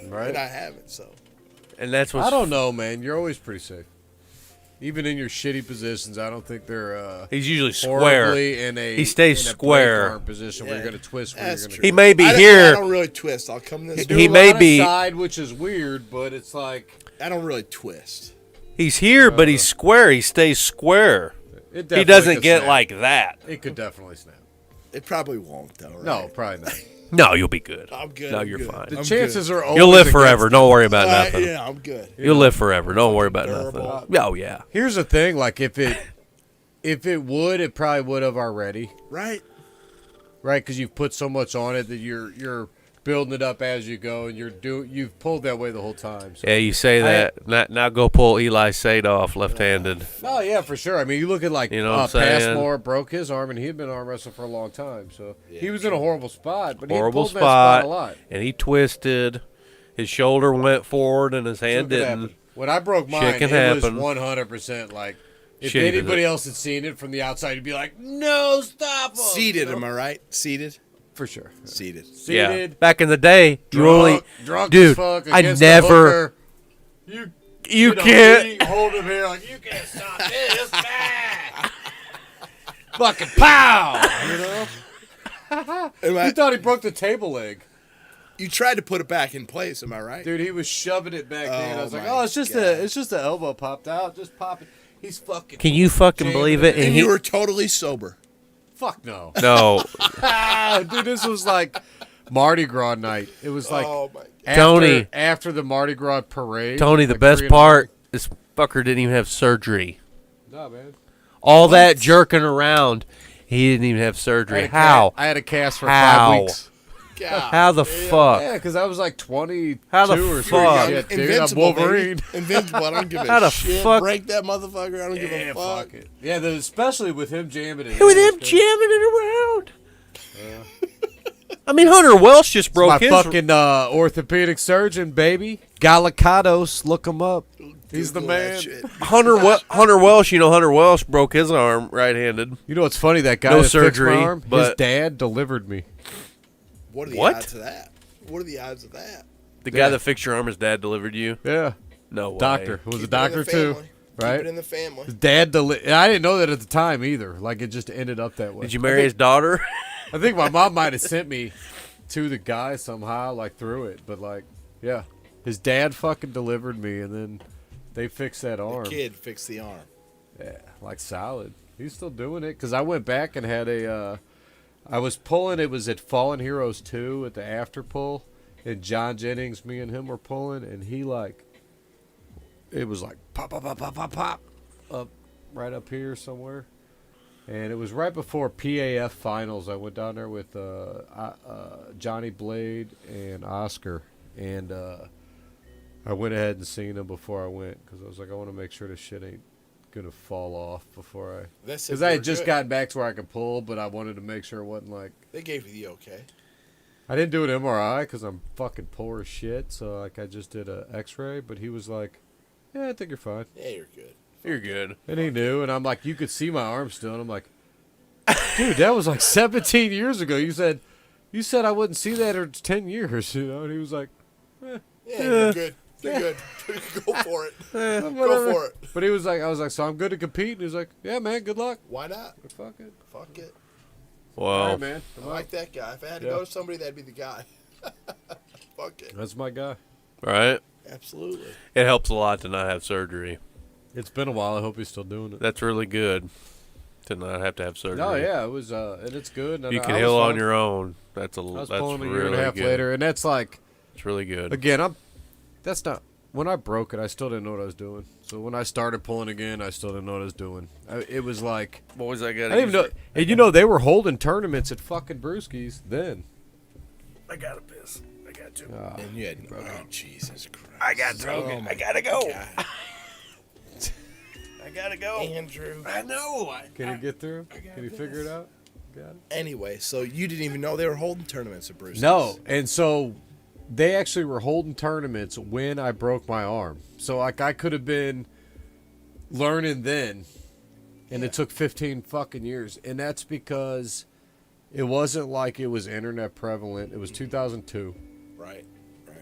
Right? and I haven't. So And that's what's I don't know, man. You're always pretty safe. Even in your shitty positions, I don't think they're He's usually square. horribly in a He stays in a square. break arm position where Yeah. you're going to twist. Where That's you're going true. He may be I here. don't really twist. I'll come this. to He may be- side, which is weird, but it's like I don't really twist. He's here, but he's square. He stays square. it He definitely doesn't could get snap. like that. It could definitely snap. It probably won't though. Right? No, probably not. No, you'll be good. I'm good. No, I'm you're good. fine. The I'm chances good. are always You'll live against forever. it. Don't worry about nothing. Yeah, I'm good. You'll live forever. Don't worry about Durable. nothing. Oh, yeah. Here's the thing: like if it would, it probably would have already, Right. right? Because you've put so much on it that you're building it up as you go, and you've pulled that way the whole time. So. Yeah, you say that. Now go pull Eli Sadoff left-handed. Oh yeah, for sure. I mean, you look at like You know what I'm saying? Passmore broke his arm, and he had been arm wrestling for a long time, so he was in a horrible spot. But Horrible he pulled that spot a lot. spot. And he twisted. His shoulder went forward and his hand Shit can didn't. happen. When I broke mine, Shit can it was happen. 100% like if Shit even- anybody else had seen it from the outside, you'd be like, "No, stop!" 'em," Seated, you know? am I right? Seated. For sure. Seated. Yeah. Seated. Back in the day, you only. drunk Dude, as fuck I against the never. hooker. You know, can't. he hold him here like you can't stop this. Ah! Fucking pow! You know. Am I- He thought he broke the table leg. you tried to put it back in place, am I right? Dude, he was shoving it back there. And I was like, my "Oh, it's just God. the elbow popped out. Just pop it." He's fucking. Can you fucking Jamming believe it it? in. And he, you were totally sober. Fuck no. no, Dude, this was like Mardi Gras night. It was like Oh my God. Tony. after the Mardi Gras parade. Tony. The like best 3 in the part, this fucker didn't even have surgery. morning. No, man. All that jerking around, he didn't even have surgery. How? I had a cast for How? 5 weeks. God. How the fuck? Yeah, because I was like 22 How the or fuck? something. Shit, dude. I'm Invincible, Wolverine. baby. Invincible. I don't give How a the shit. fuck- Break that motherfucker. I don't give Yeah, a fuck. fuck it. Yeah, especially with him jamming it. With in, him it's jamming it around. I mean, Hunter Welsh just broke my his. fucking orthopedic surgeon, baby. Gallicados, look him up. He's the Google that man. shit. Hunter Welsh. You know, Hunter Welsh broke his arm right-handed. You know what's funny? That guy No that fixed surgery, my arm, his but- dad delivered me. What are the What? odds of that? What are the odds of that? The Yeah. guy that fixed your arm, his dad delivered you. Yeah, No way. doctor. Was Keep a it in doctor the too, family. right? Keep it in the family. His dad I didn't know that at the time either. Like it just ended up that way. Did you marry his daughter? I think my mom might have sent me to the guy somehow, like through it. But like, yeah, his dad fucking delivered me, and then they fixed that arm. Kid, fix the arm. Yeah, like solid. He's still doing it because I went back and had a. I was pulling. It was at Fallen Heroes 2 at the after pull, and John Jennings, me and him were pulling, and he like. It was like pop, pop, pop, pop, pop, pop, up right up here somewhere. And it was right before PAF finals. I went down there with Johnny Blade and Oscar, and I went ahead and seen them before I went because I was like, I want to make sure this shit ain't gonna fall off before I. They said Because you I were had just good. gotten back to where I could pull, but I wanted to make sure it wasn't like. They gave you the okay. I didn't do an MRI because I'm fucking poor as shit. So like I just did a X-ray, but he was like, "Yeah, I think you're fine." Yeah, you're good. You're good. And he knew, and I'm like, "You could see my arm still," and I'm like, "Dude, that was like 17 years ago. You said I wouldn't see that in 10 years, you know?" And he was like, Yeah, you're good. You're good. Go for it. Go "Whatever." for it. But he was like, I was like, "So I'm good to compete?" And he was like, "Yeah, man, good luck." Why not? Fuck it. Fuck it. All Well, right, man. I like that guy. If I had to Yeah. go to somebody, that'd be the guy. Fuck it. That's my guy. right? Absolutely. It helps a lot to not have surgery. It's been a while. I hope he's still doing it. That's really good to not have to have surgery. No, yeah, it was, and it's good. And You I can was heal on fine. your own. That's I was that's pulling a really year and a half good. later, and that's like, It's really good. again, that's not. When I broke it, I still didn't know what I was doing. So when I started pulling again, I still didn't know what I was doing. It was like, Boys, I got. I didn't even know. And you know, they were holding tournaments at fucking Brewski's then. I gotta piss. I got to. And you had oh, Jesus Christ. I got to. Oh, my I gotta go. God. I gotta go. Andrew. I know. Can you get through? Can you figure it out? Got it. Anyway, so you didn't even know they were holding tournaments at Bruce's. No, and so they actually were holding tournaments when I broke my arm. So like I could have been learning then, and it took 15 fucking years, and that's because it wasn't like it was internet prevalent. It was 2002, Right.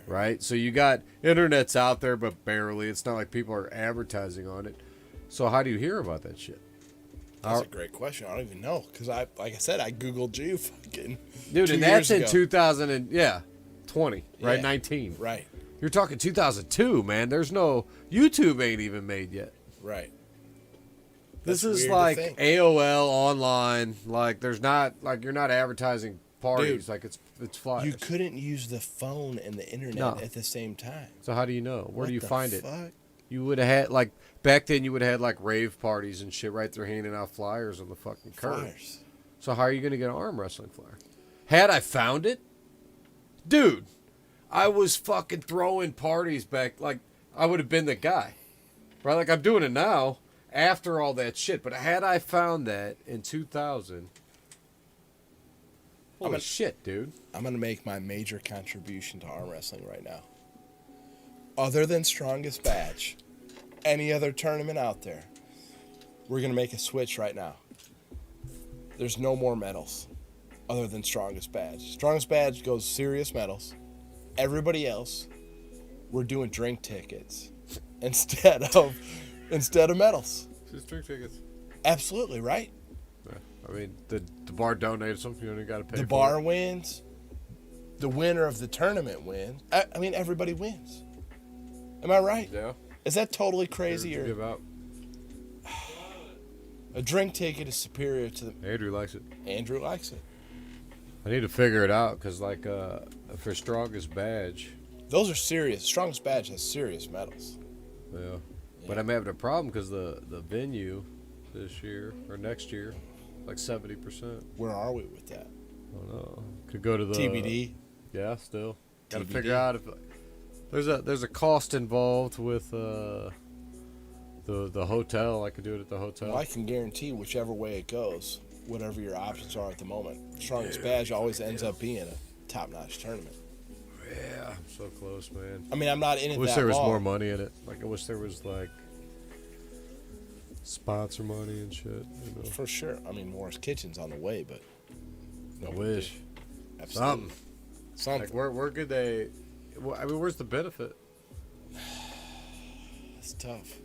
right? So you got internet's out there, but barely. It's not like people are advertising on it. So how do you hear about that shit? That's a great question. I don't even know because like I said, I googled you fucking Dude, 2 and that's years in ago. 2020, right? Yeah. 19. Right. You're talking 2002, man. There's no YouTube ain't even made yet. Right. This That's is weird to like think. AOL online. Like there's not like you're not advertising parties. Dude, like it's flyers. You couldn't use the phone and the internet No. at the same time. So how do you know? Where What do you the find it? fuck? You would have had like back then. You would have had like rave parties and shit. Right there, handing out flyers on the fucking curb. Flyers. So how are you gonna get an arm wrestling flyer? Had I found it, dude, I was fucking throwing parties back. Like I would have been the guy, right? Like I'm doing it now after all that shit. But had I found that in 2000, holy shit, dude. I'm gonna make my major contribution to arm wrestling right now. Other than Strongest Badge, any other tournament out there, we're gonna make a switch right now. There's no more medals other than Strongest Badge. Strongest Badge goes serious medals. Everybody else, we're doing drink tickets instead of medals. Just drink tickets. Absolutely right. I mean, the bar donated something. You only got to pay. The for bar it. wins. The winner of the tournament wins. I mean, everybody wins. Am I right? Yeah. Is that totally crazy? Here, Or give out. a drink ticket is superior to the. Andrew likes it. Andrew likes it. I need to figure it out because, like, for strongest badge, Those are serious. Strongest Badge has serious medals. yeah. But I'm having a problem because the venue this year or next year, like 70%. Where are we with that? I don't know. Could go to the TBD. Yeah, still got to TBD. figure out if there's a cost involved with the hotel. I could do it at the hotel. Well, I can guarantee whichever way it goes, whatever your options are at the moment, Strongest Badge always ends up being a top-notch tournament. Yeah, I'm so close, man. I mean, I'm not in I it wish that there was long. more money in it. Like I wish there was like sponsor money and shit. You know? For sure. I mean, Moore's Kitchen's on the way, but I wish absolutely. something. Something. Like where could they? I mean, where's the benefit? It's tough.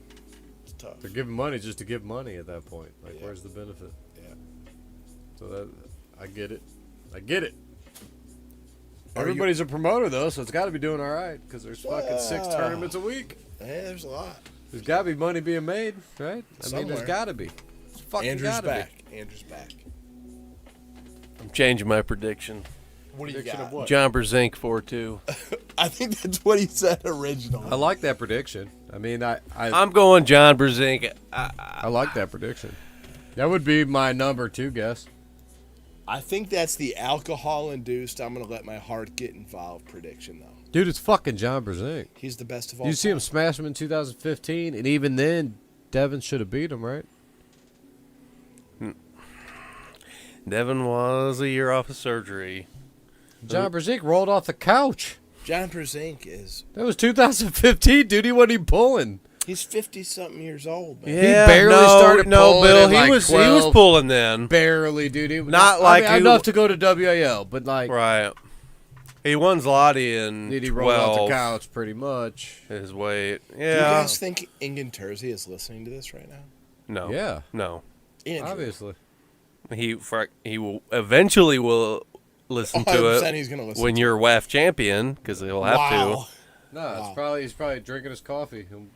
It's tough. They're giving money just to give money at that point. Like, Yeah. where's the benefit? Yeah. So that I get it. I get it. Are you- Everybody's a promoter though, so it's got to be doing all right because there's fucking 6 Well. tournaments a week. Yeah, there's a lot. There's got to be money being made, right? I mean, Somewhere. there's got to be. It's fucking Andrew's gotta back. Andrew's back. I'm changing my prediction. What do you Prediction got? of what? John Brzenk 4-2. I think that's what he said originally. I like that prediction. I mean, I I'm going John Brzenk. I like that prediction. That would be my number 2 guess. I think that's the alcohol-induced, I'm going to let my heart get involved prediction, though. Dude, it's fucking John Brzenk. He's the best of all You see him smash him in 2015, and even then, Devin should have beat him, right? Devin was a year off of surgery. John Brzezinski rolled off the couch. John Brzezinski is. That was 2015, dude. He wasn't even pulling. He's 50-something years old, man. Yeah, barely started no, pulling Bill. at He like was 12. pulling then. Barely, dude. He, Not like I mean, he- enough to go to WAL, but like Right. He won Zloty in did he roll off 12. the couch pretty much? His weight. Do you Yeah. guys think Ingen Terzi is listening to this right now? No. Yeah, No. Andrew. obviously. He will eventually will listen to 100% it he's gonna listen when to you're WAF champion because he'll have Wow. No, Wow. he's probably drinking his coffee and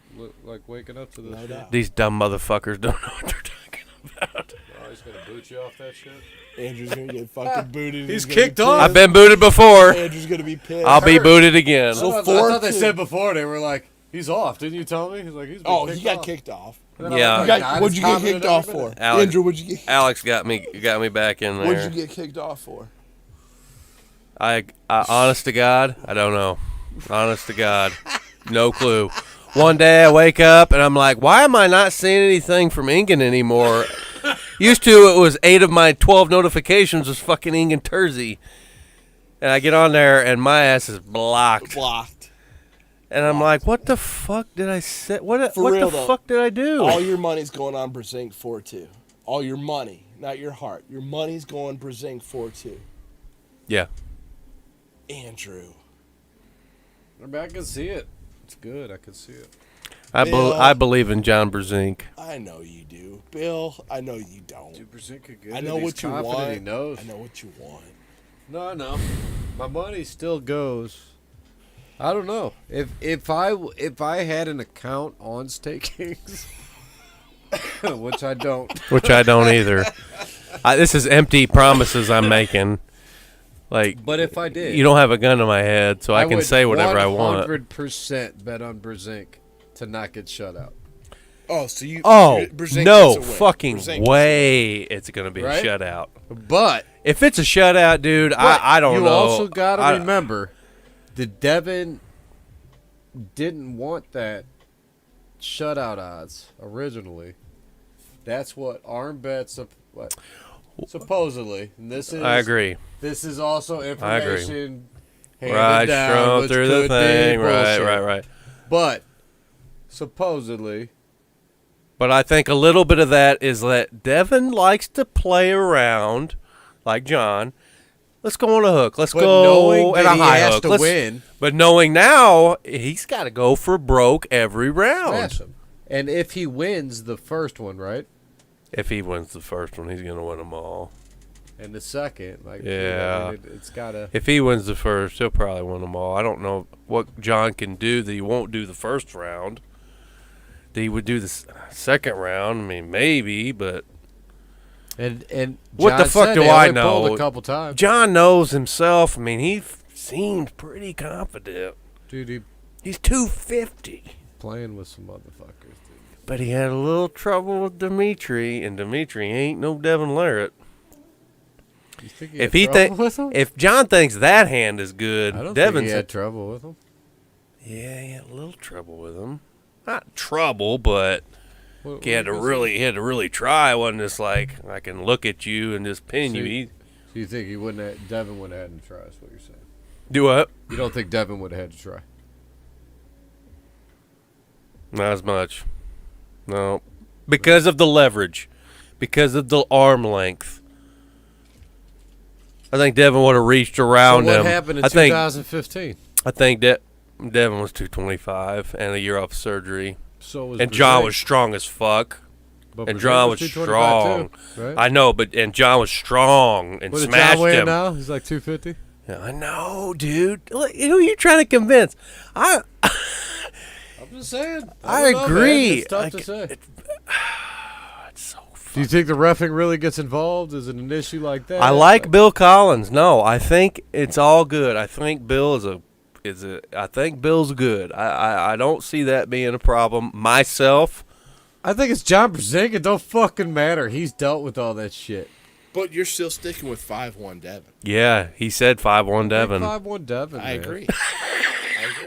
like waking up to this. No shit. doubt. to. These dumb motherfuckers don't know what they're talking about. Oh, he's gonna boot you off that shit. Andrew's gonna get fucking booted. He's gonna be kicked off. I've been booted before. Andrew's gonna be pissed. I'll be booted again. So I thought they said before they were like, he's off. Didn't you tell me? He's like, he's been Oh, kicked he got off. kicked off. And then I Yeah. was You like, Got- I what'd just you get commented kicked off every minute. for? Alex- Andrew, what'd you get? Alex got me back in there. What'd you get kicked off for? I honest to God, I don't know. Honest to God, no clue. One day I wake up and I'm like, why am I not seeing anything from Ingen anymore? Used to, it was 8 of my 12 notifications was fucking Ingen Terzi. And I get on there and my ass is blocked. Blocked. And I'm like, what the fuck did I say? What real, the though. fuck did I do? All your money's going on Brzezinski 4-2. All your money, not your heart. Your money's going Brzezinski 4-2. Yeah. Andrew. I mean, I can see it. It's good. I can see it. Bill. I believe in John Brzezinski. I know you do. Bill, I know you don't. 2% could get I it. know He's what you confident want. He knows. I know what you want. No, I know. My money still goes. I don't know if I had an account on Stakings, which I don't. Which I don't either. This is empty promises I'm making. Like, But if I did, you don't have a gun to my head, so I can would say whatever I want. 100% bet on Brzezinski to not get shut out. Oh, so you. Oh, Brzezinski no gets a win. fucking Brzezinski way it's going to be Right? a shutout. But If it's a shutout, dude, I don't you know. also got I- to remember, the Devin didn't want that shutout odds originally. That's what arm bets. Supposedly, and this is. I agree. This is also I agree. information handed Right, down, strung which through the could be thing. Right, bullshit. right. But supposedly, But I think a little bit of that is that Devin likes to play around, like John. Let's go on a hook. Let's but go knowing at that a he high has hook. to win, But knowing now, he's got to go for broke every round. smash him. And if he wins the first one, right, If he wins the first one, he's going to win them all. and the second, like, Yeah. I mean, it's gotta. If he wins the first, he'll probably win them all. I don't know what John can do that he won't do the first round. That he would do the second round. I mean, maybe, but And What the John fuck said do they I only pulled know? a couple times, John knows himself. I mean, he seems pretty confident. dude. He He's 250. playing with some motherfuckers, dude. But he had a little trouble with Dimitri, and Dimitri ain't no Devin Larratt. You think If had he trouble with him? if John thinks that hand is good, I don't Devin's think he had trouble with him. yeah, he had a little trouble with him. Not trouble, but What- he had to what was really try. It wasn't just like I can look at you and just pin you. See- He, it? So you think he wouldn't? Devin would have had to try? Is what you're saying? do what? You don't think Devin would have had to try? Not as much. No, because of the leverage, because of the arm length. I think Devin would have reached around So what him. happened in I think 2015? Devin was 225 and a year off surgery, So was and John Brzezinski. was strong as fuck. But And Brzezinski John was 225 strong. too, right? I know, and John was strong and What did smashed John weigh him. now? He's like 250. Yeah, I know, dude. Look, who are you trying to convince? I'm just saying. I don't know, man. agree. It's tough to say. It's so fun. Do you think the reffing really gets involved? Is it an issue like that? I like Bill Collins. No, I think it's all good. I think Bill I think Bill's good. I don't see that being a problem myself. I think it's John Brzezinski. It don't fucking matter. He's dealt with all that shit. But you're still sticking with 5-1 Devin. Yeah, he said 5-1 Devin. 5-1 Devin. I man. agree.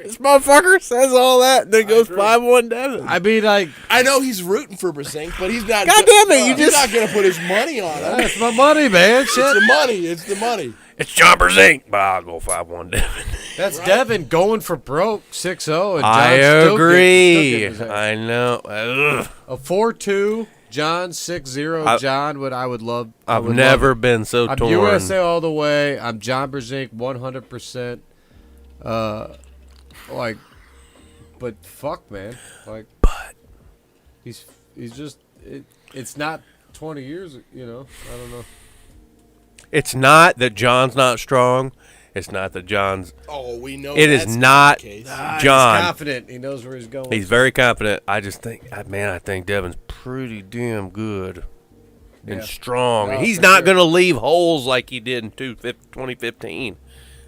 This motherfucker says all that, and then goes agree. 5-1 Devin. I mean, like, I know he's rooting for Brezink, but he's not. God damn it, you he's just- not going to put his money on him. that's my money, man. It's Shit. the money. It's the money. It's John Brezink. But I'll go 5-1 Devin. That's Devin going for broke 6-0. And I John still agree. getting his ass. I know. Ugh. A 4-2, John 6-0. John, I would love. I I've would never love it. been so I'm torn. USA all the way. I'm John Brezink 100%. Like, but fuck, man. Like, he's just. It's not 20 years. You know. I don't know. It's not that John's not strong. It's not that John's. Oh, we know It is that's not the case. John. He's confident. He knows where he's going. He's very confident. I just think, man, I think Devin's pretty damn good and Yeah. strong. No, He's for not sure. going to leave holes like he did in 2015.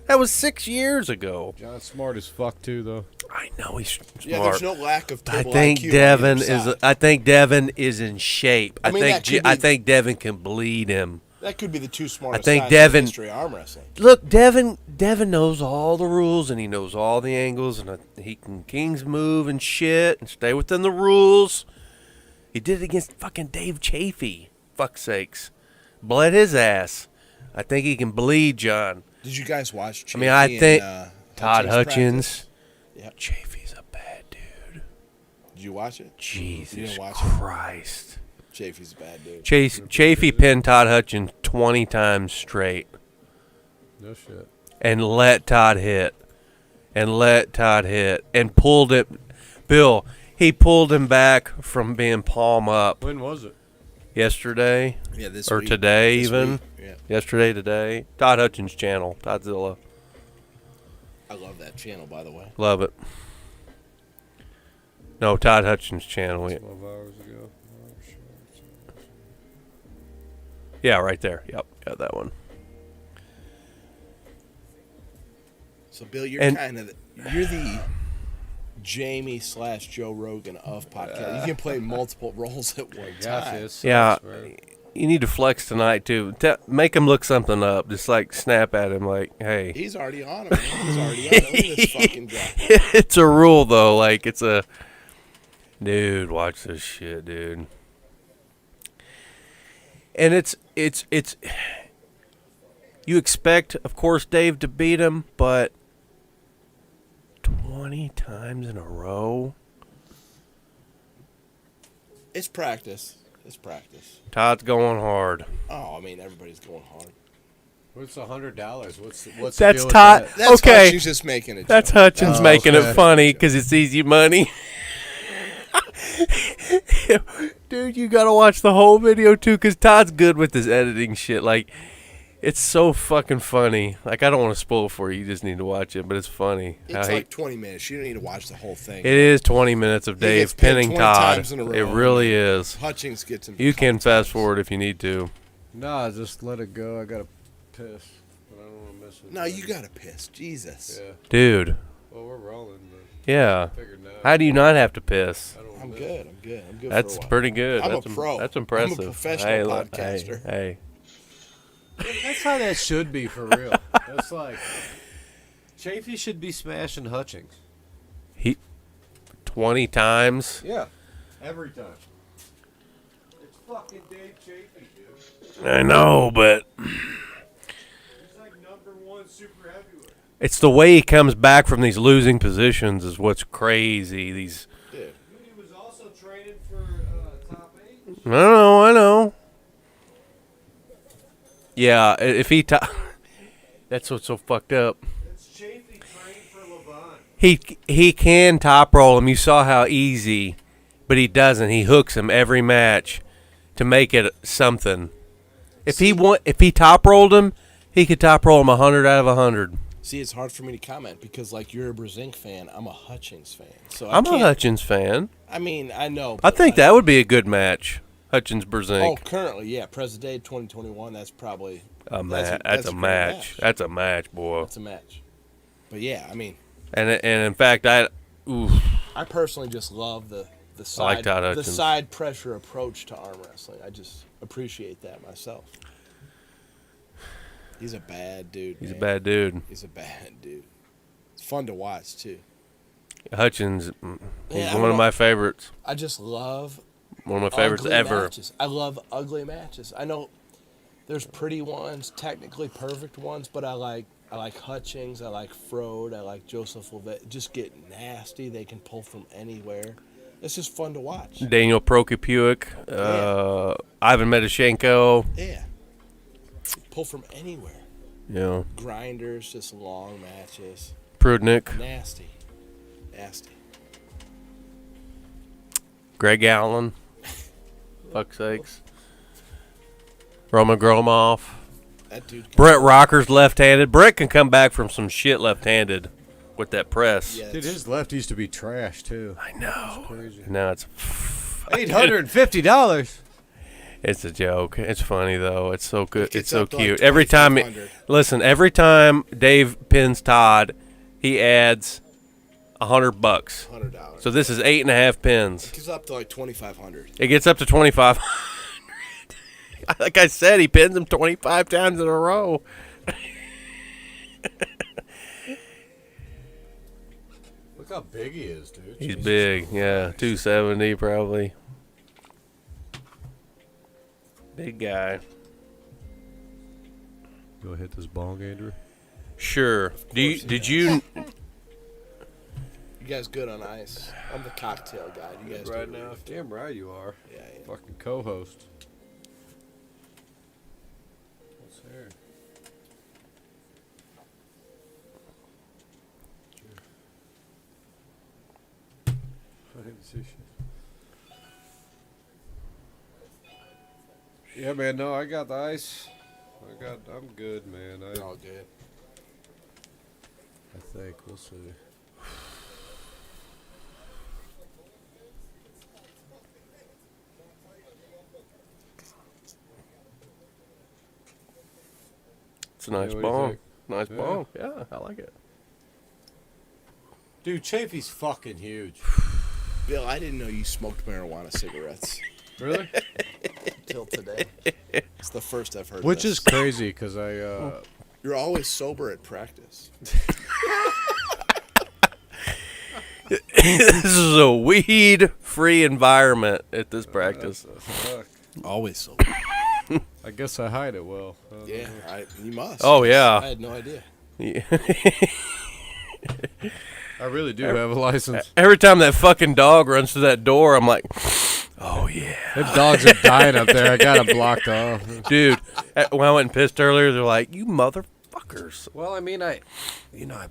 That was 6 years ago. John's smart as fuck too, though. I know he's smart. Yeah, there's no lack of I table think IQ on Devin either is. side. I think Devin is in shape. I mean, that could I be- think Devin can bleed him. That could be the two smartest think guys Devin- in the history of arm wrestling. Look, Devin knows all the rules and he knows all the angles and he can King's move and shit and stay within the rules. He did it against fucking Dave Chafee. Fuck's sakes, bled his ass. I think he can bleed John. Did you guys watch? I mean, I Chafee think and, Todd Hutchins' Hutchins. Yep. Chafee's a bad dude. Did you watch it? You Jesus didn't watch it? Christ. Chafee's a bad dude. Chafee pinned Todd Hutchins 20 times straight No shit. and let Todd hit. And pulled it. Bill, he pulled him back from being palm up When was it? yesterday Yeah, this or week. today This even. week. Yeah, Yesterday, today. Todd Hutchins channel. Toddzilla. I love that channel, by the way. Love it. No, Todd Hutchins channel. 12 hours ago. Yeah, right there. Yep, got that one. So, Bill, you're And- kind of you're the Jamie / Joe Rogan of podcast. You can play multiple roles at one Gosh, time. it sucks, Yeah, man. you need to flex tonight too. Make him look something up. Just like snap at him, like, "Hey." He's already on him. Man. He's already on him. Look at this fucking guy. It's a rule though. Like it's a dude. Watch this shit, dude. And it's. You expect, of course, Dave to beat him, but 20 times in a row. It's practice. It's practice. Todd's going hard. Oh, I mean, everybody's going hard. What's $100? What's the That's deal with Todd. that? That's Okay. Hutchins just making it. That's Hutchins Oh, making okay. it funny because it's easy money. Dude, you gotta watch the whole video too because Todd's good with his editing shit. Like, it's so fucking funny. Like, I don't want to spoil it for you. You just need to watch it, but it's funny. It's How like 20 minutes. You don't need to watch the whole thing. it is 20 minutes of He gets Dave pinned pinning 20 Todd. times in a row. It really is. Hutchins gets him. You a can couple fast times. forward if you need to. Nah, just let it go. I gotta piss, but I don't want to miss it. No, you gotta piss. Jesus. Yeah. Dude, Well, we're rolling, but yeah. I figured now. How do you not have to piss? I don't wanna I'm miss good. I'm good. I'm good. That's for a while. pretty good. I'm a That's pro. That's I'm a impressive. professional Hey, look, podcaster. Hey. That's how that should be for real. That's like Chafee should be smashing Hutchings. He 20 times. Yeah, every time. It's fucking Dave Chafee, dude. I know, but He's like #1 super heavyweight. it's the way he comes back from these losing positions is what's crazy. These Dude. He was also training for top 8. I know. Yeah, if he that's what's so fucked up. It's Chafee trained for Levant. He can top roll him. You saw how easy, but he doesn't. He hooks him every match to make it something. If he top rolled him, he could top roll him 100 out of 100. See, it's hard for me to comment because, like, you're a Brezink fan. I'm a Hutchins fan. So I'm a can't- Hutchins fan. I mean, I know. I but, think like, that would be a good match. Hutchins Oh, Brezink. currently, yeah. Present day 2021. That's probably That's that's a a great match. match. That's a match, boy. That's a match. But yeah, I mean, And in fact, I personally just love the I like side Todd the Hutchins. side pressure approach to arm wrestling. I just appreciate that myself. He's a bad dude. he's a man. bad dude. He's a bad dude. It's fun to watch too. Hutchins, he's Yeah, I one don't of my favorites. I just love One of my favorites ugly ever. matches. I love ugly matches. I know there's pretty ones, technically perfect ones, but I like Hutchings, I like Frode, I like Joseph Levet. Just get nasty. They can pull from anywhere. It's just fun to watch. Daniel Prokopiuk, Ivan Medashenko. Yeah. Pull from anywhere. You know, Grinders, just long matches. Prudnick, Nasty. Nasty. Greg Allen. Fuck's sakes. Roman Gromov. That dude. Brett Rocker's left-handed. Brett can come back from some shit left-handed with that press. Yeah, Dude, his left used to be trash too. I know. Crazy. Now it's $850. it's a joke. It's funny though. It's so good. It It's gets so up to, like, cute. Every time, 2,500. listen. Every time Dave pins Todd, he adds $100. $100. So this is 8.5 pins. It gets up to like 2,500. It gets up to 25. Like I said, he pins him 25 times in a row. Look how big he is, dude. He's Jesus big, yeah, Christ. 270 probably. Big guy. You want to hit this bong, Andrew? Sure. Did you? You guys good on ice? I'm the cocktail guy. You guys Right do now, damn right you are. Yeah, yeah. Fucking co-host. What's there? I didn't see shit. Yeah, man. No, I got the ice. I'm good, man. They're all good. I think we'll see. It's a nice what do you bong. think? Nice Yeah. bong. Yeah, I like it. Dude, Chafee's fucking huge. Bill, I didn't know you smoked marijuana cigarettes Really? until today. It's the first I've heard Which of is this. crazy because I You're always sober at practice. This is a weed-free environment at this practice. Always sober. I guess I hide it well. Yeah, you must. Oh I yeah. had no idea. Yeah. I really do have a license. Every time that fucking dog runs through that door, I'm like, oh yeah. If dogs are dying up there, I got them blocked off. Dude, when I went and pissed earlier, they're like, you motherfuckers. Well, I mean, I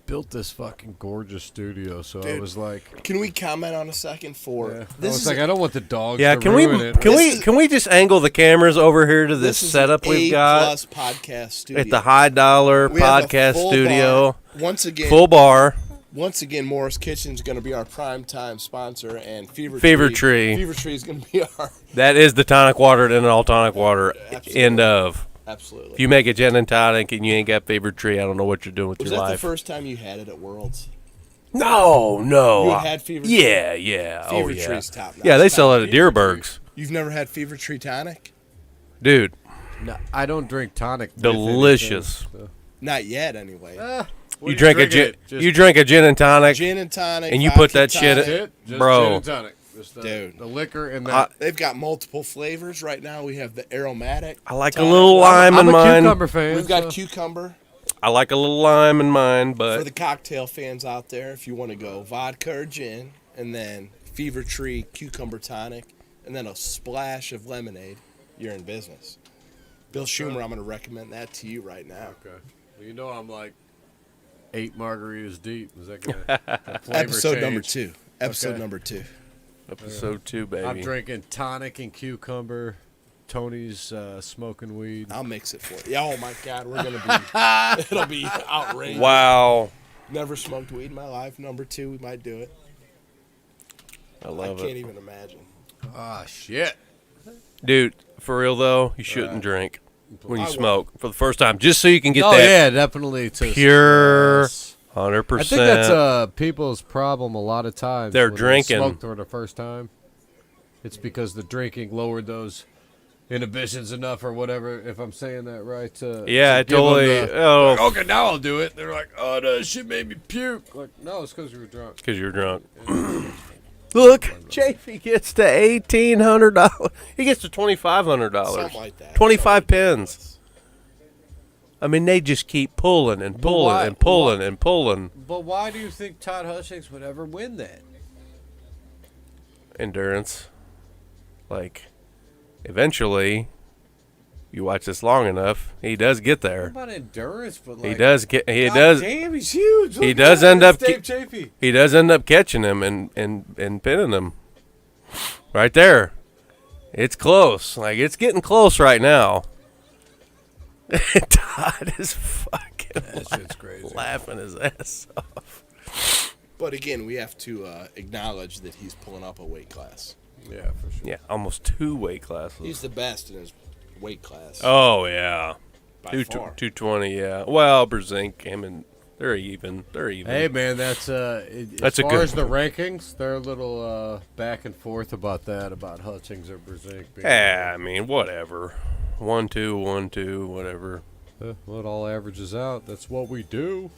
built this fucking gorgeous studio, so I Dude. was like, Can we comment on a second for I this? was Is like, I don't want the dogs Yeah, to can we ruin it. can we just angle the cameras over here to this is setup an we've got A+ podcast studio. at the High Dollar We have a Podcast full Studio? bar. Full bar. Once again, Morris Kitchen's going to be our primetime sponsor, and Fever Tree. Fever Tree is going to be our That is the tonic water and all tonic water. Absolutely. End of. absolutely. If you make a gin and tonic and you ain't got Fever Tree, I don't know what you're doing with Was your that the life. first time you had it at Worlds? No. You had Fever Tree? Yeah. Fever Oh yeah. Tree's top notch. Yeah, they sell it at Fever Deerberg's, You've never had Fever Tree tonic? dude. No, I don't drink tonic. with Delicious. anything, Not yet, anyway. so. What You do drink a gin. it? Just You drink a gin and tonic. Gin and tonic. And you put vodka that shit tonic. in- it? Just Bro. gin and tonic. Just Dude. the liquor and that. They've got multiple flavors right now. We have the aromatic. I like a tonic. little lime in I'm a mine. cucumber fan. We've got so- cucumber. I like a little lime in mine, For but the cocktail fans out there, if you want to go vodka or gin, and then Fever Tree cucumber tonic, and then a splash of lemonade, you're in business. Bill Schumer, I'm going to recommend that to you right now. Okay. Well, you know I'm like 8 margaritas deep. Is that gonna that flavor Episode number change? 2. Episode Okay. number 2. episode 2, baby. I'm drinking tonic and cucumber. Tony's smoking weed. I'll mix it for you. Oh my God, we're going to be, it'll be outrageous. Wow. Never smoked weed in my life. Number 2, we might do it. I I love can't it. even imagine. Ah, shit. Dude, for real though, you shouldn't drink when you I won't. smoke for the first time, just so you can get Oh that yeah, definitely. To pure stress. 100%. I think that's people's problem a lot of times. They're when drinking. They smoke for the first time. It's because the drinking lowered those inhibitions enough or whatever, if I'm saying that right. Yeah, to give 'em totally. like, okay, now I'll do it. They're like, oh, no, shit made me puke. Like, no, it's because you were drunk. Because you're drunk. Look, Chafee gets to $1,800. He gets to $2,500. Something like that. 25 pins. I mean, they just keep pulling and pulling why- and pulling and pulling. But why do you think Todd Hutchings would ever win that? Endurance. Like, eventually, you watch this long enough, he does get What there. about endurance? But like, He does get. He God does. Damn, he's huge. He Look does at end that. up It's Dave Chafee. He does end up catching him and pinning him. Right there. It's close. Like, it's getting close right now. Todd is fucking That shit's crazy. laughing his ass off. But again, we have to acknowledge that he's pulling up a weight class. Yeah, for sure. Yeah, almost 2 weight classes. He's the best in his weight class. Oh, yeah. by far. 220, yeah. Well, Brzezinski, him and they're even. They're even. Hey man, that's That's as a far good as the rankings, they're a little back and forth about that, about Hutchings or Brzezinski. Yeah, I mean, whatever. 1-2, 1-2, whatever. Well, it all averages out. That's what we do.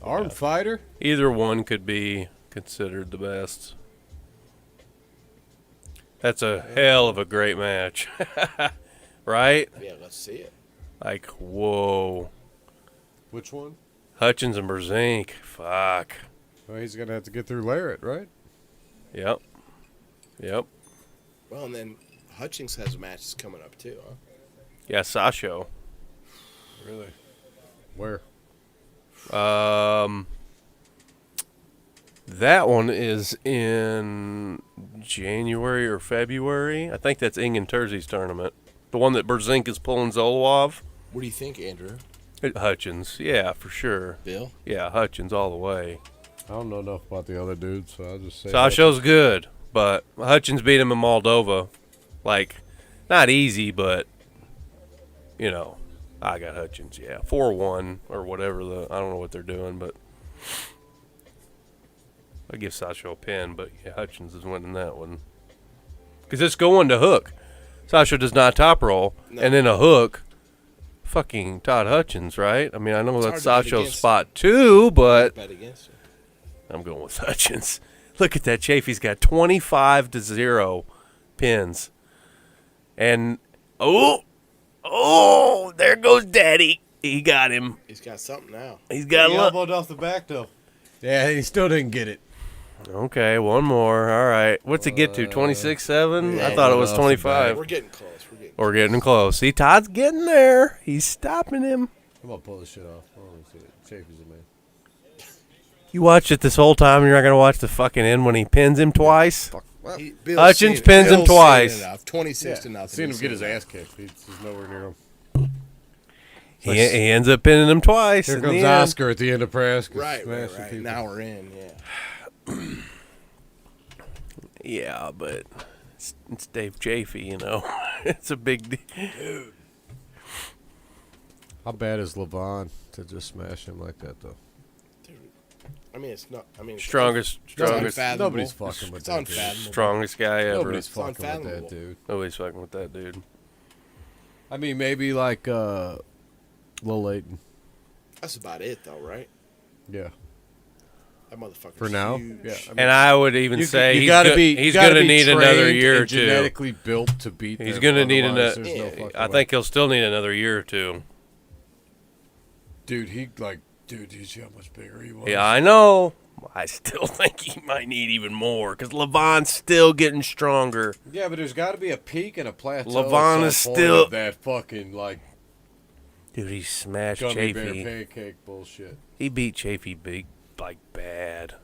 Arm fighter. Either one could be considered the best. That's a hell of a great match. Right? Yeah, let's see it. Like, whoa. Which one? Hutchins and Brzezinski. Fuck. Well, he's gonna have to get through Larrett, right? Yep. Yep. Well, and then Hutchings has matches coming up too, huh? Yeah, Sasho. Really? Where? That one is in January or February. I think that's Ingen Terzi's tournament. The one that Brzezinski is pulling Zolov. What do you think, Andrew? Hutchins. Yeah, for sure. Bill? Yeah, Hutchins all the way. I don't know enough about the other dudes, so I'll just say. Sasho's good, but Hutchins beat him in Moldova. Like, not easy, but, you know, I got Hutchins, yeah. 4-1 or whatever. I don't know what they're doing, but I give Sasho a pin, but yeah, Hutchins is winning that one. Because it's going to hook. Sasho does not top roll, No. and then a hook. Fucking Todd Hutchins, right? I mean, I know It's that's hard to bet Sasho's against spot too, but Bet against him. I'm going with Hutchins. Look at that. Chafee's got 25-0 pins. And, oh, there goes Daddy. He got him. He's got something now. He's got He luck. elbowed off the back though. Yeah, he still didn't get it. Okay, one more. All right. What's it get to? 26-7? yeah, I thought it was off the 25. We're getting close. We're getting close. See, Todd's getting there. He's stopping him. I'm gonna pull this shit off. I want to see it. Chafee's a man. You watched it this whole time, and you're not going to watch the fucking end when he pins him twice? Bill's Hutchins seen it. pins him Bill's twice. seen it enough. 26 to nothing. Seen him He's get his seen it. ass kicked. He's nowhere near him. He ends up pinning him twice. Here in the comes end. Oscar at the end of Prask. Right. Smashing people. Now we're in, yeah. Yeah, but it's Dave Chafee, you know. It's a big deal. How bad is Levon to just smash him like that though? I mean, it's not. I mean, it's Strongest, unfathomable. Nobody's fucking with It's that dude. unfathomable. strongest guy ever. Nobody's fucking with unfathomable. that dude. Nobody's fucking with that dude. I mean, maybe like Lil Leighton. That's about it, though, right? Yeah. That motherfucker's For now? huge. Yeah. I mean, And I would even say you he's gotta go- be. he's going to need another year or two. Genetically built to beat. He's them, going to need otherwise another. there's no fucking I way. think he'll still need another year or two. Dude, do you see how much bigger he was? Yeah, I know. I still think he might need even more because Levon's still getting stronger. Yeah, but there's got to be a peak and a plateau. Levon at is some point still- of that fucking like Dude, he smashed gummy bear Chafee. pancake bullshit. He beat Chafee big, like bad.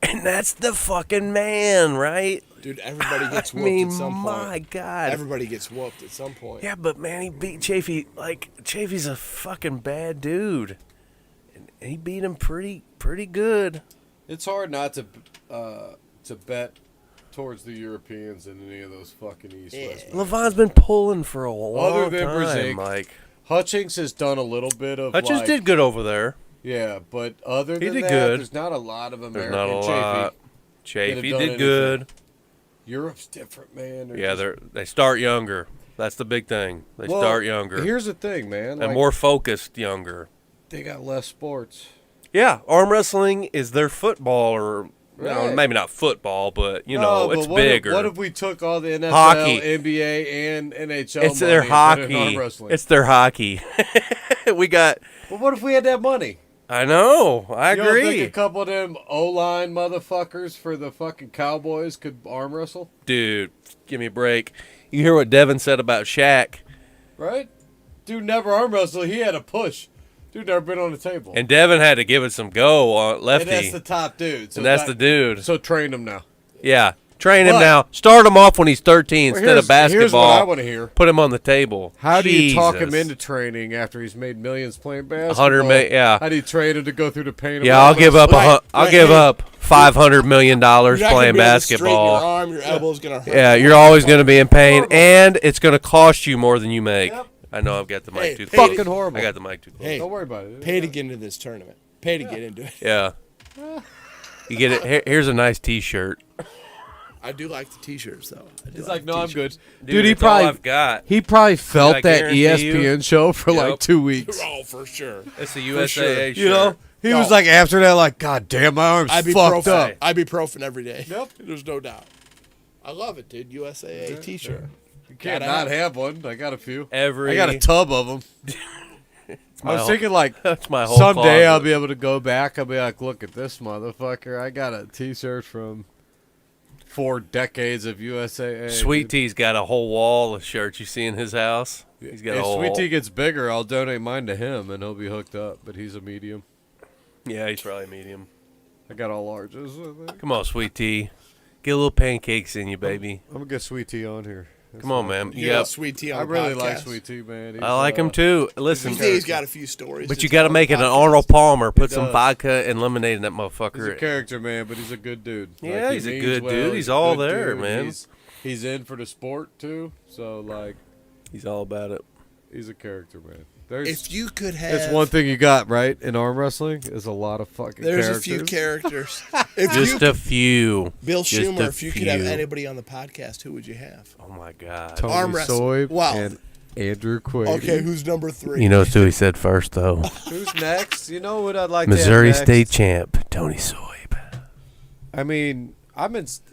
And that's the fucking man, right? Dude, everybody gets I whooped mean, at some my point. God. Everybody gets whooped at some point. Yeah, but man, he beat Chafee. Like, Chafee's a fucking bad dude. And he beat him pretty good. It's hard not to bet towards the Europeans in any of those fucking East-West. Yeah. Levon's been pulling for a long Other than time. Brzezinski. Like, Hutchings has done a little bit of Hutchins like, did good over there. Yeah, but other He than did that, good. there's not a lot of There's American not a Chafee. lot. Could have Chafee done did good. Europe's different, man. They start younger. That's the big thing. They start younger. Here's the thing, man. And more focused younger. They got less sports. Yeah, arm wrestling is their football, or Right. maybe not football, but it's bigger. What if we took all the NFL, Hockey. NBA, and NHL? It's their hockey. It's their hockey. We got. But what if we had that money? I know. I You don't agree. think a couple of them O-line motherfuckers for the fucking Cowboys could arm wrestle? Dude, give me a break. You hear what Devin said about Shaq? Right? Dude never arm wrestled. He had a push. Dude never been on the table. And Devin had to give it some go on lefty. And that's the top dude. So and that's the dude. So train him now. Yeah. Train him But- now. Start him off when he's 13 instead of basketball. Here's what I want to hear. Put him on the table. How do you talk him Jesus. into training after he's made millions playing basketball? 100 million, yeah. How do you train him to go through the pain of Yeah, I'll give up. I'll give up $500 million You're not gonna playing be able to straighten basketball. Your arm, your elbow's gonna hurt. Yeah, you're always going to be in pain, and it's going to cost you more than you make. Yep. I know I've got the mic Hey, too hey, close. Fucking horrible. I got the mic too close. Hey, Don't worry about it. pay to get into this tournament. Pay to get into it. Yeah. You get it. Here's a nice T-shirt. I do like the T-shirts though. He's like, no, I'm good. Dude, he it's all probably I've got. he probably felt I that guarantee ESPN show for like Yep. 2 weeks. Oh, for sure. It's a sure. USAA shirt. You know, he No. was like after that, like, God damn, my arm's fucked up. Ibuprofen every day. Yep. There's no doubt. I love it, dude. USAA T-shirt. You can't Gotta not have have one. I got a few. Every. I got a tub of them. I was thinking like That's my whole someday I'll closet. be able to go back. I'll be like, look at this motherfucker. I got a T-shirt from 4 decades of USAA. Sweet dude. T's got a whole wall of shirts you see in his house. He's got a If whole. Sweet Tea gets bigger, I'll donate mine to him, and he'll be hooked up. But he's a medium. Yeah, he's probably medium. I got all larges. I think. Come on, Sweet Tea. Get a little pancakes in you, baby. I'm gonna get Sweet Tea on here. Come on, man. You You got got, Sweet Tea I on the really like podcast. Sweet Tea, man. He's, I like him too. Listen, Sweet Tea's got a few stories. but to you tell got to on make the it an podcast. Arnold Palmer. Put He some does. vodka and lemonade in that He's a motherfucker. character, man, but he's a good dude. Yeah, he he's a means good well, dude. he's He's a all good there, dude. man. He's in for the sport too. So like, He's all about it. he's a character, man. There's If you could have, It's one thing you got right in arm wrestling is a lot of fucking there's characters. a few characters. If Just you, a few. Bill just Schumer, a if you could have few. anybody on the podcast, who would you have? Oh my God. Tony arm wrestling. Soaib Wow. and Andrew Quade. Okay, who's number 3? You know who he said first though. Who's next? You know what I'd like Missouri to have State next? champ Tony Soaib. I mean,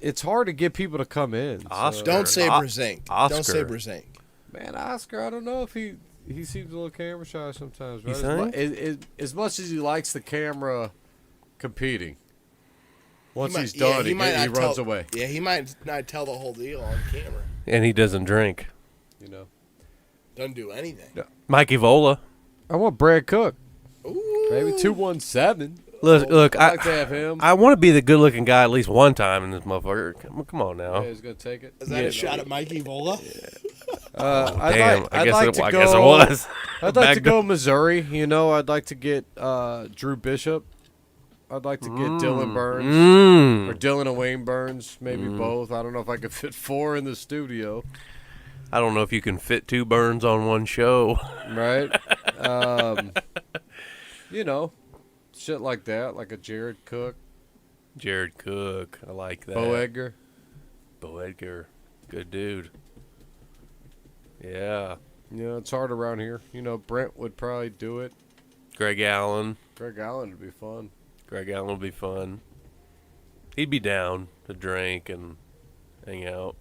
it's hard to get people to come in. so- Oscar. Don't say O- Brezink. Oscar. Don't say Brezink. Man, Oscar, I don't know if he seems a little camera shy sometimes. You Right? think? As much as he likes the camera competing, once might- he's done, yeah, he might not runs tell- away. Yeah, he might not tell the whole deal on camera. And he doesn't drink. You know. Doesn't do anything. Mikey Vola. I want Brad Cook. Ooh. Maybe 217. Look, I'd like to have him. I want to be the good-looking guy at least one time in this motherfucker. Come on now. Yeah, he's gonna take it. Is that Yeah. a shot at Mikey Vola? Damn, I'd like to I go. guess it was. I'd like to Back go Missouri. You know, I'd like to get Drew Bishop. I'd like to get Dylan Burns or Dylan and Wayne Burns, maybe both. I don't know if I could fit 4 in the studio. I don't know if you can fit 2 Burns on one show. Right? You know, shit like that, like a Jared Cook, Jared Cook. I like that. Bo Edgar. Bo Edgar. Good dude. Yeah. You know, it's hard around here. You know, Brent would probably do it. Greg Allen. Greg Allen would be fun. Greg Allen would be fun. He'd be down to drink and hang out.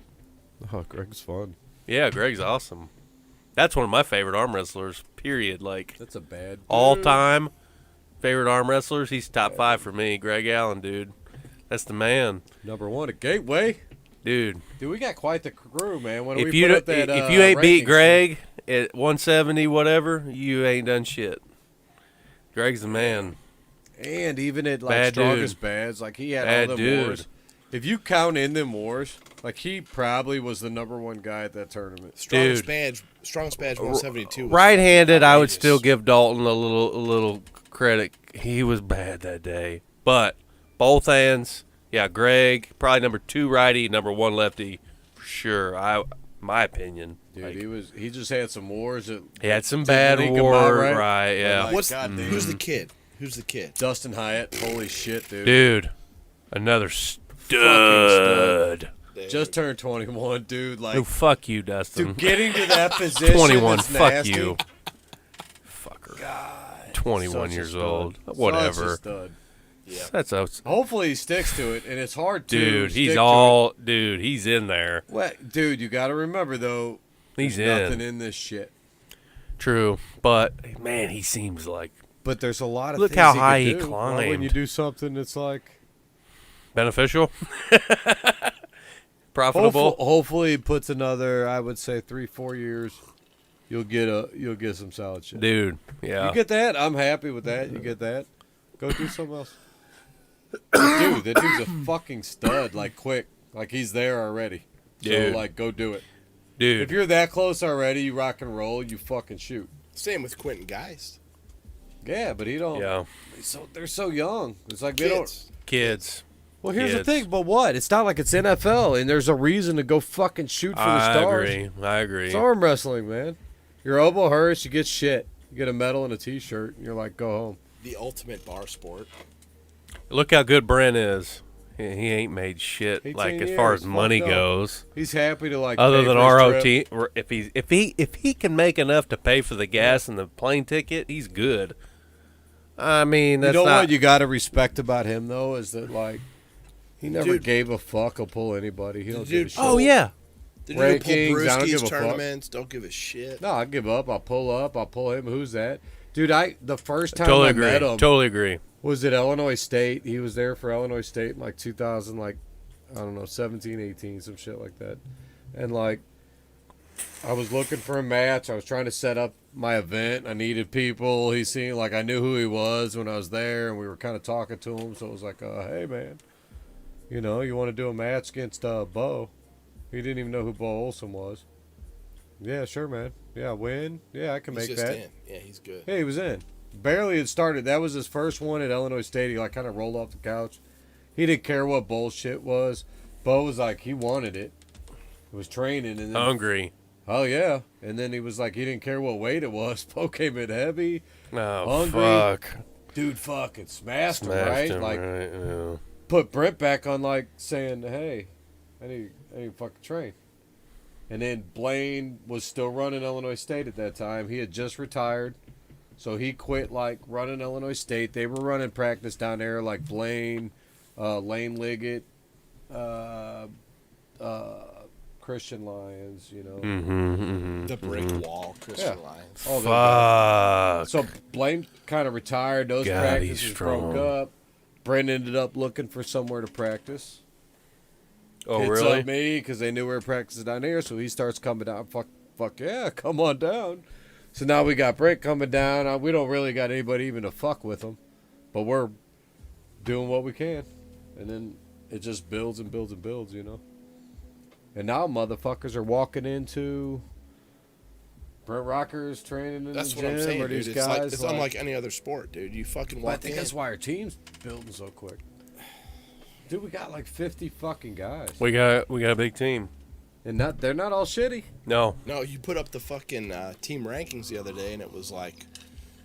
Oh, Greg's fun. Yeah, Greg's awesome. That's one of my favorite arm wrestlers, period. Like, That's a bad all time favorite arm wrestlers, he's top 5 for me. Greg Allen, dude. That's the man. Number 1 at Gateway. Dude, Dude, we got quite the crew, man. When if we you put up don't- that, if you ain't beat rankings Greg at 170 whatever, you ain't done shit. Greg's the man. sheet. And even at like Bad strongest dude. bads, like he had Bad all them dude. wars. If you count in them wars, like he probably was the number 1 guy at that tournament. Strongest Dude. badge 172. was Right-handed, I would outrageous. still give Dalton a little credit. He was bad that day, but both hands, yeah. Greg probably number 2 righty, number 1 lefty, for sure. My opinion, Dude, like, he just had some wars that he had some didn't bad eke him war, out, right? Yeah, Like, What's God damn. who's the kid? Who's the kid? Dustin Hyatt. Holy shit, dude. dude, another stud. stud. Just turned 21, dude. Like, Oh, fuck you, Dustin. dude, getting to that position 21. is Fuck nasty. you. Fucker. God, 21 such a years stud. old. Such a Whatever. stud. That's a Hopefully he sticks to it, and it's hard to. dude. stick He's to all dude. He's in there. it. What, dude? You got to remember though. He's there's in. nothing in this shit. True, but man, he seems like But there's a lot of. Look things how he high could he do. Why climbed. wouldn't you do something that's like beneficial, profitable. Hopefully he puts another, I would say 3-4 years. You'll get some solid shit. Dude, yeah. You get that? I'm happy with that. You get that? Go do something else. Dude, that dude's a fucking stud. Like, quick. Like, he's there already. Dude. So, like, go do it. Dude, If you're that close already, you rock and roll, you fucking shoot. Same with Quentin Geist. Yeah, but he don't. yeah. They're so young. It's like they don't. Kids. Kids. Well, here's the Kids. thing, but what? It's not like it's NFL, and there's a reason to go fucking shoot for the I stars. agree. I agree. It's arm wrestling, man. Your elbow hurts, you get shit. You get a medal and a T-shirt, and you're like, go home. The ultimate bar sport. Look how good Brent is. He ain't made shit 18 like as far as years, money fucked up. goes. He's happy to like. Other pay than for his trip. ROT, or if he can make enough to pay for the gas and the plane ticket, he's good. I mean, that's You know not. what you got to respect about him though is that like he never Dude. gave a fuck. He'll pull anybody. He don't Dude, give a shit. Oh yeah, The dude who pull Rankings, I don't give a Brewski's fuck. tournaments, don't give a shit. No, I give up. I'll pull up. I'll pull him. Who's that? Dude, the first time totally I agree. met him Totally agree. was at Illinois State. He was there for Illinois State in like 2000, like, I don't know, 17, 18, some shit like that. And like, I was looking for a match. I was trying to set up my event. I needed people. He seemed like I knew who he was when I was there, and we were kind of talking to him. So it was like, hey, man, you know, you want to do a match against Bo? He didn't even know who Bo Olsen was. Yeah, sure, man. Yeah, win. Yeah, I can He's make just that. in. Yeah, he's good. Yeah, he was in. Barely had started. That was his first one at Illinois State. He like kind of rolled off the couch. He didn't care what bullshit was. Bo was like, he wanted it. He was training and then Hungry. oh yeah. And then he was like, he didn't care what weight it was. Bo came in heavy. Oh Hungry. fuck. Dude fucking smashed him, Smashed right? him, Like right? Yeah. put Brent back on like saying, hey, I need to fucking train. And then Blaine was still running Illinois State at that time. He had just retired. So he quit like running Illinois State. They were running practice down there like Blaine, Lane Liggett, Christian Lyons, you know. The brick wall, Christian Yeah. Lyons. All those guys. Fuck. So Blaine kind of retired. Those God, practices he's broke strong. up. Brent ended up looking for somewhere to practice. Oh Hits really? up me because they knew we were practicing down here, so he starts coming down. Fuck yeah, come on down. So now we got Brent coming down. We don't really got anybody even to fuck with him, but we're doing what we can, and then it just builds and builds and builds, you know. And now motherfuckers are walking into Brent Rocker's training in That's the what I'm gym, saying, or dude. these It's, guys. like, it's unlike any other sport, dude. You fucking Well, I walk think in. that's why our team's building so quick. Dude, we got like 50 fucking guys, We got a big team. and they're not all shitty. No. No, you put up the fucking team rankings the other day, and it was like,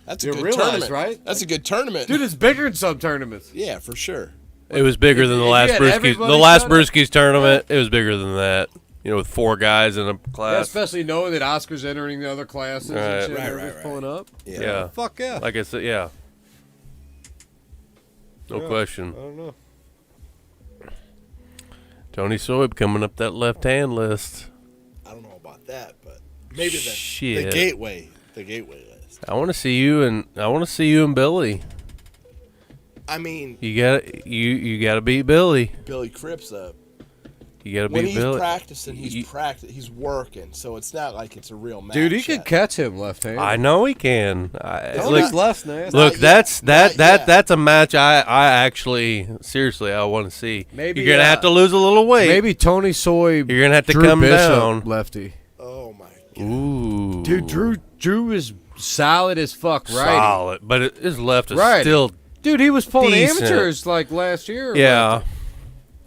that's a You good realize, tournament, right? That's a good tournament, Dude, it's bigger than some tournaments. Yeah, for sure. It was bigger than the if you last had Brewskis. everybody The last done it- Brewskis tournament. It was bigger than that. You know, with 4 guys in a Yeah, class. especially knowing that Oscar's entering the other classes Right. and shit. Right, Everybody's right. pulling up. Yeah. Fuck yeah. Like I said, yeah. No Yeah. question. I don't know. Tony Soaib coming up that left-hand list. I don't know about that, but maybe the Shit. gateway list. I want to see you and Billy. I mean, You got to beat Billy. Billy Cripps up. You got to When beat he's Billy. practicing, You- he's working, so it's not like it's a real match. Dude, he could yet. catch him left hand. I know he can. Tony's left nasty. Look, Not that's yet. Not yet. that's a match I actually seriously I want to see. Maybe, You're gonna have to lose a little weight. Maybe Tony Soaib. You're gonna have to Drew come Bishop, down. lefty. Oh my god. Ooh, Dude, Drew is solid as fuck, right? solid, but his left is Right. still Dude, he was pulling Decent. amateurs like last year. yeah.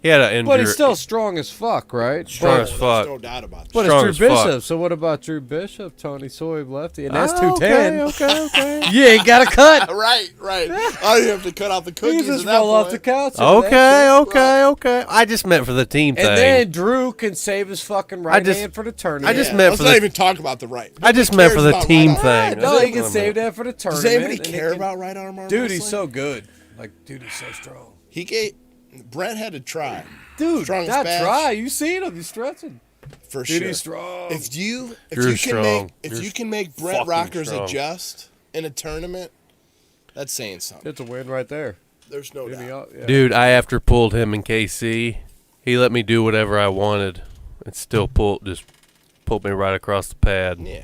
He had an injury. But he's still strong as fuck, right? Strong as There's fuck. no doubt about But that. Strong it's Drew as fuck. Bishop. So what about Drew Bishop, Tony Soaib lefty? And that's Oh, 210. Okay. You ain't got to cut. Right. Oh, you have to cut out the You cookies. just at that roll off the point. couch. over that Okay. I just meant for the team shit. thing. And then Drew can save his fucking right just- hand for the tournament. I just Yeah, meant let's for not the- even talk about the right. I just Nobody meant for cares the about team right arm. thing. No, That's he can what I save meant. that for the tournament. Does anybody and he care can- about right arm arm Dude, wrestling? he's so good. Like, dude, he's so strong. Brent had to try. Dude, Strongest not badge. try. You seen him? He's stretching. For Dude, sure. he's strong. If you Drew's can strong. make Drew's you can make Brent fucking Rockers strong. adjust in a tournament, that's saying something. It's a win right there. There's no Give me doubt. up. Yeah. Dude, I after pulled him in KC, he let me do whatever I wanted. It still pulled me right across the pad. Yeah.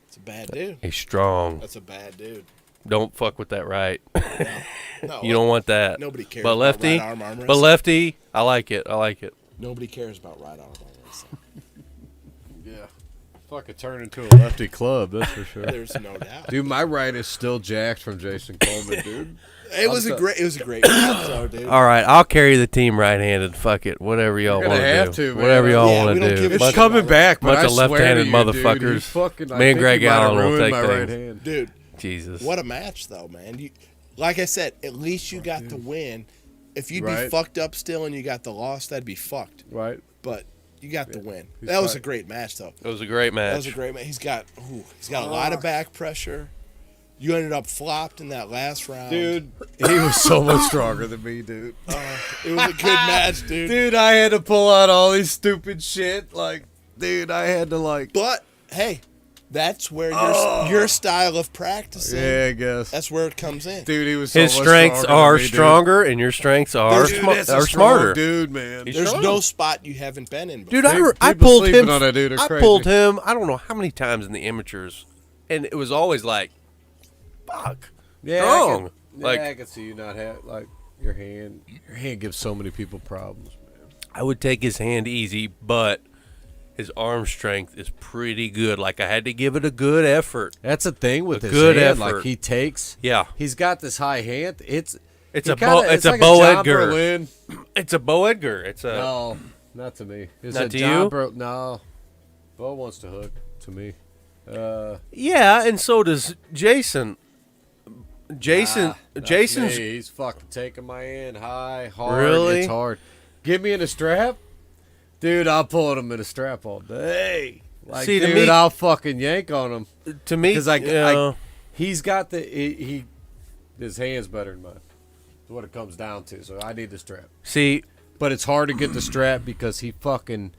It's a bad dude. He's strong. That's a bad dude. Don't fuck with that right. No, You don't want that. Nobody cares But about lefty, right arm wrestling. but lefty, I like it. Nobody cares about right arm wrestling. Yeah. Fucking turn into a lefty club, that's for sure. There's no doubt. Dude, my right is still jacked from Jason Coleman, dude. It was a great match, though, dude. All right, I'll carry the team right-handed. Fuck it, whatever y'all You're want gonna to have do. to, man. Whatever y'all Yeah, want we to don't do. give a It's shit coming about back, but bunch I of swear left-handed to you, dude, motherfuckers. he fucking, I Me and think Greg he might have Allen will ruined take my things. right hand. Dude, Jesus. what a match, though, man. Like I said, at least you got the win. If you'd be Right. fucked up still and you got the loss, that'd be fucked. Right. But you got the win. He's That was a fine. great match, though. It was a great match. That was a great match. He's got a lot of back pressure. You ended up flopped in that last round. Dude, he was so much stronger than me, dude. It was a good match, dude. Dude, I had to pull out all these stupid shit. Like, dude, I had to, like... But, hey, that's where your style of practicing, Yeah, I guess. that's where it comes in. Dude, he was so His much strengths stronger are than me, dude. stronger, and your strengths are Dude, that's a are strong smarter. dude, man. He's There's strong. no spot you haven't been in before. Dude, I People pulled sleeping him. on that dude are I crazy. pulled him. I don't know how many times in the amateurs, and it was always like, "Fuck, Yeah, strong." I Like can see you not have, like, your hand. Your hand gives so many people problems, man. I would take his hand easy, but his arm strength is pretty good. Like I had to give it a good effort. That's the thing with A his good hand. effort. Like, he takes... Yeah, He's got this high hand. It's a kinda- Bo. It's a like Bo John Edgar. Berlin. It's a Bo Edgar. It's a No, not to me. It's Not a to John you? No, Bo wants to hook to me. yeah, and so does Jason. Jason's Me. He's fucking taking my hand high, hard. Really? It's hard. Get me in a strap, dude. I'll pull him in a strap all day. Like, See, to dude, me- I'll fucking yank on him to me. because he's got his hand's better than mine. That's what it comes down to. So I need the strap. see, But it's hard to get the strap because he fucking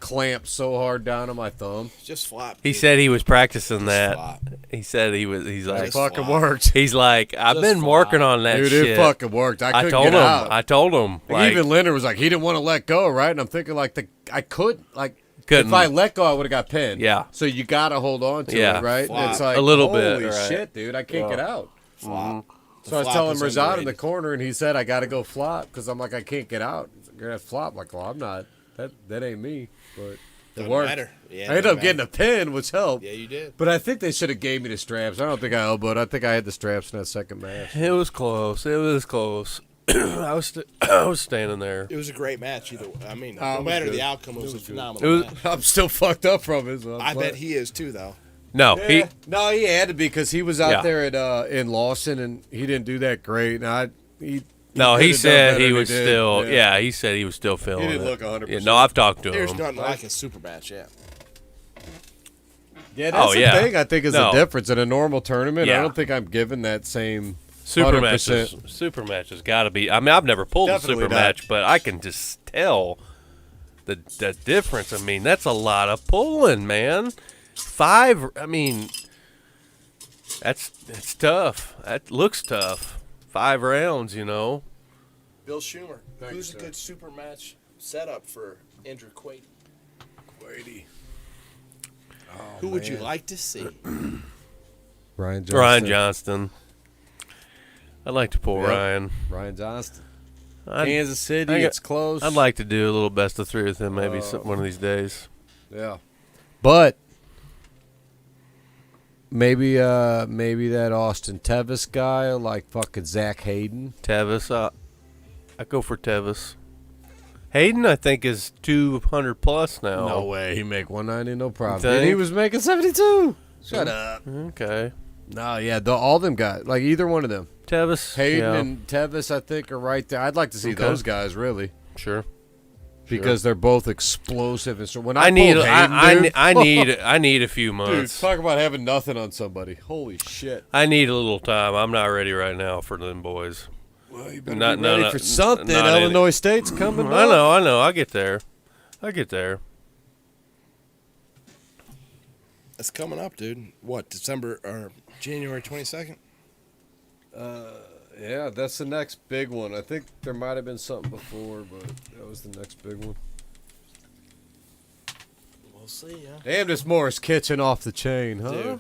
clamps so hard down on my thumb. Just flop. he dude. said he was practicing that. flop. He said he was. He's It like, Just fucking flop. worked. he's like, I've Just been flop. working on that Dude, shit. it fucking worked. I I couldn't told get him. out. I told him. Like, Even Leonard was like, he didn't want to let go, right? And I'm thinking, like, I couldn't. Couldn't. If I let go, I would have got pinned. Yeah. So you got to hold on to Yeah. it, right? Flop. It's like, A little holy bit, right. shit, dude. I can't get out. Flop. So I was flop telling is Razad in the underrated. corner, and he said, I got to go flop because I'm like, I can't get out. He's like, you're going to flop. I'm like, well, I'm not. That ain't me. But it Doesn't worked. matter. Yeah, I ended doesn't up getting a pin, which helped. Yeah, you did. But I think they should have gave me the straps. I don't think I elbowed. I think I had the straps in that second match. It was close. It was close. I was standing there. It was a great match either way. I mean, Oh, it no was matter good. the outcome, it was a It phenomenal was- match. I'm still fucked up from it. So I bet he is too, though. No, Yeah. No, he had to be because he was out Yeah. there at in Lawson and he didn't do that great. And he he could've said done he better was than still. did. Yeah. He said he was still feeling. didn't it. look 100%. Yeah, no, I've talked to There's him. nothing like a super match, yeah. Yeah, that's the yeah. thing I think is No. the difference in a normal tournament. I Yeah. don't think I'm given that same Super 100%. matches. Super matches got to be. I mean, I've never pulled Definitely a super not. match, but I can just tell the difference. I mean, that's a lot of pulling, man. 5. I mean, it's tough. That looks tough. 5 rounds, you know. Bill Schumer, Thanks, who's a sir. good super match setup for Andrew Quade? Who would you like to see? Ryan Johnston. Ryan Johnston. I'd like to pull Yep. Ryan. Ryan Johnston. I'd, Kansas City, I got- it's close. I'd like to do a little best of 3 with him, maybe one of these days. Yeah. But maybe that Austin Tevis guy, like fucking Zach Hayden. Tevis, I go for Tevis. Hayden, I think, is 200 plus now. No way. He make 190, no problem. think? And he was making 72. Shut up. Okay. No, yeah, all them guys, like either one of them. Tevis. Hayden yeah, and Tevis, I think, are right there. I'd like to see Okay. those guys, really. sure. Because they're both explosive. And so when I need pulled Hayden, dude, I need a few dude, months. talk about having nothing on somebody. Holy shit. I need a little time. I'm not ready right now for them boys. Well, you better Not- be no, ready no, for something. not any- Illinois State's coming. I know. I'll get there. It's coming up, dude. What, December or January 22nd? Yeah, that's the next big one. I think there might have been something before, but that was the next big one. We'll see, yeah. Damn, this Morris Kitchen off the chain, huh? Dude,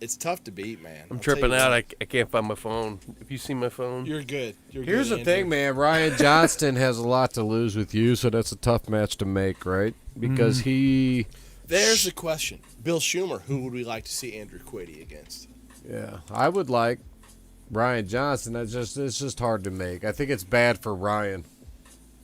it's tough to beat, man. I'm I'll tell tripping you out. what. I can't find my phone. If you see my phone, You're good. Here's the Andrew. thing, man. Ryan Johnston has a lot to lose with you, so that's a tough match to make, right? Because he... There's the question. Bill Schumer, who would we like to see Andrew Quade against? Yeah, I would like Ryan Johnston. It's just hard to make. I think it's bad for Ryan,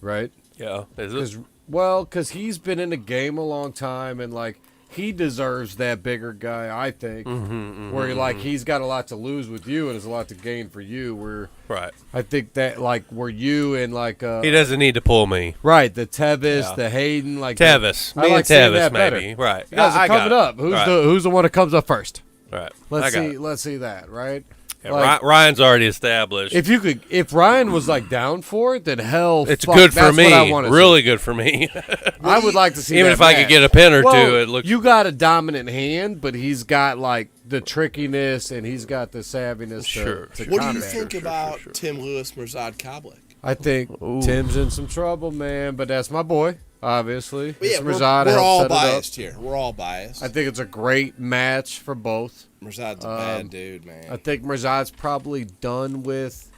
right? yeah, is it? Because he's been in the game a long time, and like he deserves that bigger guy. I think where like he's got a lot to lose with you, and there's a lot to gain for you. Where Right. I think that like where you and like He doesn't need to pull me. right the Tevis, Yeah. the Hayden, like Tevis. I Me like and seeing Tevis, that better. maybe. Right. You guys I are got coming it. up. Right. Who's the one that comes up first? Right. Let's I got see. it. Let's see that. Right. Yeah, Like, Ryan's already established. if Ryan was like down for it, then hell, It's fuck, good for that's me. What I wanna Really good for me. see. I would like to see. Even that if I could match. get a pin or Well, two, it looks. You got a dominant hand, but he's got like the trickiness and he's got the savviness. Sure, To sure. What do you combat. think sure, about sure. Tim Lewis, Mirzad Kablik? I think Ooh. Tim's in some trouble, man. But that's my boy, obviously. Yeah, It's we're Mirzad to help all set it up. biased here. We're all biased. I think it's a great match for both. Mirzad's a bad dude, man. I think Mirzad's probably done with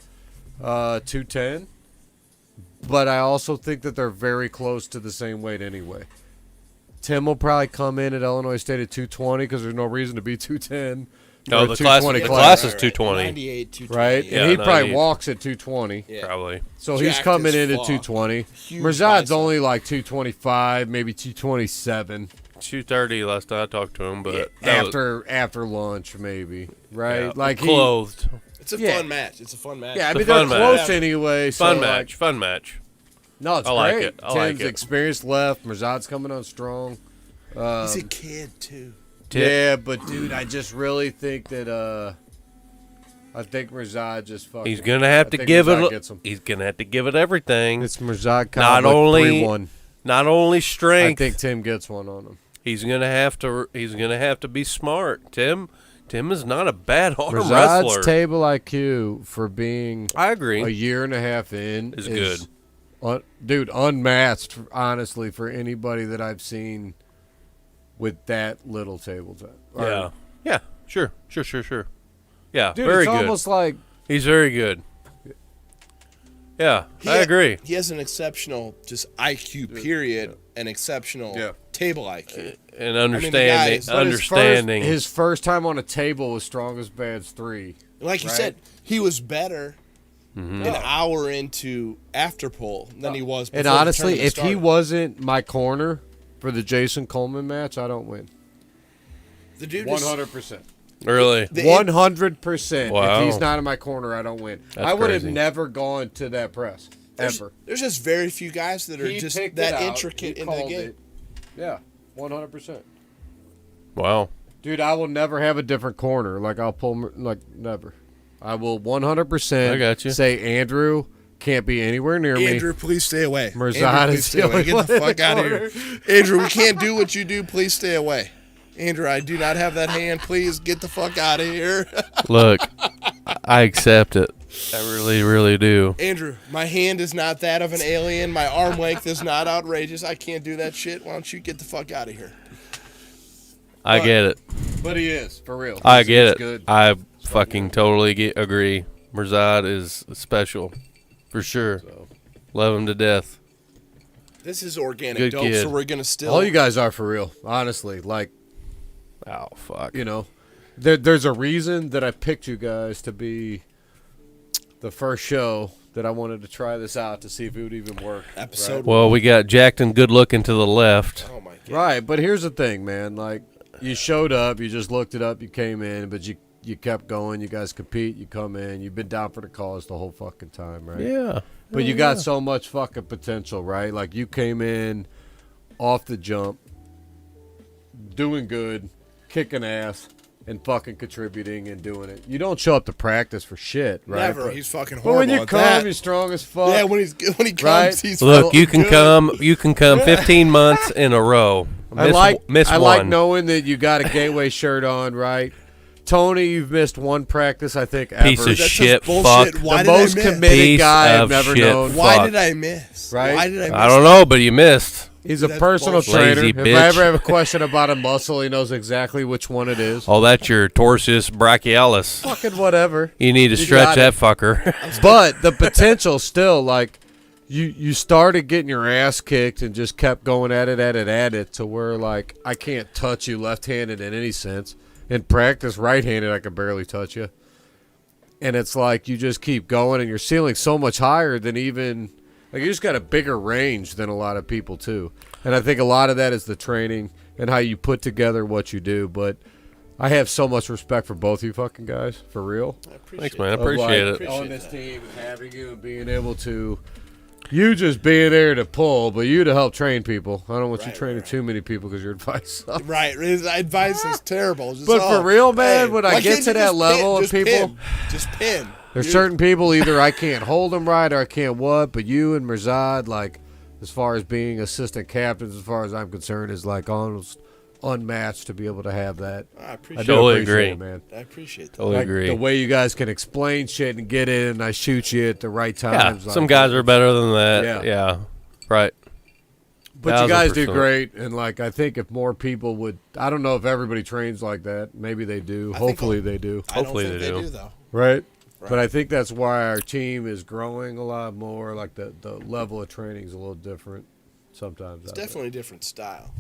210, but I also think that they're very close to the same weight anyway. Tim will probably come in at Illinois State at 220 because there's no reason to be 210. No, or the class- 220 the class, class is 220. 98, 220. right? Yeah, and he no, probably he- walks at 220. Yeah. Probably. So he's Jacked coming as in at fuck. 220. Huge Mirzad's bicep. only like 225, maybe 227 230 last time I talked to him, but that was- after lunch, maybe. Right? yeah, Like clothed. It's a Yeah. fun match. It's a fun match. Yeah, I It's a mean they're fun match. close anyway. Fun so, match. Fun match. No, it's I like great. it. I like Tim's it. experienced left. Mirzad's coming on strong. He's a kid, too. Yeah, but dude, I just really think that I think Mirzad just fucking. He's gonna have I to think give Mirzad it. gets him. He's gonna have to give it everything. It's Mirzad. Not Kablik, only- 3-1. Not only I strength. think Tim gets one on him. He's gonna have to. He's gonna have to be smart. Tim is not a bad arm Mirzad's wrestler. table IQ for being I agree. a year and a half in Is good. Dude, unmatched, honestly, for anybody that I've seen with that little table time. Or- Yeah. Yeah. Sure. Yeah. Dude, very it's good. almost like He's very good. Yeah, I agree. He has an exceptional just IQ, period, and exceptional Yeah. table IQ. And guy understanding. is- but Understanding. His first time on a table was strong as bad's 3. Like you Right. said, he was better Mm-hmm. an hour into after pull than he was before And the honestly, tournament if he started. wasn't my corner for the Jason Coleman match, I don't win. The dude is, 100%. really. the- 100%. Wow. If he's not in my corner, I don't win. That's I would have crazy. never gone to that press. Ever. There's just very few guys that are He just picked that it out. intricate He into the called game. it. Yeah, 100%. Wow. Dude, I will never have a different corner. Like, I'll pull, like, never. I will 100% I got you. say Andrew can't be anywhere near me. Andrew, please stay away. Mirzad Andrew, please is stay the away. only Get the one fuck in out the of here. Andrew, we can't do what you do. Please stay away. Andrew, I do not have that hand. Please get the fuck out of here. Look, I accept it. I really, really do. Andrew, my hand is not that of an alien. My arm length is not outrageous. I can't do that shit. Why don't you get the fuck out of here? I get it. But he is, for real. I He's- get he's it. Good. I fucking totally agree. Mirzad is special, for sure. So. Love him to death. This is organic Good dope, kid. so we're gonna still. All you guys are for real, honestly. Like, Oh fuck. you know, there's a reason that I picked you guys to be the first show that I wanted to try this out to see if it would even work. Episode Well, we got Jackton good looking to the left. Oh my god. Right, but here's the thing, man. Like, you showed up, you just looked it up, you came in, but you kept going. You guys compete, you come in. You've been down for the cause the whole fucking time, right? Yeah. But you got so much fucking potential, right? Like, you came in off the jump, doing good, kicking ass, and fucking contributing and doing it. You don't show up to practice for shit, right? Never. But, He's fucking but horrible. when you at come, that. you're strong as fuck. Yeah, when he comes, Right? he's Look, you can good. come 15 months in a row. I like one. knowing that you got a Gateway shirt on, right? Tony, you've missed one practice, I think, ever. Piece of That's just shit, bullshit. fuck. Why The did I most miss? committed Piece guy I've of never shit. known. Why Fuck. did I miss? Right? Why did I miss? I don't know, but you missed. He's a That's personal bullshit. trainer. Lazy If I bitch. ever have a question about a muscle, he knows exactly which one it is. Oh, that's your torsus brachialis. Fucking whatever. You need to You stretch got that it. fucker. But the potential still, like, you started getting your ass kicked and just kept going at it to where, like, I can't touch you left-handed in any sense. In practice, right-handed, I can barely touch you. And it's like you just keep going, and your ceiling's so much higher than even – like, you just got a bigger range than a lot of people, too. And I think a lot of that is the training and how you put together what you do. But I have so much respect for both you fucking guys, for real. Thanks, man. I Of, appreciate like, it. on this team and having you and being able to – you just being there to pull, but you to help train people. I don't want you Right, training right. too many people because your advice sucks. Right. His advice is terrible. Just, But for real, man, when I why get can't to you that just level of just people- pin. Just pin. There's certain people, either I can't hold them right or I can't what, but you and Mirzad, like, as far as being assistant captains, as far as I'm concerned, is like almost unmatched to be able to have that. I I appreciate do Totally appreciate agree. it, man. I appreciate that. Totally Like, agree. the way you guys can explain shit and get in, and I shoot you at the right Yeah, times. some like, guys are better than that. Yeah. Yeah. Right. But you guys do 1000%. great, and like I think if more people would, I don't know if everybody trains like that. Maybe they do. I think Hopefully they do. I don't Hopefully think they do. though. Right. Right. But I think that's why our team is growing a lot more. Like the level of training is a little different sometimes. It's definitely a different style.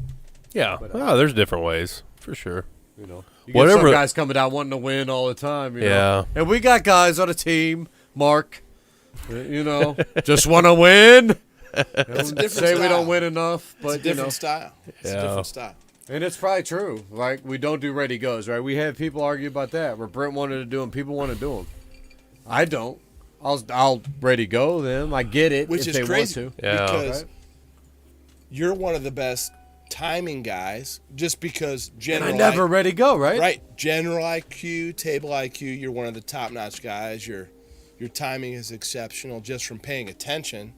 Yeah. But, Oh, there's different ways for sure. You know, you Whatever- get some guys coming down wanting to win all the time. You Yeah. know? And we got guys on a team, Mark. You know, just want to win. It's a different Say we style. don't win enough, It's but a you different know. style. It's a Yeah. different style. And it's probably true. Like, we don't do ready goes, right? We have people argue about that. Where Brent wanted to do them, people want to do them. I don't. I'll ready go them. I get it. Which if is they crazy want to. Yeah. because Right? you're one of the best timing guys just because And general I never ready go, right? right general IQ, table IQ, you're one of the top-notch guys. Your timing is exceptional just from paying attention.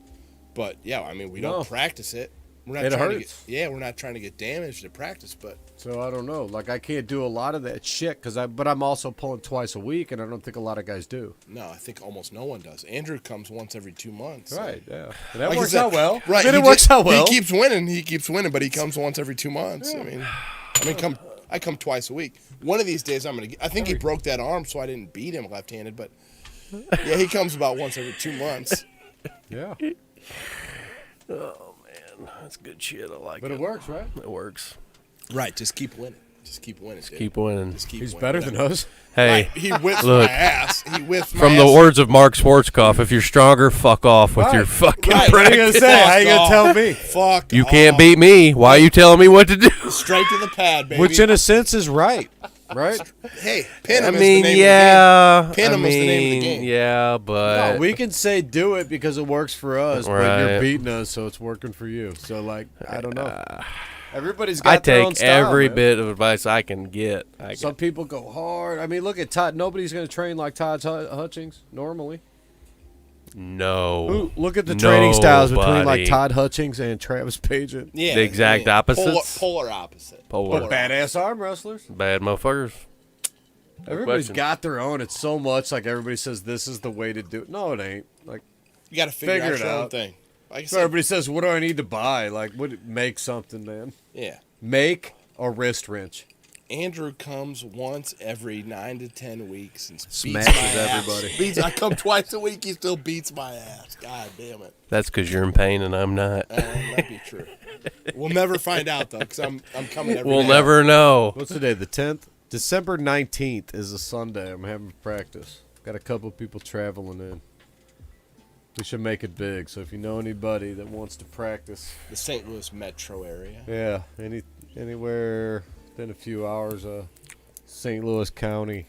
But yeah, I mean, we No. don't practice it. We're not It trying hurts. to get, we're not trying to get damaged at practice, but So I don't know. Like, I can't do a lot of that shit but I'm also pulling twice a week, and I don't think a lot of guys do. no, I think almost no one does. Andrew comes once every 2 months. so- Right. Yeah. And that Like I works said, out well. Right, I mean, he it works did- out well. He keeps winning, but he comes once every 2 months. I come twice a week. One of these days I think he broke that arm, so I didn't beat him left-handed. But yeah, he comes about once every 2 months. Yeah. Oh man, that's good shit. I like But it. it works, right? It works. Right, just keep winning. Just keep winning. Dude. Keep winning. Just keep He's winning. better than us. Hey, Right, he whips look. my ass. He whips my from ass. the words of Mark Schwarzkopf, if you're stronger, fuck off with your fucking Right. What are you practice. gonna say? How you gonna off. tell me? Fuck. You off. can't beat me. Why are you telling me what to do? Straight to the pad, baby. Which, in a sense, is right. Right? hey, pin I him mean, is the name yeah. of the game. Pin him is the name of the game. Yeah, but No, we can say do it because it works for us, but you're Right. beating us, so it's working for you. So, like, I don't know. Everybody's I got their own take style, every man. bit of advice I can get. Some people go hard. I mean, look at Todd. Nobody's going to train like Todd Hutchings normally. No. Ooh, look at the training styles between like Nobody. Todd Hutchings and Travis Pageant. Yeah, The exact opposites? Polar opposite. Polar. But badass arm wrestlers. Bad motherfuckers. Everybody's question. got their own. It's so much like everybody says this is the way to do it. No, it ain't. Like, You got to figure Figure out it your own out. thing. Like I so said, everybody says, what do I need to buy? Like, make something, man. yeah. Make a wrist wrench. Andrew comes once every 9 to 10 weeks and beats Smashes my ass. everybody. I come twice a week, he still beats my ass. God damn it. That's because you're in pain and I'm not. That might be true. We'll never find out though, because I'm coming every We'll day. never know. What's the day? The 10th? December 19th is a Sunday. I'm having practice. Got a couple people traveling in. We should make it big. So if you know anybody that wants to practice, The St. Louis metro area. yeah, anywhere within a few hours of St. Louis County,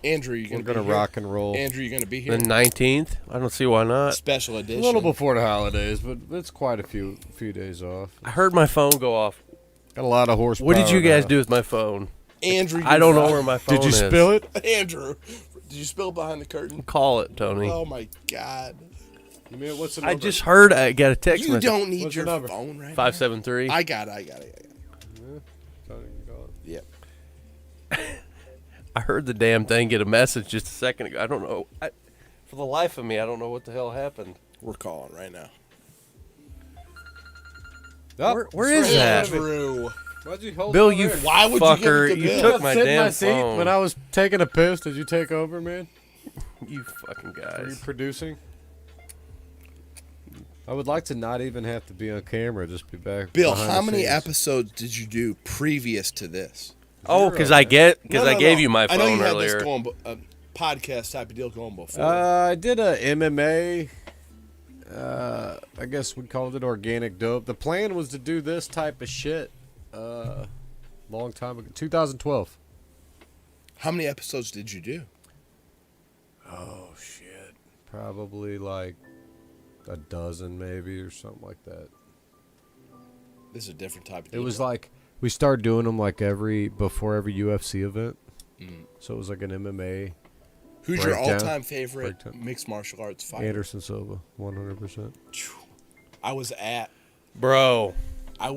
Andrew, you we're gonna gonna be here? rock and roll. Andrew, you gonna be The here? 19th? I don't see why not. Special A edition. little before the holidays, but it's quite a few days off. I heard my phone go off. Got a lot of horsepower. What did you guys now. do with my phone? Andrew, I don't know where my phone Did is. you spill it? Andrew, did you spill behind the curtain? Call it, Tony. Oh my God! You mean, what's the I number? just heard I got a text You message. don't need What's your your number? phone right 573. now. I got it. Tony, you call it. Yep. I heard the damn thing get a message just a second ago. I don't know. For the life of me, I don't know what the hell happened. We're calling right now. Oh, Where is that? Andrew, Why'd you hold Bill, it you over there? Why would you fucker. give it to You Bill? took my Sit in damn my seat phone. when I was taking a piss. Did you take over, man? You fucking Are you guys. producing? I would like to not even have to be on camera, just be back. Bill, behind how the many scenes. episodes did you do previous to this? Oh, because I gave you my I know phone you had earlier. this going, podcast type of deal going before. I did a MMA. I guess we called it organic dope. The plan was to do this type of shit. Long time ago, 2012. How many episodes did you do? Oh shit, probably like a dozen, maybe, or something like that. This is a different type of It deal. was like we started doing them like before every UFC event. Mm. So it was like an MMA. Who's your breakdown. all-time favorite Breakdown. mixed martial arts fighter? Anderson Silva, 100%. I was Bro.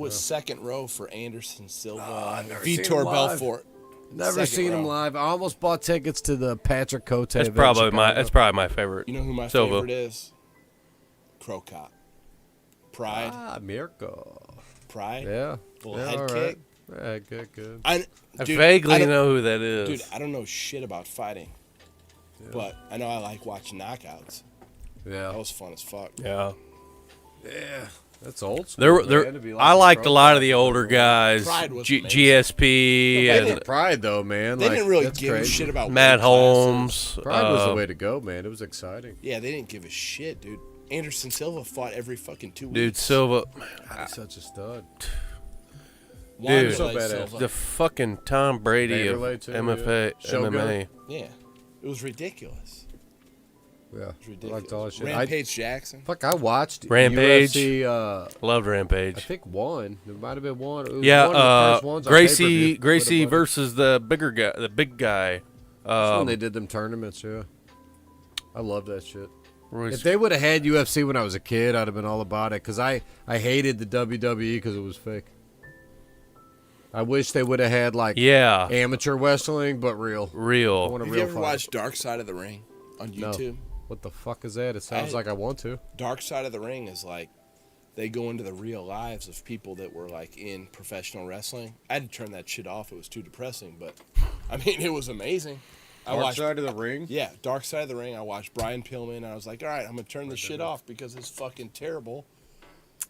second row for Anderson Silva, I've never seen Vitor him live. Belfort. Never Second seen him row. live. I almost bought tickets to the Patrick Cote. That's event in probably Chicago. my favorite. You know who my Silva. favorite is? Crow Cop. Pride. Mirko. Pride. Yeah. Little yeah, head all kick. right. Yeah, good. I Dude, vaguely I don't- know who that is. Dude, I don't know shit about fighting, but I know I like watching knockouts. That Yeah. was fun as fuck. yeah. Yeah. That's old school. There, man, to be I like liked a pro lot of the fighter. older guys. Pride was amazing. GSP I and did Pride, though, man. They like, didn't really that's give a crazy. shit about Matt weight classes. Holmes. Pride was the way to go, man. It was exciting. Yeah, they didn't give a shit, dude. Anderson Silva fought every fucking 2 weeks. Dude, Silva. He's such a stud. Dude, so Wanderlei badass. Silva. The fucking Tom Brady of Vanderlei, too, MFA, yeah. Shogun. MMA. Yeah, it was ridiculous. Yeah. It was I ridiculous. liked all that shit. Rampage Jackson. I watched Rampage. UFC, Loved I Rampage. think one. There might have been one. It was Yeah, one of the first ones on Gracie pay-per-view with a buddy. versus the bigger guy, the big guy. That's when they did them tournaments, yeah. I love that shit. Royce- If they would have had UFC when I was a kid, I'd have been all about it. Because I hated the WWE because it was fake. I wish they would have had, like, yeah, amateur wrestling, but real. I real. want a Have real you ever fight. watched Dark Side of the Ring on No. YouTube? What the fuck is that? It sounds like I want to. Dark Side of the Ring is like they go into the real lives of people that were like in professional wrestling. I had to turn that shit off. It was too depressing, but I mean, it was amazing. I Dark watched, Side of the Ring? yeah, Dark Side of the Ring. I watched Brian Pillman, and I was like, all right, I'm gonna turn this shit off because it's fucking terrible.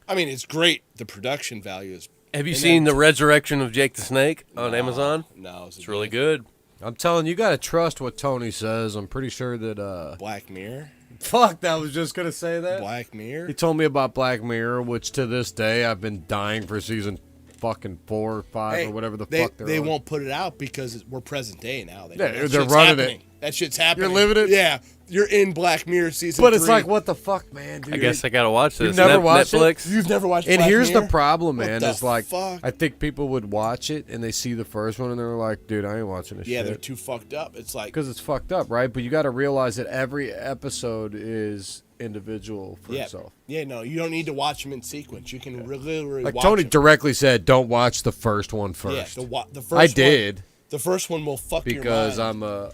I mean, it's great. The production value is. Have you and seen then- the Resurrection of Jake the Snake on Amazon? No, It's really good. I'm telling you, you got to trust what Tony says. I'm pretty sure that, Black Mirror. Fuck, I was just going to say that. Black Mirror. He told me about Black Mirror, which to this day I've been dying for season fucking 4 or 5 Hey, or whatever the they, fuck they're they on. wun't put it out because we're present day now. They, Yeah, that they're shit's running it. happening. That shit's happening. living it? Yeah, you're in Black Mirror season. But it's 3. like, what the fuck, man, dude? I guess I gotta watch this. You've never watched it? Netflix. You've never watched. And Black here's Mirror? the problem, What man. the Is like, fuck? I think people would watch it and they see the first one and they're like, dude, I ain't watching this Yeah, shit. they're too fucked up. It's like Because it's fucked up, right? But you got to realize that every episode is individual for yeah, itself. yeah. No, you don't need to watch them in sequence. You can literally Like watch Tony them. directly said, don't watch the first one Yeah, first. the first. I did One, the first one will fuck because your mind.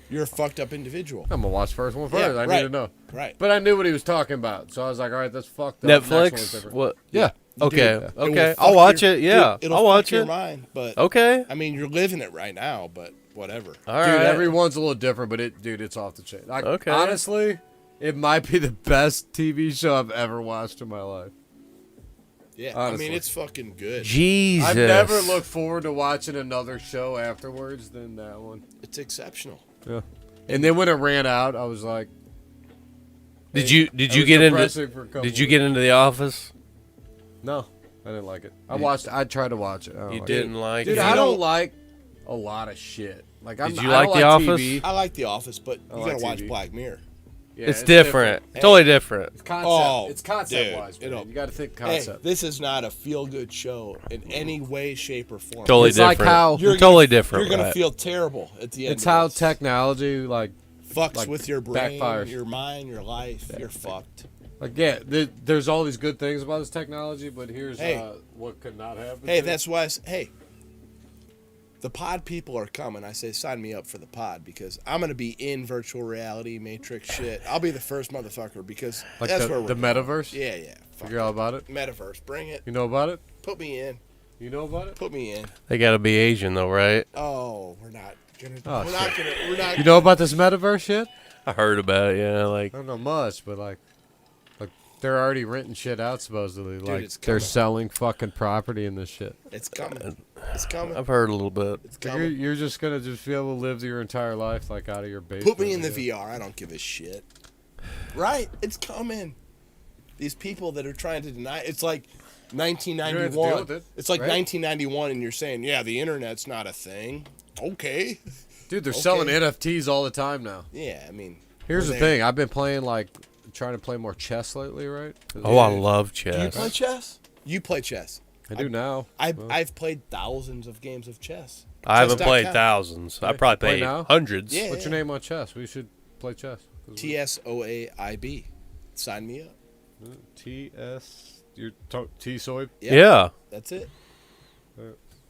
you're a fucked up individual. I'm gonna watch the first one first. Yeah, I need right. to know. Right. But I knew what he was talking about, so I was like, all right, that's fucked up. Next one's Netflix. different. What? Yeah. Okay. Dude, it will Okay. fuck I'll watch your- it. Yeah. dude, it'll I'll fuck watch your it. mind, but Okay. I mean, you're living it right now, but whatever. All Dude, right. every one's a little different, but it's off the chain. Like, Okay. honestly, it might be the best TV show I've ever watched in my life. Yeah, Honestly. I mean, it's fucking good. Jesus. I've never looked forward to watching another show afterwards than that one. It's exceptional. Yeah. And then when it ran out, I was like, Did you It was get depressing into for a couple Did you weeks. get into The Office? No, I didn't like it. I tried to watch it. I don't You like didn't it. like Dude, it. I don't like a lot of shit. Like, Did you I like don't The Office? TV. I like The Office, but you like gotta watch TV. Black Mirror. Yeah, It's different. Hey. Totally different. It's concept. Oh, it's concept dude, wise. it'll- Man. You got to think Hey, concept. this is not a feel-good show in any way, shape, or form. Totally It's like different. how- You're totally different. You're gonna right? feel terrible at the end. It's of how this. technology fucks like, with your brain, backfires. your mind, your life. You're fucked. there's all these good things about this technology, but here's Hey. what could not happen. Hey, that's why. The pod people are coming. I say sign me up for the pod because I'm gonna be in virtual reality, Matrix shit. I'll be the first motherfucker because like that's where the we're going. metaverse. Yeah. Fuck You're all about it. Metaverse, bring it. You know about it? Put me in. You know about it? Put me in. They gotta be Asian though, right? Oh, we're not gonna. Oh, we're not shit. gonna. We're not. You know about this metaverse shit? I heard about it. Yeah, like I don't know much, but like they're already renting shit out supposedly. it's They're coming. selling fucking property in this shit. It's coming. It's coming. I've heard a little bit. It's You're, coming. you're just gonna just be able to live your entire life like out of your basement. Put me in the yeah. VR. I don't give a shit. Right? It's coming. These people that are trying to deny it's like You're gonna have to deal 1991. with it, It's like right? 1991, and you're saying, "Yeah, the internet's not a thing." Okay. Dude, they're Okay. selling NFTs all the time now. Yeah, I mean. Here's we're the there. thing. I've been playing trying to play more chess lately, right? 'Cause Oh, I love Do you chess. play chess? You play chess. I do now. I've played thousands of games of chess. I haven't played Chess.com. thousands. I probably Play played now? hundreds. Yeah. What's your name on chess? We should play chess. TSOAIB. Sign me up. TS. You're T Soaib. Yeah. That's it.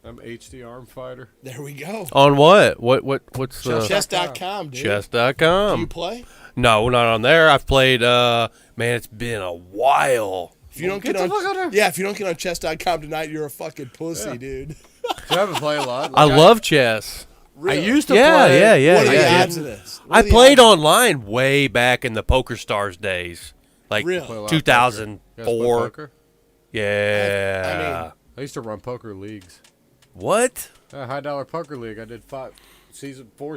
I'm HD Arm Fighter. There we go. On what? What's the Chess.com, dude. Do chess.com? you play? No, not on there. I've played. Man, it's been a while. If you don't Get get the fuck out of yeah, if you don't get on chess.com tonight, you're a fucking pussy, Yeah. dude. I haven't played a lot. I love chess. I used to Yeah, play. yeah. What are the yeah. odds of this? What I are the played odds? online way back in the Poker Stars days, like Really? Play a lot of poker. You guys play 2004. poker? Yeah. I used to run poker leagues. What? High dollar poker league. I did 4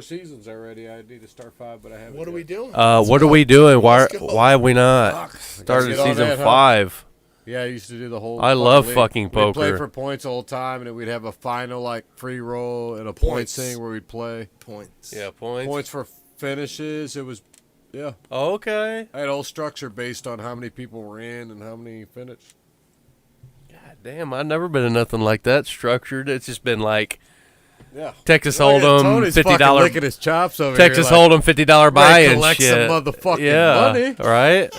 seasons already. I need to start 5, but I haven't. What are we doing? What are we doing? Why? Let's go. Why are we not? Started get on season that, huh? 5. Yeah, I used to do the whole. I love league. fucking We'd play poker. for points all the time, and then we'd have a final free roll and a point Points. thing where we'd play Points. Yeah, points. points for finishes. It was, yeah. Okay. I had a whole structure based on how many people were in and how many finished. God damn, I've never been in nothing like that structured. It's just been like Yeah. Texas Look at Hold'em, Tony's fucking $50 licking his chops over Texas here. Hold'em, $50 buy and collect shit. some motherfucking yeah, money. right.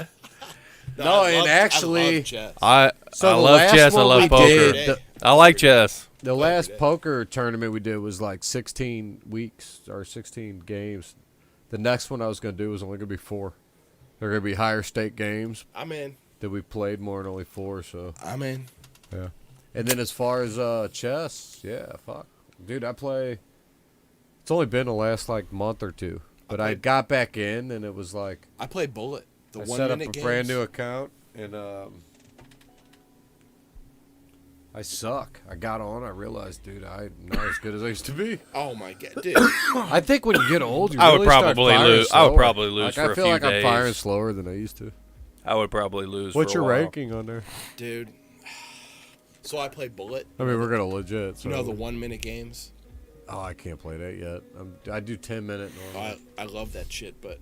No, I and love actually- chess. I So I the love last chess. I one love we poker. did, I like chess. The last poker tournament we did was like 16 weeks or 16 games. The next one I was going to do was only going to be 4. They're going to be higher stake games I'm in. that we played more than only 4. So I'm in. yeah. And then as far as chess, yeah, fuck, dude, I play. It's only been the last month or 2, but I got back in and it was like I play Bullet. The I 1 set up minute a games. brand new account and I suck. I got on. I realized, dude, I'm not as good as I used to be. Oh my god, dude. I think when you get old, you I would really start probably firing lose. I would slower. probably lose for I a feel few like I'm firing days. slower than I used to. I would probably lose. What's for a your while. ranking on there? Dude. So I play Bullet. I mean, we're gonna legit. So. You know the 1 minute games? Oh, I can't play that yet. I do 10-minute normally. I love that shit, but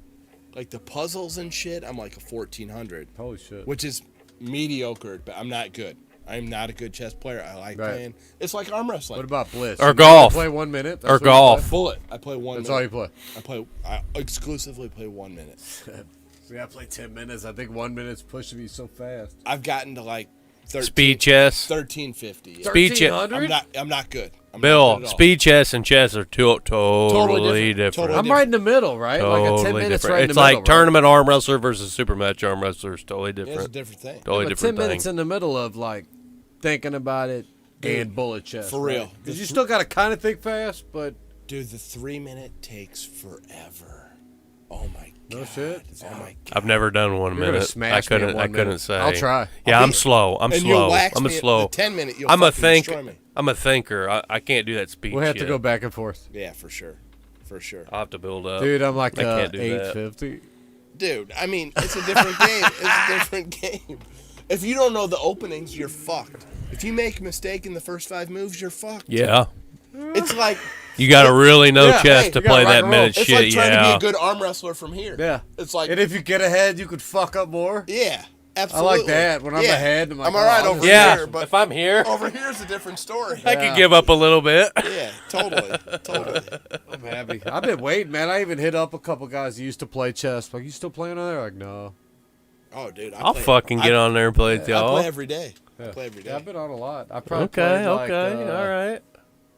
like the puzzles and shit, I'm like a 1400, Holy shit! which is mediocre, but I'm not good. I'm not a good chess player. I like Right. playing. It's like arm wrestling. What about Blitz? Or You golf. Play 1 minute. Or what you golf. play? Bullet. I play 1 That's minute. all you play. I exclusively play 1 minute. See, I play 10 minutes. I think 1 minute's pushing me so fast. I've gotten to like 13, Speed chess. 1350. Yeah. Speed chess. 1300? I'm not good. I'm Bill, not good at all. speed chess and chess are totally different. Totally I'm right in the middle, right? Like a 10 Totally minutes different. right in It's the like middle. tournament arm wrestler versus super match arm wrestler is totally Yeah, it's a different. different thing. Totally But 10 different minutes thing. in the middle of thinking about it and bullet chess. for real. Because you still got to kind of think fast, but Dude, the 3 minute takes forever. Oh my god. No shit? Oh my god. I've never done 1 you're gonna minute. smash I me in couldn't. 1 I couldn't minute. say. I'll try. Yeah, I'll I'm be- slow. I'm and you'll slow. wax I'm a me at slow. the 10 minute. You'll I'm a fucking destroy me. I'm a thinker. I can't do that speed. We'll have to shit. go back and forth. Yeah, for sure. For sure. I'll have to build up. Dude, I'm like I can't do that. 850. Dude, I mean, it's a different game. It's a different game. If you don't know the openings, you're fucked. If you make a mistake in the first 5 moves, you're fucked. Yeah. It's like You got to really know Yeah, chess hey, to you gotta play rock that and roll. minute it's shit. like trying to Yeah. be a good arm wrestler from here. Yeah. It's like And if you get ahead, you could fuck up more. yeah, I absolutely. like that. When I'm ahead, I'm like, all right oh, over Yeah. here, but If I'm here, over here's a different story. I could give up a little bit. Yeah, totally. I'm happy. I've been waiting, man. I even hit up a couple guys who used to play chess. Like, you still playing on there? Like, no. Oh, dude, I'll fucking get on there and play with I y'all. play every day. I play every day. Yeah, I've been on a lot. I probably Okay, played like, all right.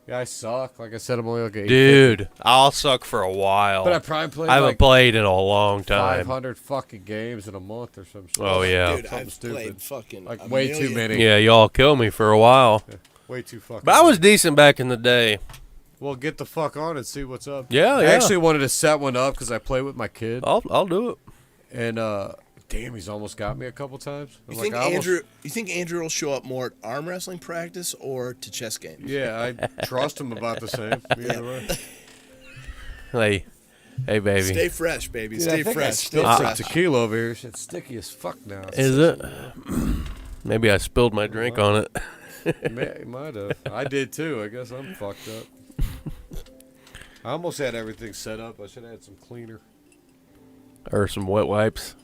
Yeah, I suck. Like I said, I'm only like 8. Dude, I'll suck for a while. But I probably played I haven't like played in a long time. 500 fucking games in a month or some shit. Oh, yeah. Dude, Something I've stupid. played fucking Like, a way too million. many. Yeah, y'all kill me for a while. Way too fucking But I was decent back in the day. Well, get the fuck on and see what's up. Yeah, I yeah. actually wanted to set one up because I play with my kid. I'll do it. And, damn, he's almost got me a couple times. I'm You like, think I almost- Andrew will show up more at arm wrestling practice or to chess games? Yeah, I trust him about the same. Either way. Hey, baby. Stay fresh, baby. Dude, I Stay think I fresh. Stay spilled some fresh. tequila over here. Shit's sticky as fuck now. Is it? Maybe I spilled my drink on it. Might have. I did too. I guess I'm fucked up. I almost had everything set up. I should have had some cleaner. Or some wet wipes.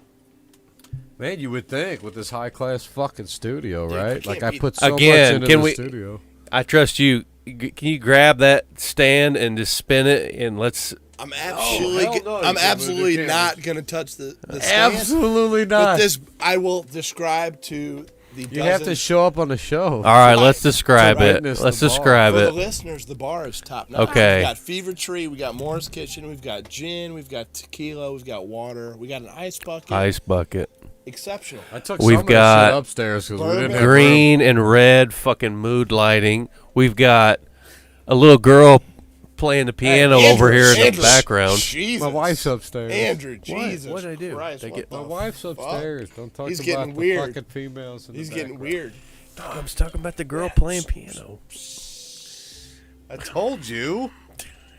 Man, you would think with this high class fucking studio, Dude, right? you Like can't I beat- put so Again, much into can the we- studio. I trust you. Can you grab that stand and just spin it and let's... I'm absolutely, hell no, you I'm can't absolutely move the not cameras. gonna touch the stand. Absolutely But not. this, I will describe to the. You have to show up on the show. All right, let's describe to it. witness Let's the bar. describe For the it. listeners, the bar is top notch. Okay. We got Fever Tree, we got Moore's Kitchen, we've got gin, we've got tequila, we've got water, we got an ice bucket. Ice bucket. Exceptional. I took We've some of got the shit upstairs because we didn't have room. Green and red fucking mood lighting. We've got a little girl playing the piano over here in the Andrew, background. Jesus. My wife's upstairs. Andrew, Jesus. What'd I do? Christ, They what get- My the wife's fuck? upstairs. Don't talk He's about getting the weird. fucking females. In He's the getting background. weird. No, I was talking about the girl playing piano. I told you.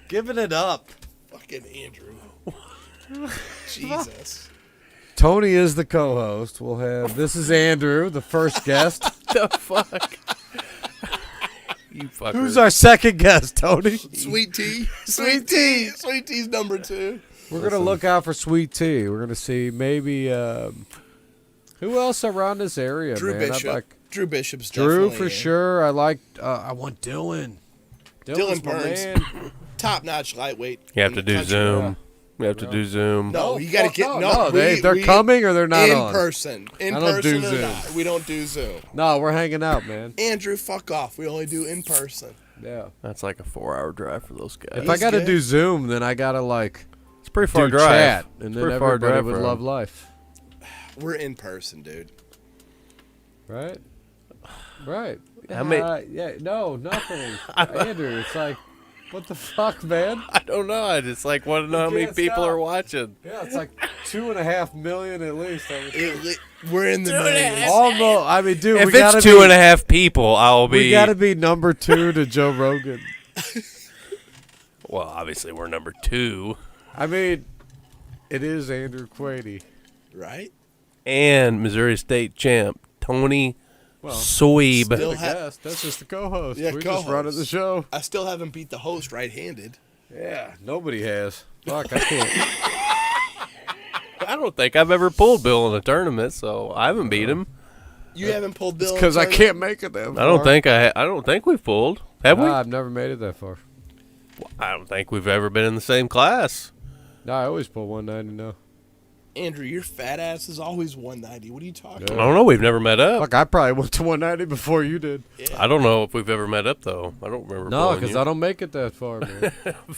Giving it up. Fucking Andrew. Jesus. Tony is the co-host. We'll have. This is Andrew, the first guest. The fuck? You fucker. Who's our second guest, Tony? Sweet tea. Sweet tea. Sweet tea's number 2. We're gonna look out for Sweet Tea. We're gonna see maybe who else around this area, Drew man. I'd Bishop. like Drew Bishop's Drew definitely for in. sure. I like. I want Dylan. Dylan's Dylan my Burns. man. Top-notch lightweight. You have in to the do country. Zoom. You have to do Zoom. No, you got to fuck get no. we- They're we- coming or they're not in on. person. In I don't person do or Zoom. not. We don't do Zoom. No, we're hanging out, man. Andrew, fuck off. We only do in person. Yeah. That's like a 4-hour drive for those guys. If I got to good. do Zoom, then I gotta like It's a pretty far do drive. chat, It's and a then pretty far everybody drive would for love him. life, We're in person, dude. right? Right. How many- Yeah. No, nothing. Andrew, it's like, what the fuck, man? I don't know. I just like want to know how many can't people stop. are watching. Yeah, it's like 2.5 million at least. I would think. We're in the millions. Almost. I mean, dude, If we gotta it's be, 2.5 people, I'll be. we gotta be number 2 to Joe Rogan. Well, obviously we're number 2, I mean, it is Andrew Quade. Right? and Missouri State champ Tony Soaib. still The guest. That's just the co-host. Yeah, We're just running the co-host. show. I still haven't beat the host right-handed. Yeah, nobody has. Fuck, I can't. I don't think I've ever pulled Bill in a tournament, so I haven't beat him. You haven't pulled Bill. Because in I a can't make it that far. I don't think we've pulled. Have we? I've never made it that far. I don't think we've ever been in the same class. No, I always pull 190 now. Andrew, your fat ass is always 190. What are you talking I Yeah. don't know. We've never met up. Fuck, I probably went to 190 before you did. about? I don't know if we've ever met up though. I don't remember. No, pulling because you. I don't make it that far, man. I was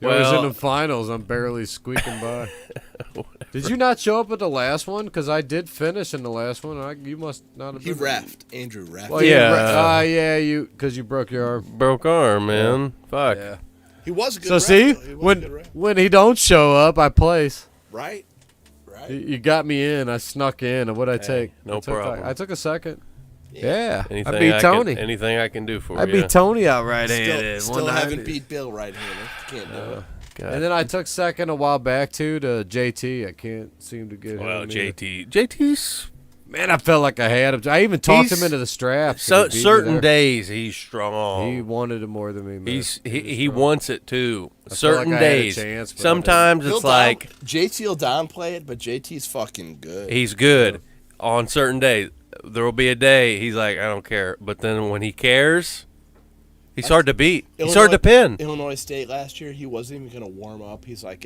Well- in the finals. I'm barely squeaking by. Did you not show up at the last one? Because I did finish in the last one. You must not have He been. reffed. Andrew reffed. Well, Yeah. yeah, you because you broke your arm. broke arm, man. Fuck. Yeah. He was a good So ref, see, though. He was a good ref. when he don't show up, I place. Right? Right? You got me in. I snuck in. And what'd I take? no I took, problem. I took a second. Yeah, Anything I beat Tony. Anything I can do for I you. beat Tony out right-handed. Still 190. haven't beat Bill right-handed. Can't do it. God. And then I took second a while back too to JT. I can't seem to get Well, him. either. JT's Man, I felt like I had him. I even talked him into the straps. and he beat me certain there. days he's strong. He wanted it more than me. Man. He wants it too. feel Certain like I had a days. chance, but I Sometimes He'll it's like JT will downplay it, but JT's fucking good. he's good on certain days. There will be a day he's like, I don't care. But then when he cares, he's hard to beat. He's hard to pin. Illinois State last year, he wasn't even going to warm up. He's like,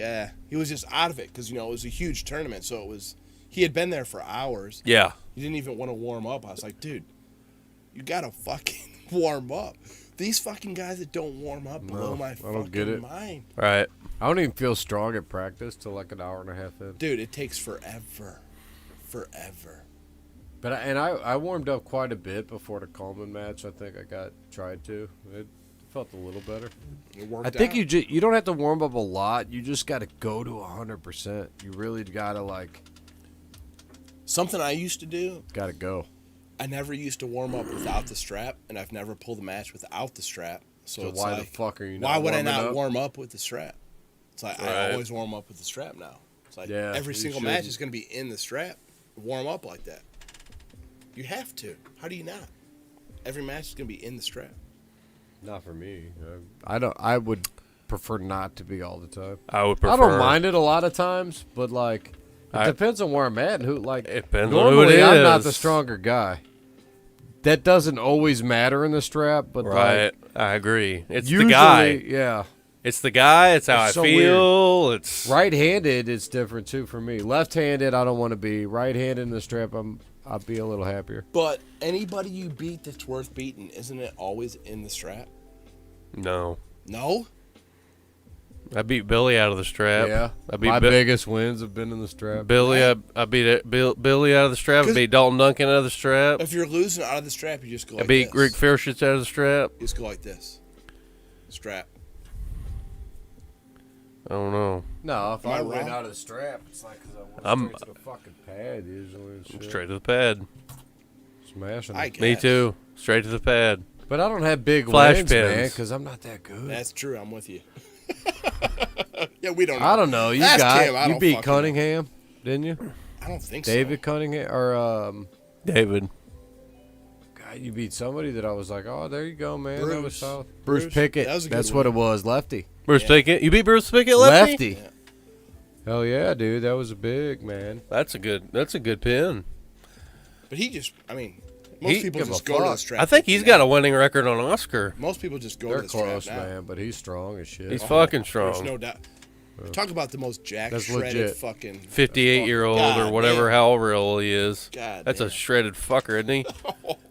he was just out of it because it was a huge tournament. So he had been there for hours. Yeah. He didn't even want to warm up. I was like, dude, you got to fucking warm up. These fucking guys that don't warm up blow my fucking mind. Right. I don't even feel strong at practice till like an hour and a half in. Dude, it takes forever. Forever. But I warmed up quite a bit before the Coleman match. I think I tried to. It felt a little better. It worked I think out. you don't have to warm up a lot. You just got to go to 100%. You really got to Something I used to do, got to go. I never used to warm up without the strap, and I've never pulled a match without the strap. So it's why like, the fuck are you not why would I warming not up? warm up with the strap? It's like I Right. always warm up with the strap now. It's like Yeah, every you single match shouldn't. is going to be in the strap. Warm up like that. You have to. How do you not? Every match is going to be in the strap. Not for me. I would prefer not to be all the time. I would prefer. I don't mind it a lot of times, but it I- depends on where I'm at and who. It depends on who Normally, it I'm not is. the stronger guy. That doesn't always matter in the strap, but Right. I agree. It's usually, the guy. yeah. It's the guy. It's how It's so I feel. It's Right-handed, it's different too for me. Left-handed, I don't want to be. Right-handed in the strap, I'll be a little happier. But anybody you beat that's worth beating, isn't it always in the strap? no. No? I beat Billy out of the strap. Yeah, I beat my biggest wins have been in the strap. Billy. I beat Billy out of the strap. I 'Cause- beat Dalton Duncan out of the strap. If you're losing out of the strap, you just go I like beat this. Rick Fairshitz out of the strap. You just go like this. Strap. I don't know. No, if Am I I win wrong? out of the strap, it's like because I I'm- went straight to the fucking pad usually. And I'm shit. straight to the pad. Smashing. I it. guess. Me too. Straight to the pad. But I don't have big Flash wins, man, pins. because I'm not that good. That's true. I'm with you. Yeah, we don't know. I don't know. You Ask him, I you don't beat fucking know. Cunningham, didn't you? I don't think David so. Cunningham or David. God, you beat somebody that I was like, oh, there you go, man. That was Bruce. solid. Bruce. Bruce Pickett. That was a good That's one. what it was. Lefty. Bruce Yeah. Pickett. You beat Bruce Pickett, lefty? Yeah. Hell yeah, dude. That was a big man. That's a good pin. But most He- people give a just go to the fuck. strap. I think he's got a winning record on Oscar. Most people just go They're to the strap close, now. man, but he's strong as shit. He's fucking There's strong. no doubt. Talk about the most jack That's shredded legit. fucking 58-year-old or God whatever, damn. however old he is. God That's damn. a shredded fucker, isn't he?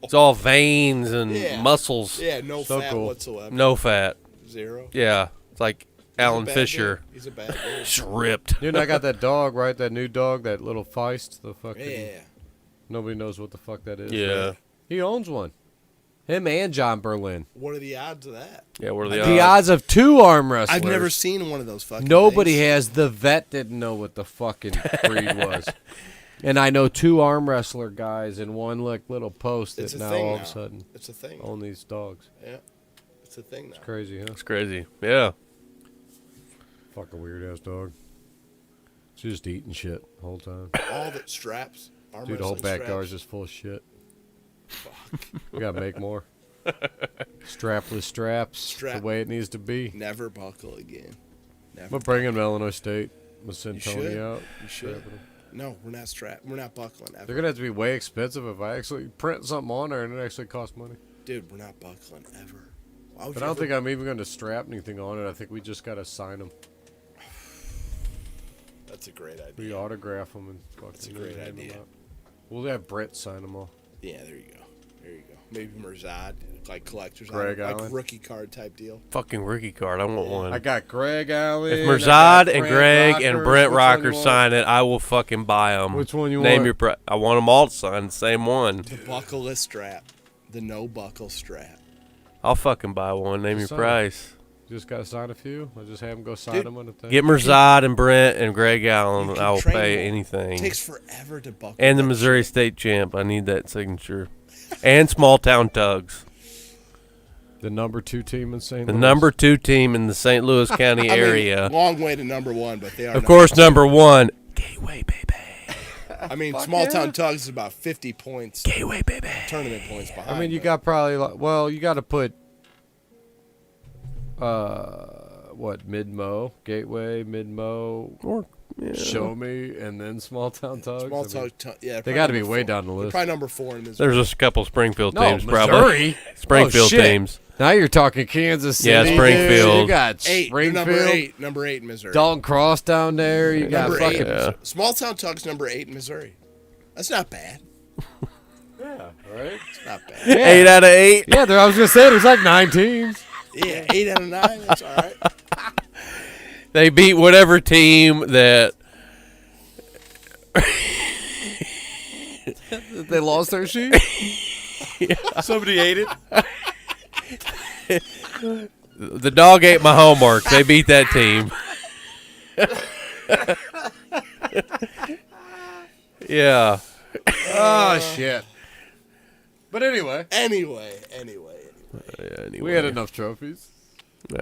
It's all veins and Yeah. muscles. Yeah, no So fat cool. whatsoever. No fat. Zero. Yeah. It's like He's a Alan bad Fisher. dude. He's a bad dude. Just ripped. Dude, I got that dog, right? That new dog, that little Feist. The fucking. Yeah. Nobody knows what the fuck that is. Yeah. He owns one. Him and John Berlin. What are the odds of that? Yeah, what are the The odds? odds of two arm wrestlers. I've never seen one of those fucking Nobody things. has. The vet didn't know what the fucking breed was. And I know two arm wrestler guys in one little post It's that a now thing all now. of a sudden It's a thing. own these dogs. Yeah. It's a thing now. Crazy, huh? It's crazy. Yeah. Fucking weird ass dog. She's just eating shit the whole time. All the straps. Arm Dude, the whole wrestling backyard's straps. just full of shit. We gotta make more. Strapless straps. Strap. The way it needs to be. Never buckle again. I'm Never. gonna bring him to Illinois State. I'm gonna send You Tony should. out. You should. No, we're not strapped. We're not buckling ever. They're gonna have to be way expensive if I actually print something on there and it actually costs money. Dude, we're not buckling ever. Why would But you I don't ever- think I'm even gonna strap anything on it. I think we just gotta sign them. That's a great We idea. autograph them and fucking That's a great hand 'em idea. out. We'll have Brett sign them all. Yeah, there you go. There you go. Maybe Merzad, like collectors, Greg like Allen. rookie card type deal. Fucking rookie card. I want one. I got Greg Allen. If I Merzad got and Brent Greg and Rockers. Brent Which one you Rocker want? sign it, I will fucking buy them. Which one you Name want? your price. I want them all to sign the same one. The buckleless strap. The no buckle strap. I'll fucking buy one. Name your Just sign. price. Just gotta sign a few. I just have them go sign Dude, them on the thing. Get Merzad and Brent and Greg Allen. You can I will train pay them. It anything. takes forever to buckle. And the that Missouri shit. State champ. I need that signature. And small town tugs. The number 2 team in St. The Louis. number 2 team in the St. Louis County area. Long way to number 1, but they are. Of course, number 1, Gateway, baby. I mean, small town Tugs is about 50 points. Gateway, baby. Tournament points behind. I mean, you got probably you got to put mid-mo, Gateway, mid-mo, Or, yeah. Show Me, and then small town Tugs. small I mean, town. Yeah, they got to be way down the list. Probably number 4 in Missouri. There's a couple Springfield No, teams, Missouri? probably. Springfield Oh, shit. teams. Now you're talking Kansas City. Yeah, dude. Springfield. You got 8. Springfield. Number 8 in Missouri. Dalton Cross down there. You got Number fucking 8. Yeah. Small town Tugs number 8 in Missouri. That's not bad. yeah, right. It's not bad. 8 out of 8. Yeah, I was gonna say there's like 9 teams. Yeah, 8 out of 9. That's all right. They beat whatever team that. They lost their sheet. Somebody ate it. The dog ate my homework. They beat that team. Yeah. Oh shit. But anyway, Anyway. we had enough trophies.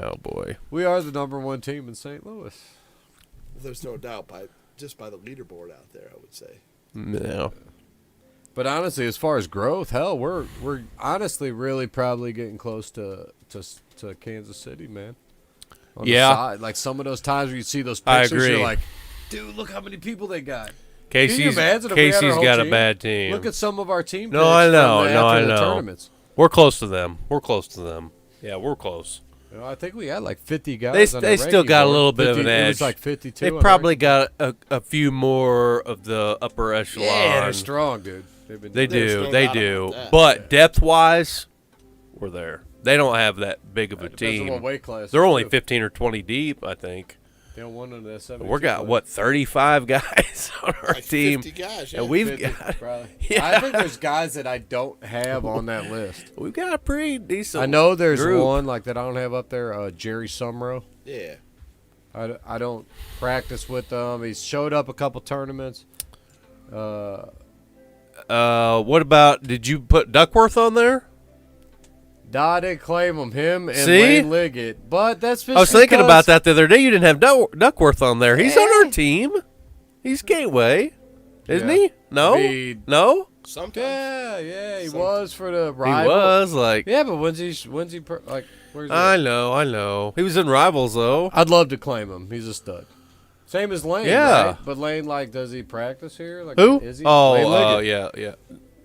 Oh, boy. We are the number 1 team in St. Louis. There's no doubt by the leaderboard out there, I would say. No. But honestly, as far as growth, hell, we're honestly really probably getting close to Kansas City, man. On Yeah. the side. Like some of those times where you see those I pictures, agree. you're like, dude, look how many people they got. Can you Casey's imagine if we had our whole got a team? bad team. Look at some of our team. No, picks I from know. the- No, after I the know. Tournaments. We're close to them. Yeah, we're close. You know, I think we had like 50 guys. They on they the still ranking got a board. little bit of 50 an It edge. was like 52. They on the probably ranking got a few more of the upper echelon. board. Yeah, they're strong, dude. They've been They There's do. no They doubt do. about that. But depth-wise, we're there. They don't have that big of a Depends on what team. weight class. They're only too. 15 or 20 deep, I think. They don't want none of that 72 We got, class. what, 35 guys on our Like team? 50 guys, yeah. And we've 50, got probably. Yeah. I think there's guys that I don't have on that list. we've got a pretty decent I know there's group. one like that I don't have up there. Jerry Sumrow. Yeah. I don't practice with him. He's showed up a couple tournaments. What about, did you put Duckworth on there? I didn't claim him. Him and See? Lane Liggett. But that's just I was thinking because- about that the other day. You didn't have Duckworth on there. He's on our team. He's Gateway, isn't Yeah. he? No? I mean, No? Sometimes. yeah, he Some- was for the He rival. was like, Yeah, but when's he like? Where's he? I know. He was in Rivals, though. I'd love to claim him. He's a stud. Same as Lane. Yeah. Right? But Lane, like, does he practice here? Like, Who? Is he? Lane Oh, Liggett. yeah.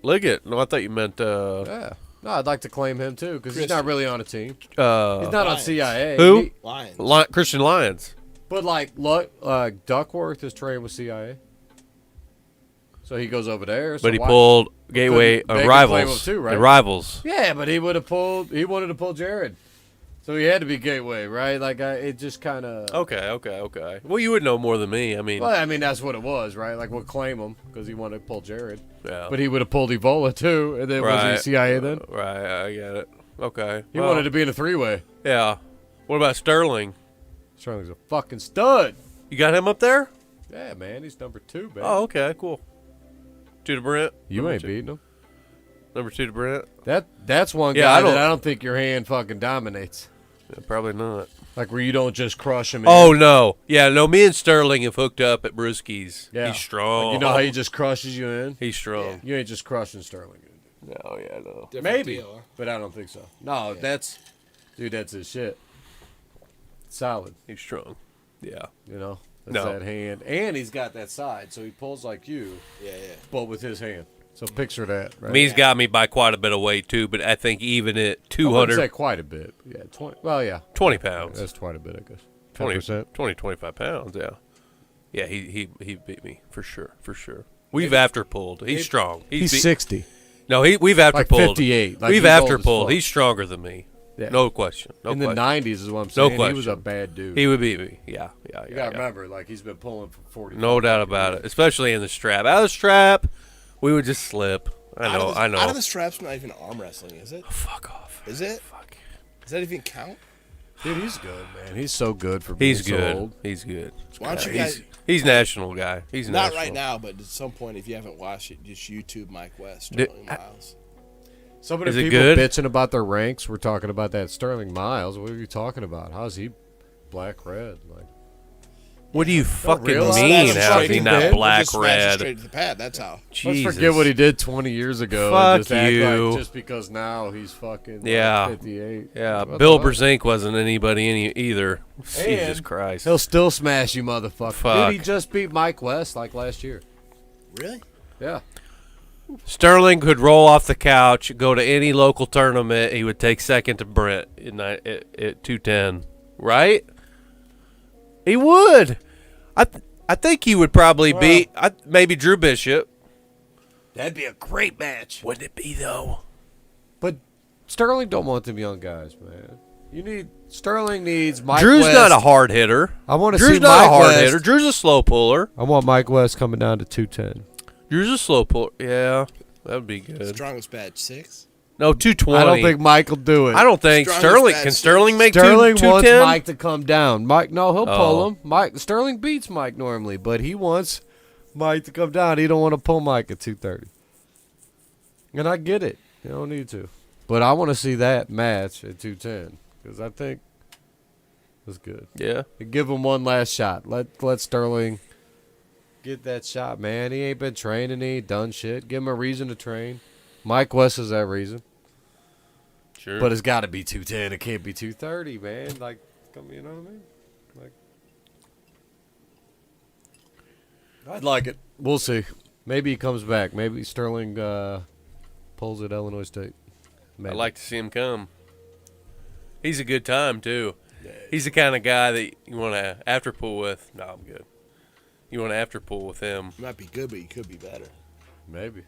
Liggett. No, I thought you meant, Yeah. No, I'd like to claim him too because he's not really on a team. He's not on Lions. CIA. Who? Lions. Christian Lyons. But like, Duckworth is trained with CIA, so he goes over there. So But he why- pulled Gateway They could claim Rivals. him too, right? The Rivals. Yeah, but he would have pulled. He wanted to pull Jared, so he had to be Gateway, right? Like, it just kind of. Okay. Well, you would know more than me. I mean, Well, I mean, that's what it was, right? Like, we'll claim him because he wanted to pull Jared, yeah. but he would have pulled Evola too, and then was Right. he CIA then? Right, I get it. Okay. He Well, wanted to be in a 3-way. Yeah. What about Sterling? Sterling's a fucking stud. You got him up there? Yeah, man, he's number 2, baby. Oh, okay, cool. 2 to Brent. You Number ain't two. beating him. Number 2 to Brent. That's one Yeah, guy I don't- that I don't think your hand fucking dominates. Yeah, probably not. Like where you don't just crush him. Oh no, yeah, no. Me and Sterling have hooked up at Brewski's. Yeah. He's strong. Like, you know how he just crushes you in? He's strong. You ain't just crushing Sterling. No, yeah, no. Different Maybe, deal, huh? but I don't think so. No, that's his shit. Solid, He's strong. Yeah. you know. That's No. that hand, and he's got that side, so he pulls like you, Yeah. but with his hand. So picture that. Right? I mean, he's got me by quite a bit of weight too, but I think even at I wouldn't 200, say quite a bit. Yeah, 20. Well, yeah, 20 pounds, that's quite a bit, I guess. 20, 10%. 25 pounds, yeah. Yeah, he beat me for sure. We've after pulled. He's strong. He's beat- 60. No, we've after Like pulled. 58. Like we've he's after old as pulled. fuck. He's stronger than me. Yeah. No question. No In question. the 90s is what I'm No saying. He was a question. bad dude. He would beat me. Yeah. You gotta remember, like he's been pulling for 40. No doubt about it. Especially in the strap. Out of the strap, we would just slip. I know. Out of the strap's not even arm wrestling, is it? Fuck off. Is it? Fuck. Does that even count? Dude, he's good, man. He's so good for being He's so good. old. He's good. Why don't you guys? He's national guy. He's Not national. right now, but at some point, if you haven't watched it, just YouTube Mike West, Dude, Sterling Miles. So many Is it people good? bitching about their ranks. We're talking about that Sterling Miles. What are you talking about? How's he black red? Like, What do you fucking realize mean? that's How's he straight not in. black Just smash it red? straight to the pad. That's how. Jesus. let's forget what he did 20 years ago. Fuck and just act you. like just because now he's fucking Yeah. 58. Yeah, What Bill the fuck? Brzezinski wasn't anybody either. Jesus And Christ. He'll still smash you, motherfucker. Fuck. Dude, he just beat Mike West like last year. Really? Yeah. Sterling could roll off the couch, go to any local tournament. He would take second to Brent at 210. Right? He would. I think he would probably beat maybe Drew Bishop. That'd be a great match. Wouldn't it be, though? But Sterling don't want them young guys, man. Sterling needs Mike Drew's West. not a hard hitter. I want to Drew's see not Mike a hard West. hitter. Drew's a slow puller. I want Mike West coming down to 210. Drew's a slow puller. Yeah, that would be good. Strongest badge 6. No, 220. I don't think Mike will do it. I don't think Strongest Sterling badge can. six. Sterling make Sterling wants 210? Mike to come down. Mike, no, he'll pull Oh. him. Sterling beats Mike normally, but he wants Mike to come down. He don't want to pull Mike at 230. And I get it. You don't need to. But I want to see that match at 210 because I think it's good. Yeah. Give him one last shot. Let Sterling get that shot, man. He ain't been training. He ain't done shit. Give him a reason to train. Mike West is that reason. Sure. But it's got to be 210. It can't be 230, man. Like, you know what I mean? Like, I'd like it. We'll see. Maybe he comes back. Maybe Sterling pulls at Illinois State. Maybe. I'd like to see him come. He's a good time, too. He's the kind of guy that you want to after pool with. No, I'm good. You want to after pool with him. You might be good, but you could be better. Maybe.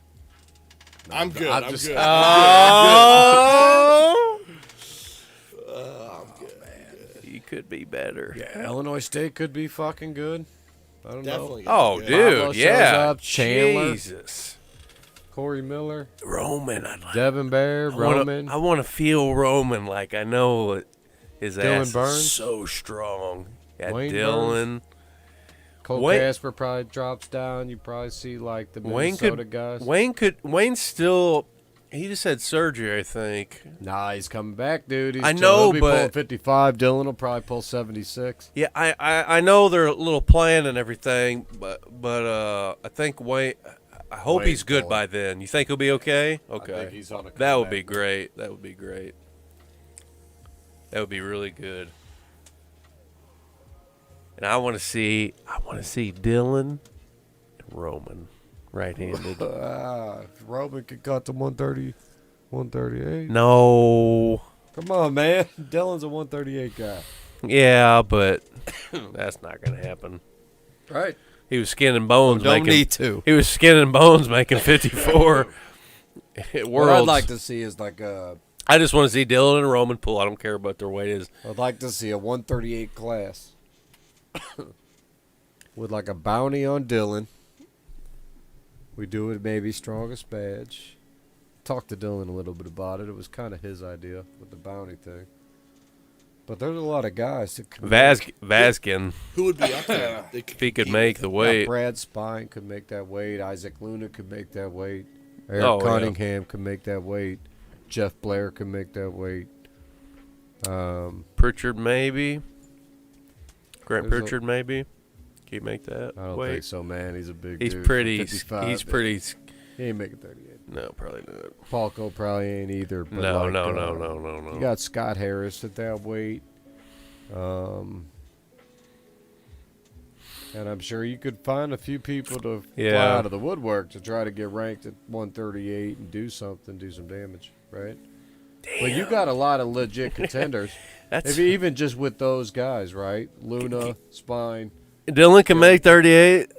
I'm good. I'm I'm just- good. Oh! You could be better. Yeah, Illinois State could be fucking good. I don't Definitely. Oh, good. Pablo dude, shows yeah. up, Chandler. Jesus. know. Corey Miller, Roman. I'd like, Devin Bear, Roman. I want to feel Roman like I know his Dylan ass Burns. is so strong. Got Wayne Dylan. Cole Wayne- Casper probably drops down. You probably see like the Wayne Minnesota could. guys. Wayne still. He just had surgery, I think. Nah, he's coming back, dude. I know, he'll be pulling but- 55. Dylan will probably pull 76. Yeah, I know they're a little plan and everything, but I think Wayne. I hope Wayne's he's good pulling. by then. You think he'll be okay? Okay, I think he's on a that would comeback. be great. That would be great. That would be really good. And I want to see Dylan and Roman right-handed. Roman could cut to 130, 138. No. Come on, man. Dylan's a 138 guy. Yeah, but that's not going to happen. Right. He was skin and bones Don't making. need to. He was skin and bones making 54 at What Worlds. I'd like to see is like a. I just want to see Dylan and Roman pull. I don't care what their weight is. I'd like to see a 138 class with like a bounty on Dylan. We do it maybe strongest badge. Talked to Dylan a little bit about it. It was kind of his idea with the bounty thing. But there's a lot of guys that could Vaskin, Who would be up there? They if he could compete make with the him? weight. Brad Spine could make that weight. Isaac Luna could make that weight. Eric Oh, yeah. Cunningham could make that weight. Jeff Blair could make that weight. Pritchard maybe. Grant There's a- Pritchard maybe. Can you make that I don't weight? think so, man. He's a big He's dude. pretty. 55, He's pretty. He ain't making 38. No, probably not. Paulco probably ain't either. But No, like, no. You got Scott Harris at that weight. And I'm sure you could find a few people to fly Yeah. out of the woodwork to try to get ranked at 138 and do something, do some damage, right? But you got a lot of legit contenders. That's Maybe even just with those guys, right? Luna, Spine. Dylan can make 38.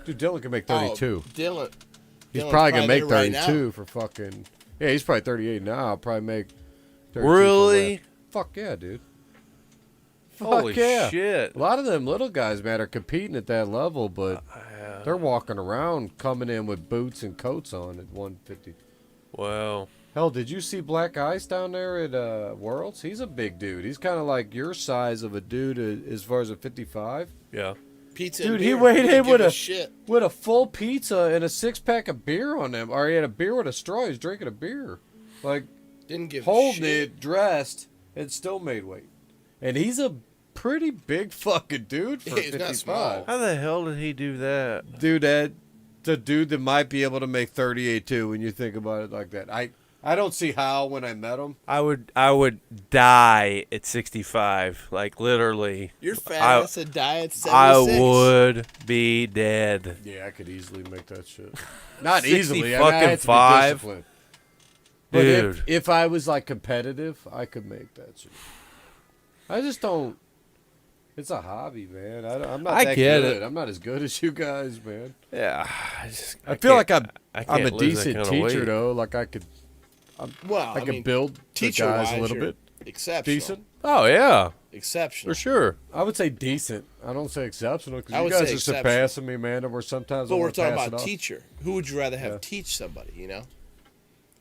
Dude, Dylan can make 32. Oh, Dylan. He's Dylan's probably going to make there right now. 32 for fucking... Yeah, he's probably 38 now. I'll probably make 32 for Really? left. Fuck yeah, dude. Fuck Holy yeah. shit! A lot of them little guys, man, are competing at that level, but they're walking around coming in with boots and coats on at 150. Wow. Hell, did you see Black Ice down there at Worlds? He's a big dude. He's kind of like your size of a dude as far as a 55. Yeah. Pizza. Dude, and he beer. weighed He in didn't with give a shit. with a full pizza and a 6-pack of beer on him. Or he had a beer with a straw. He's drinking a beer. Like, Didn't give a holding shit. it, dressed, and still made weight. And he's a pretty big fucking dude for Yeah, he's not 55. small. How the hell did he do that? Dude, the dude that might be able to make 38 too when you think about it like that. I don't see how when I met him. I would die at 65, like literally. Your fat I- ass would die at 76. I would be dead. Yeah, I could easily make that shit. Not 60 easily. fucking I had to be 5. disciplined. But Dude. if I was like competitive, I could make that shit. I just don't. It's a hobby, man. I'm not I that get good. it. I'm not as good as you guys, man. Yeah. I feel like can't I'm a lose that decent kind of teacher weight. though. Like I could Well, I could build the teacher-wise, guys a little you're bit exceptional. decent. Oh, yeah. Exceptional. For sure. I would say decent. I don't say exceptional I because you would guys say are exceptional. surpassing me, man. And we're sometimes. But I we're wanna talking pass about it off. teacher. Who would you rather have Yeah. teach somebody, you know?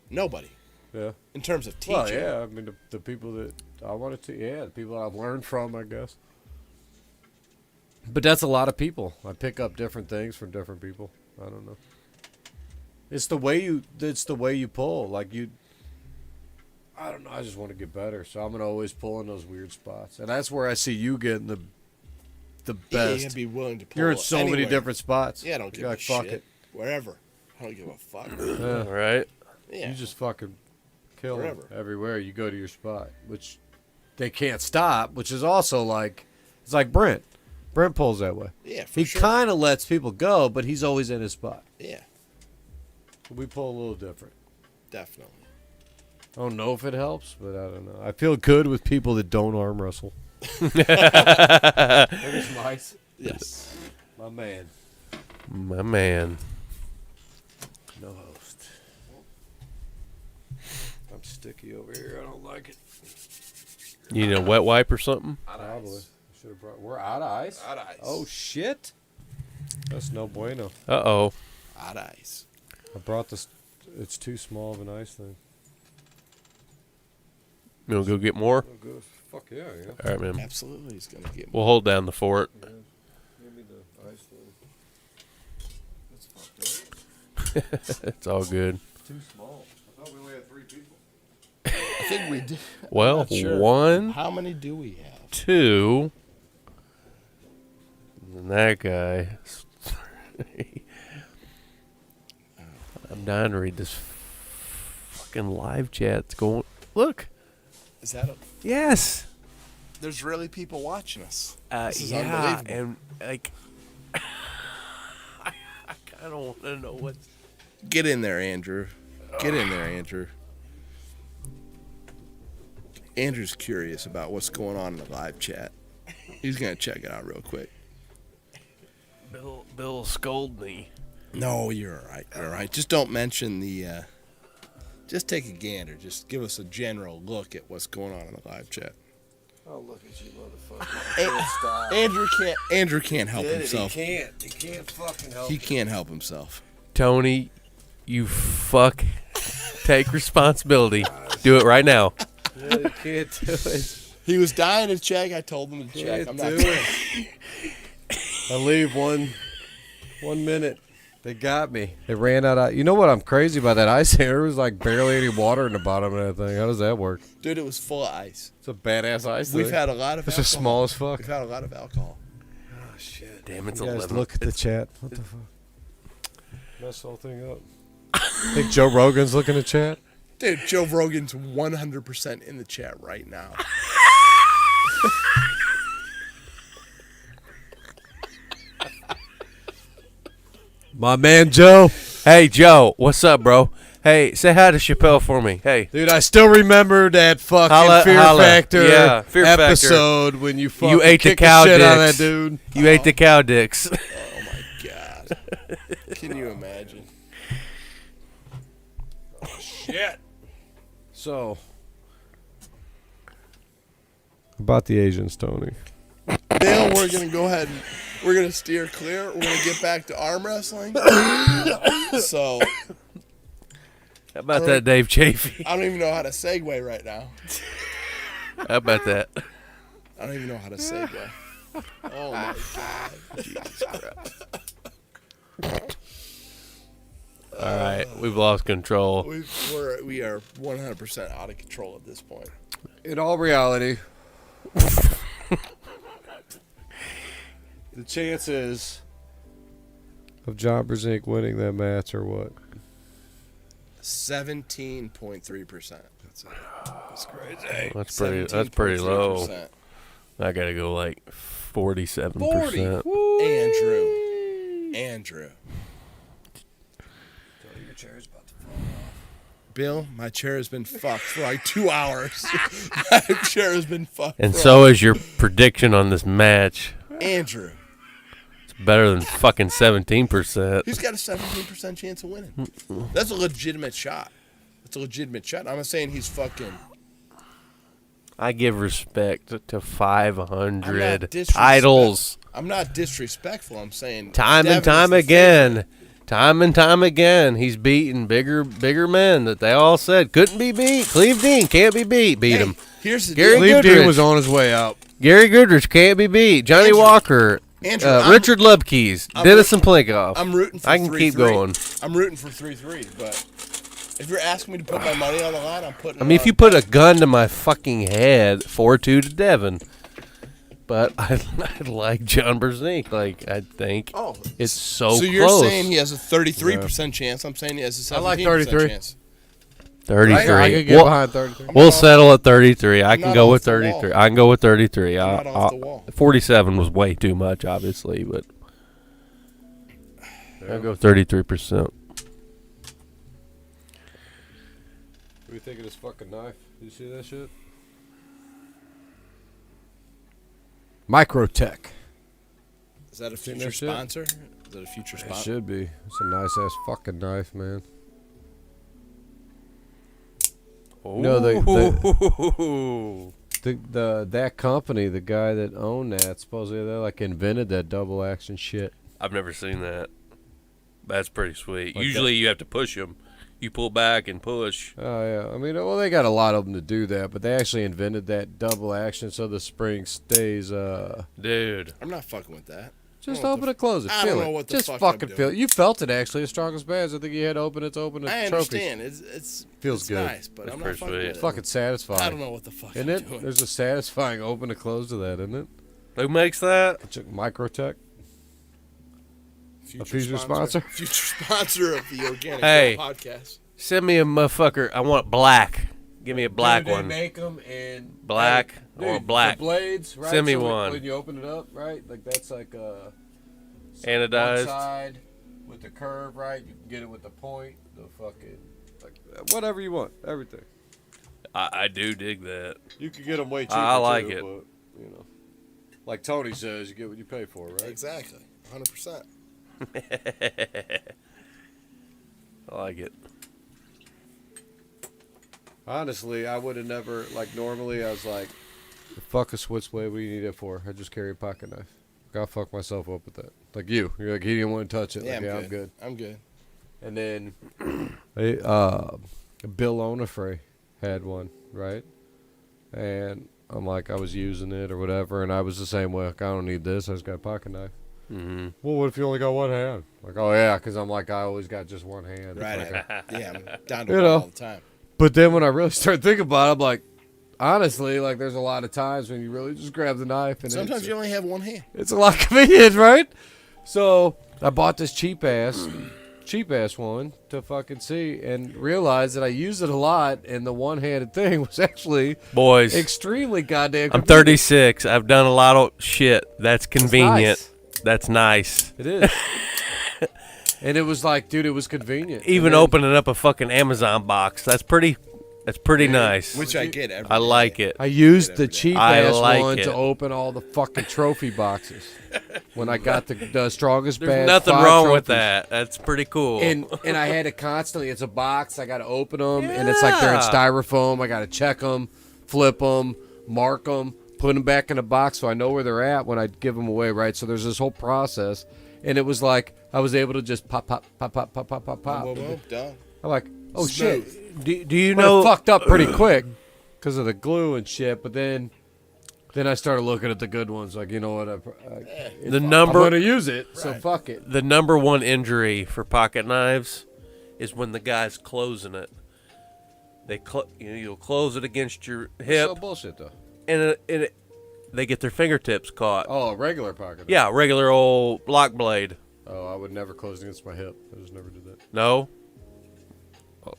Nobody. Yeah. In terms of teaching. Well, yeah. I mean, the people that I wanted to, the people that I've learned from, I guess. But that's a lot of people. I pick up different things from different people. I don't know. It's the way you pull. Like you. I don't know. I just want to get better, so I'm gonna always pull in those weird spots, and that's where I see you getting the Yeah, you best. gotta be willing to pull You're in so many anywhere. different spots. Yeah, I don't give You're a like, fuck shit. it. Wherever. I don't give a fuck. Yeah. Right? Yeah. You just fucking kill 'em Wherever. everywhere you go to your spot, which they can't stop. Which is also like it's like Brent. Brent pulls that way. Yeah, for He sure. kind of lets people go, but he's always in his spot. Yeah, We pull a little different. definitely. I don't know if it helps, but I don't know. I feel good with people that don't arm wrestle. There's Mice. Yes. My man. My man. No host. I'm sticky over here. I don't like it. You need a wet wipe or something? Probably. Should have brought. We're out of ice. Out of ice. Oh shit. That's no bueno. Uh-oh. Out of ice. I brought this. It's too small of an ice thing. You want to go get more? Oh, good. Fuck yeah, yeah. All right, man. Absolutely, he's gonna get. We'll hold down the fort. Give me the ice thing. That's fucked up. It's all good. Too small. I thought we only had 3 people. I think we did. Well, Not sure. 1, How many do we have? 2, and that guy. 3. I'm dying to read this fucking live chat. It's going. Look. Is that a? Yes. There's really people watching us. This is yeah, unbelievable. and like, I kind of want to know what's. Get in there, Andrew. Get in there, Andrew. Andrew's curious about what's going on in the live chat. He's gonna check it out real quick. Bill scold me. No, you're all right. You're all right. Just don't mention the. Just take a gander. Just give us a general look at what's going on in the live chat. Oh, look at you, motherfucker. Stop. Andrew can't help himself. He can't fucking help He can't help himself. Tony, you fuck. Take responsibility. Do it right now. Yeah, you can't do it. He was dying to check. I told him to check. Can't I'm do not it. I leave 1 minute. They got me. They ran out of. You know what I'm crazy about that ice here? There was like barely any water in the bottom of that thing. How does that work? Dude, it was full of ice. It's a badass ice We've thing. had a lot of It's alcohol. just small as fuck. We've had a lot of alcohol. Oh, shit. Damn, it's You guys 11. look at the chat. What the fuck? Mess the whole thing up. Think Joe Rogan's looking at chat? Dude, Joe Rogan's 100% in the chat right now. My man Joe. Hey, Joe, what's up, bro? Hey, say hi to Chappelle for me. Hey. Dude, I still remember that fucking Holla, Fear holla. Factor Yeah, Fear Factor. episode when you fucking ate the kicked cow shit out of that dicks. dude. You ate the cow dicks. Oh my god. Can you imagine? Shit. So, about the Asians, Tony. Bill, we're going to go ahead and we're going to steer clear. We're going to get back to arm wrestling. So, How about that, Dave Chafee? I don't even know how to segue right now. How about that? I don't even know how to segue. Oh my god. Jesus Christ. All right, we've lost control. We are 100% out of control at this point. In all reality, the chances of John Brzezinski winning that match are what? 17.3%. That's crazy. That's pretty low. 17.3%. I gotta go like 47%. 40. Andrew. Your chair's about to fall off. Bill, my chair has been fucked for like 2 hours. My chair has been fucked. And so is your prediction on this match. Andrew. It's better than fucking 17%. He's got a 17% chance of winning. That's a legitimate shot. I'm not saying he's fucking. I give respect to 500 I'm not titles. I'm not disrespectful. I'm saying Time and time again, he's beaten bigger men that they all said couldn't be beat. Cleve Dean can't be beat. Beat him. Here's the Gary deal. Cleve Goodrich Dean was on his way out. Gary Goodrich can't be beat. Johnny Andrew, Walker. Richard Lubke's. Dennis and Plinkoff. I'm rooting for I can 3-3. keep going. I'm rooting for 3-3, but if you're asking me to put my money on the line, I'm putting. I mean, if you put a gun to my fucking head, 4-2 to Devin. But I like John Brzezinski. Like, I think it's so close. So you're saying he has a 33% chance. I'm saying he has a 17% I like 33. chance. 33. Right? I could get behind 33. We'll settle at 33. I can not go off with the 33. wall. I can go with 33. I'm not off the wall. 47 was way too much, obviously, but I'll go 33%. What do you think of this fucking knife? You see that shit? Microtech. Is that a Seen future that shit? sponsor? Is that a future It sponsor? should be. It's a nice ass fucking knife, man. No, that company, the guy that owned that, supposedly they like invented that double action shit. I've never seen that. That's pretty sweet. Like Usually you have to push them. You pull back and push. Oh yeah, I mean, well, they got a lot of them to do that, but they actually invented that double action so the spring stays. Dude. I'm not fucking with that. Just open and close it. I Feel don't it. know what the Just fuck fucking I'm feel it. doing. You felt it actually as strong as bands. I think you had to open it to open the I trophies. understand. It's Feels it's good. nice, but It's I'm not pretty fucking sweet. with It's it. fucking satisfying. I don't know what the fuck Isn't I'm it? doing. There's a satisfying open and close to that, isn't it? Who makes that? Microtech. Future future sponsor? Future sponsor of the Organic Hey. Grow podcast. Send me a motherfucker. I want black. Give me a black Dude, one. They make them in Black. I want black. The blades, right? Send me So one. when you open it up, right? Like that's like Anodized. one side with the curve, right? You can get it with the point, the fucking like whatever you want, everything. I do dig that. You could get them way cheaper. I like too, it. But, you know, like Tony says, you get what you pay for, right? Exactly. 100%. I like it. Honestly, I would have never, like, normally I was like, the fuck a switchblade, what do you need it for? I just carry a pocket knife. I'll fuck myself up with that. Like you. You're like, he didn't want to touch it. Yeah, Like, I'm good. I'm good. And then Bill Onifray had one, right? And I'm like, I was using it or whatever, and I was the same way. Like, I don't need this. I just got a pocket knife. Mm-hmm. Well, what if you only got one hand? Like, oh, yeah, because I'm like, I always got just one hand. Right. Like, Yeah, I'm down to You one know. all the time. But then when I really started thinking about it, I'm like, honestly, like, there's a lot of times when you really just grab the knife. And Sometimes you only have one hand. it's a lot convenient, right? So I bought this cheap ass one to fucking see and realized that I used it a lot, and the one-handed thing was actually Boys, extremely goddamn I'm convenient. 36. I've done a lot of shit. That's convenient. nice. That's nice. It is. And it was like, dude, it was convenient. Even And then- opening up a fucking Amazon box. That's pretty nice. Which I get every I day. like it. I used the every day. cheap I ass like one it. to open all the fucking trophy boxes. When I got the strongest There's bad nothing 5 wrong with trophies. that. That's pretty cool. And I had to constantly. It's a box. I got to open them, and it's like they're in Yeah. styrofoam. I got to check them, flip them, mark them, put them back in the box so I know where they're at when I give them away. Right. So there's this whole process, and it was like I was able to just pop. Boom, boom, done. I'm like, oh Smooth. shit. do you But know? it fucked up pretty quick because of the glue and shit. But then I started looking at the good ones. Like, you know what? the I'm number gonna use it, so fuck it. the number one injury for pocket knives is when the guy's closing it. You'll close it against your hip, So bullshit though. and they get their fingertips caught. Oh, a regular pocket. Yeah, regular old lock blade. Oh, I would never close against my hip. I just never did that. No,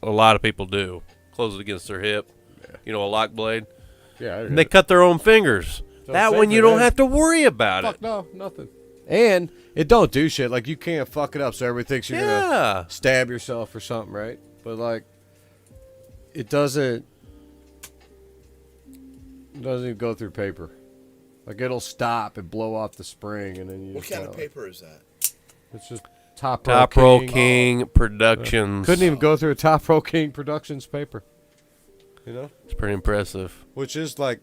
a lot of people do close it against their hip. Yeah. You know, a lock blade. Yeah, I And they cut their own fingers. That safe one you for don't them. have to worry about Fuck it. no, nothing. And it don't do shit. Like you can't fuck it up, so everybody thinks you're gonna Yeah. stab yourself or something, right? But like, it doesn't even go through paper. Like it'll stop and blow off the spring, and then you. What just kind of kinda, paper is that? It's just Top Row King. King Productions. Couldn't even go through a Top Row King Productions paper. You know, It's pretty impressive. which is like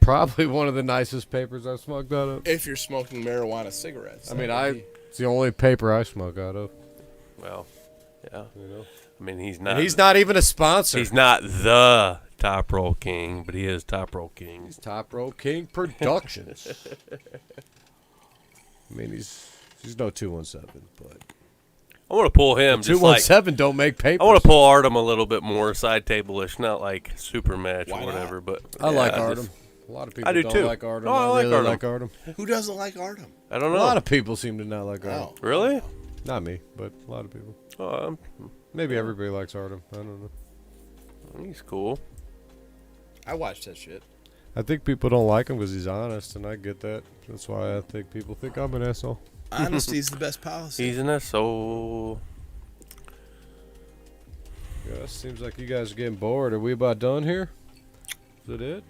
probably one of the nicest papers I've smoked out of. If you're smoking marijuana cigarettes. I mean, it's the only paper I smoke out of. Well, yeah. You know, I mean, he's and not. he's not even a sponsor. He's not the Top Row King, but he is Top Row King. He's Top Row King Productions. I mean, he's no 217, but I want to pull him. Just like 217 don't make papers. I want to pull Artem a little bit more side table-ish, not like super match Why or not? whatever. But I like yeah, Artem. just- A lot of people I do don't too. like Artem. Oh, I like really Artem. like Artem. Who doesn't like Artem? I don't A know. lot of people seem to not like Artem. Oh. Really? Not me, but a lot of people. Oh, Maybe everybody likes Artem. I don't know. he's cool. I watched that shit. I think people don't like him because he's honest, and I get that. That's why I think people think I'm an asshole. Honesty is the best policy. He's an SO. Yeah, seems like you guys are getting bored. Are we about done here? Is that it?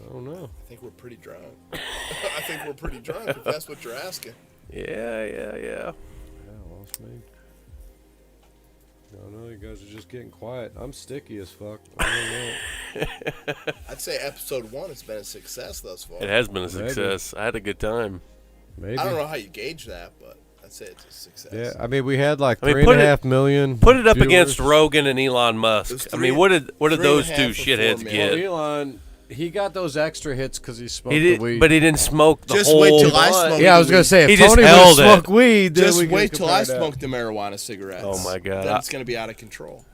I don't know. I think we're pretty drunk. I think we're pretty drunk if that's what you're asking. Yeah. Yeah, lost me. I don't know. You guys are just getting quiet. I'm sticky as fuck. I don't know. I'd say episode 1 has been a success thus far. It has been a Maybe. success. I had a good time. Maybe. I don't know how you gauge that, but I'd say it's a success. Yeah, I mean, we had like I mean, 3.5 million. Put it up viewers. against Rogan and Elon It was Musk. I mean, three- what did 3.5 those two or 4 shitheads million. get? Well, Elon, he got those extra hits because he smoked He the did, weed. but he didn't smoke the Just whole. wait till I blunt. smoke. Yeah, I was gonna say if He just Tony would held it. smoke weed, then Just we could wait till I compare that. smoke the marijuana cigarettes. Oh my God. Then it's going to be out of control.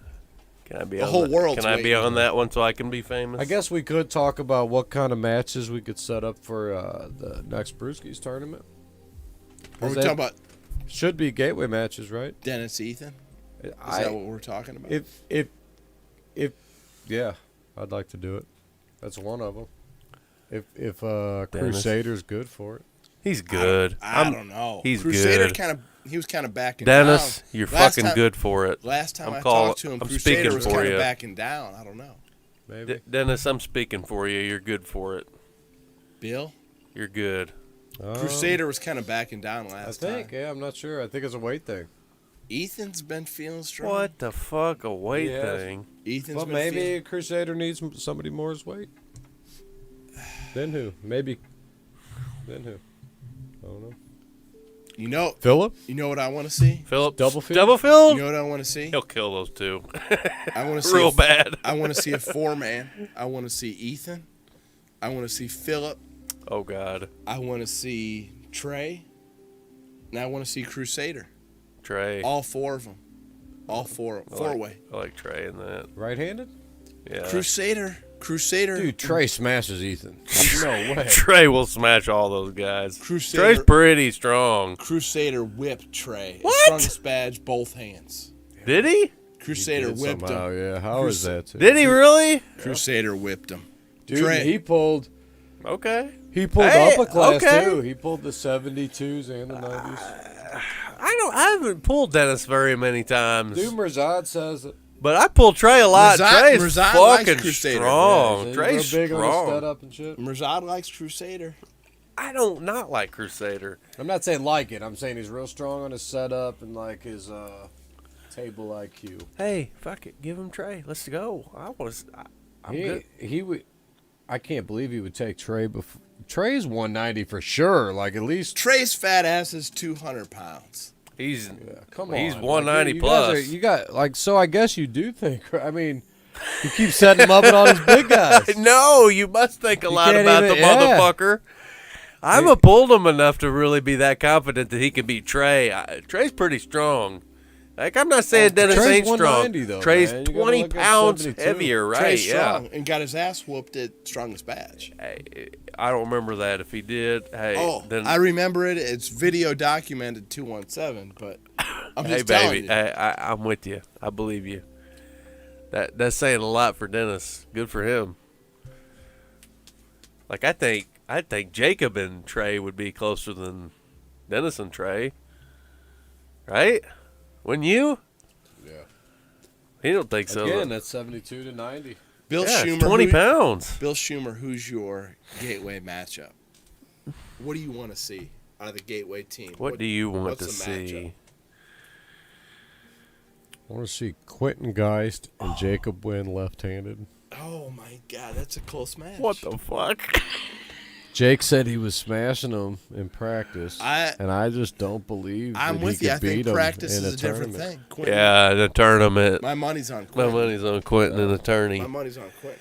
Can I be The on whole that? world's Can I be waiting. on that one so I can be famous? I guess we could talk about what kind of matches we could set up for the next Brewskis tournament. Are we Is that- talking about Should be gateway matches, right? Dennis Ethan? Is that what we're talking about? If yeah, I'd like to do it. That's one of them. If Crusader's good for it. He's good. I don't know. He's Crusader good. He was kind of backing Dennis, down. you're Last fucking time- good for it. Last time I'm I calling- talked to him, I'm Crusader speaking was for kind you. of backing down. I don't know. Maybe. Dennis, I'm speaking for you. You're good for it. Bill? You're good. Crusader was kind of backing down I last think. time. Yeah, I'm not sure. I think it's a weight thing. Ethan's been feeling strong. What the fuck? A weight Yeah. thing? Ethan's Well, been maybe feeling... Crusader needs somebody more his weight. Then who? Maybe. Then who? I don't know. You know Philip? what I want to see? Philip? Doublefield? Doublefield? You know what I want to see? He'll kill those two. I want to see Real bad. I want to see a 4-man. I want to see Ethan. I want to see Philip. Oh, God. I want to see Trey. And I want to see Crusader. Trey. All 4 of them. All 4. Four-way. I like Trey in that. Right-handed? Yeah. Crusader. Dude, Trey smashes Ethan. No way. Trey will smash all those guys. Crusader- Trey's pretty strong. Crusader whipped Trey. What? Strongest badge, both hands. Did he? Crusader Did whipped somehow, him. yeah. How is that? Too? Did he really? Crusader whipped him. Dude, Trey- he pulled Okay. up a class okay. too. He pulled the 72s and the 90s. I haven't pulled Dennis very many times. Dude, Mirzad says that. But I pull Trey a lot. Trey's Mirzad likes fucking Crusader. strong. Yeah, Trey's real big on his strong. setup and shit. Mirzad likes Crusader. I don't not like Crusader. I'm not saying like it. I'm saying he's real strong on his setup and like his table IQ. Hey, fuck it. Give him Trey. Let's go. I'm good. He would. I can't believe he would take Trey before. Trey's 190 for sure. Like at least. Trey's fat ass is 200 pounds. He's Come on. He's Like, 190 you plus. guys you got like so. I guess you do think. I mean, you keep setting him up with all these big guys. No, you must think a lot can't about even- the yeah. motherfucker. I'm a pulled him enough to really be that confident that he can beat Trey. Trey's pretty strong. Like, I'm not saying Dennis Trey's ain't strong. 190 though, Trey's man. You gotta 20 look at pounds 72. heavier, right? Trey's Yeah. strong and got his ass whooped at Strongest Batch. I don't remember that. If he did, hey, then I remember it. It's video documented 217, but I'm hey, just telling baby, you. I'm with you. I believe you. That's saying a lot for Dennis. Good for him. Like, I think Jacob and Trey would be closer than Dennis and Trey. Right? Wouldn't you? Yeah. He don't think so. Again, that's 72 to 90. Bill Yeah, Schumer, it's 20 pounds. Bill Schumer, who's your Gateway matchup? What do you want to see out of the Gateway team? What do you want what's to the matchup? see? I want to see Quentin Geist and Jacob win left-handed. Oh my God, that's a close match. What the fuck? Jake said he was smashing them in practice, and I just don't believe I'm that with he you. could I think beat him practice in is a different tournament. thing. Quentin, Yeah, the tournament. my money's on My Quentin. money's on Quentin and attorney. My money's on Quentin.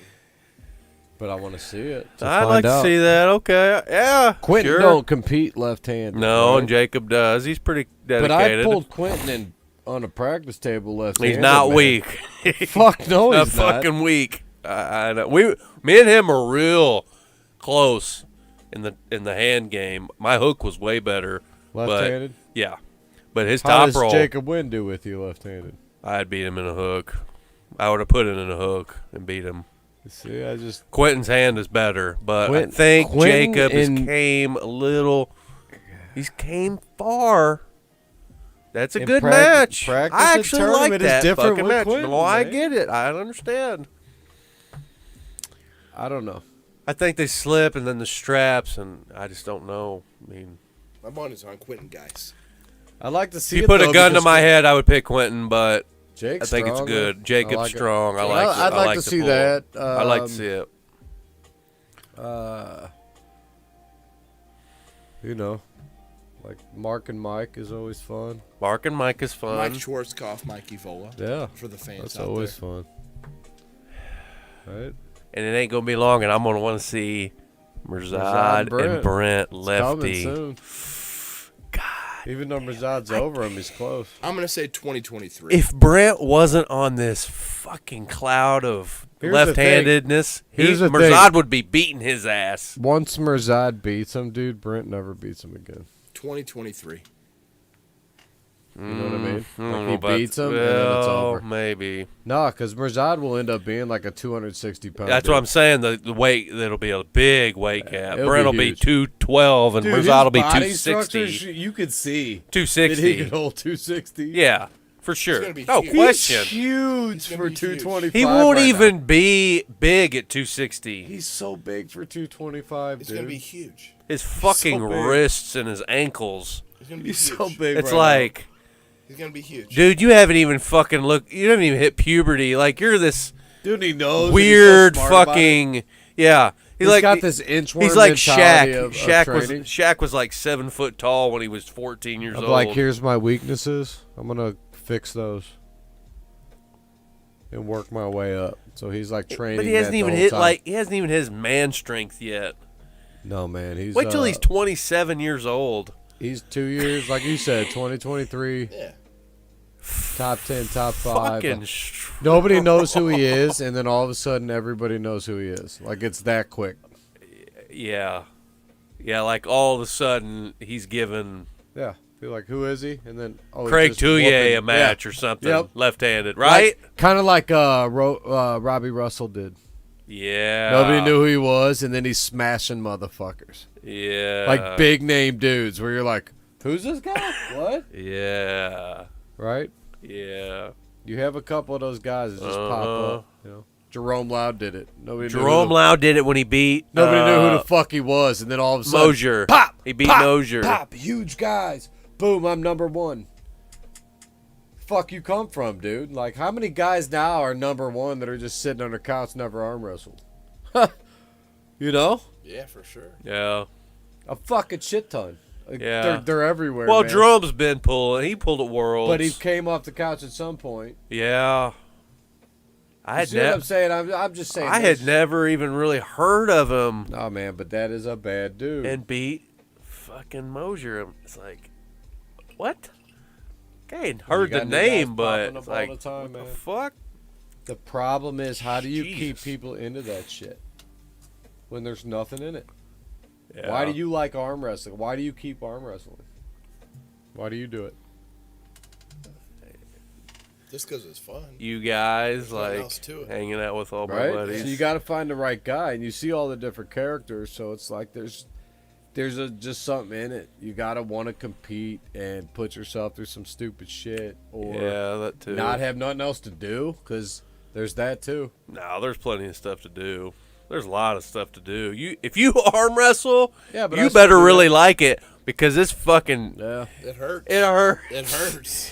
But I want to see it. to I'd find like out. to see that. Okay, yeah. Quentin sure. don't compete left-handed. No, right? and Jacob does. He's pretty But dedicated. I pulled Quentin in on a practice table left-handed. He's not man. weak. Fuck no, Not he's not. fucking weak. I know. Me and him are real close in the hand game. My hook was way better. Left-handed. But, yeah, but his How top does roll, Jacob Wynn do with you left-handed? I'd beat him in a hook. I would have put it in a hook and beat him. See, I just Quentin's hand is better, but I Quentin- think Quentin Jacob in- came a little. He's came far. That's a In good practice- match. practice I and actually like tournament is that different fucking with match. Quentin, No, I man. get it. I understand. I don't know. I think they slip and then the straps, and I just don't know. I mean, My money's on Quentin, guys. I'd like to see if you it, put a though, gun to because my head, I would pick Quentin, but Jake's I think it's strong, good. though. Jacob's I like it. strong. I Well, like. I'd I like like to the see pull. that. I'd like to see it. You know, like Mark and Mike is always fun. Mark and Mike is fun. Mike Schwarzkopf, Mike Evola. Yeah, For the fans that's out always there. fun. Right? And it ain't gonna be long, and I'm gonna want to see Mirzad and Brent Coming lefty. soon. God. Even though Mirzad's over him, he's close. I'm going to say 2023. If Brent wasn't on this fucking cloud of Here's the thing. left-handedness, Here's the Mirzad thing. would be beating his ass. Once Mirzad beats him, dude, Brent never beats him again. 2023. You know what I mean? I don't Like know he about- beats him, and then it's well, over. maybe. Nah, because Mirzad will end up being like a 260-pound That's what I'm saying. The weight, that'll be a big weight gap. it'll Brent be will be huge. 212, and Dude, Mirzad will be his body 260. structure, you could see that 260. he could hold 260. Yeah, for sure. gonna be No huge. question. He's huge He's gonna for be huge. 225. He won't right even now. be big at 260. He's so big for 225, It's dude. going to be huge. His fucking big. wrists and his ankles. He's going to be He's huge. so big. It's right like, He's going to be huge. dude, you haven't even fucking looked. You haven't even hit puberty. Like, you're this now. Dude, he knows. weird and he's so smart about it. fucking. Yeah. He's like, got this inchworm He's like mentality Shaq. of training. Shaq was like 7 foot tall when he was 14 years I'm old. like, here's my weaknesses. I'm gonna fix those and work my way up. So he's like training. but he hasn't that even the whole hit time. he hasn't even hit his man strength yet. No man, he's Wait till he's 27 years old. He's 2 years, like you said, 2023. Yeah. Top 10, top 5. Fucking Nobody knows who he is, and then all of a sudden everybody knows who he is. Like it's that quick. Yeah. Yeah, like all of a sudden he's given Yeah. Be like, who is he? And then Craig just Touye whooping. a match Yeah. or something, Yep. left-handed, right? Kind of like Robbie Russell did. Yeah. Nobody knew who he was, and then he's smashing motherfuckers. Yeah. Like big name dudes where you're like, who's this guy? What? Yeah. Right? Yeah. You have a couple of those guys that just pop up. You know, Jerome Loud did it. Nobody Jerome knew Lau did it when he beat Nobody knew who the fuck he was, and then all of a sudden, Mosier. pop. He beat pop, Mosier. Pop, huge guys. Boom, I'm number one. Fuck you come from, dude? Like, how many guys now are number one that are just sitting on their couch, never arm wrestled? You know, Yeah, for sure. Yeah. a fucking shit ton. Like, Yeah. they're everywhere. Well, man. Jerome's been pulling. He pulled at Worlds. But he came off the couch at some point. Yeah. I You had see what I'm never. saying? I'm just saying. I had never even really heard of him Oh man, but that is a bad dude. and beat fucking Mosier. It's like, what? I ain't heard You the got new guys name, but popping up it's all like, the time, what the man. fuck? The problem is, how do you keep Jesus. people into that shit when there's nothing in it? Yeah. Why do you like arm wrestling? Why do you keep arm wrestling? Why do you do it? Just because it's fun. You guys nothing like else to it. hanging out with all my Right? buddies. So you got to find the right guy, and you see all the different characters. So it's like there's just something in it. You got to want to compete and put yourself through some stupid shit, or Yeah, that too. not have nothing else to do, because there's that too. No, there's plenty of stuff to do. There's a lot of stuff to do. If you arm wrestle, Yeah, but I you still better do really that. like it, because it's fucking Yeah. It hurts. it hurt. It hurts.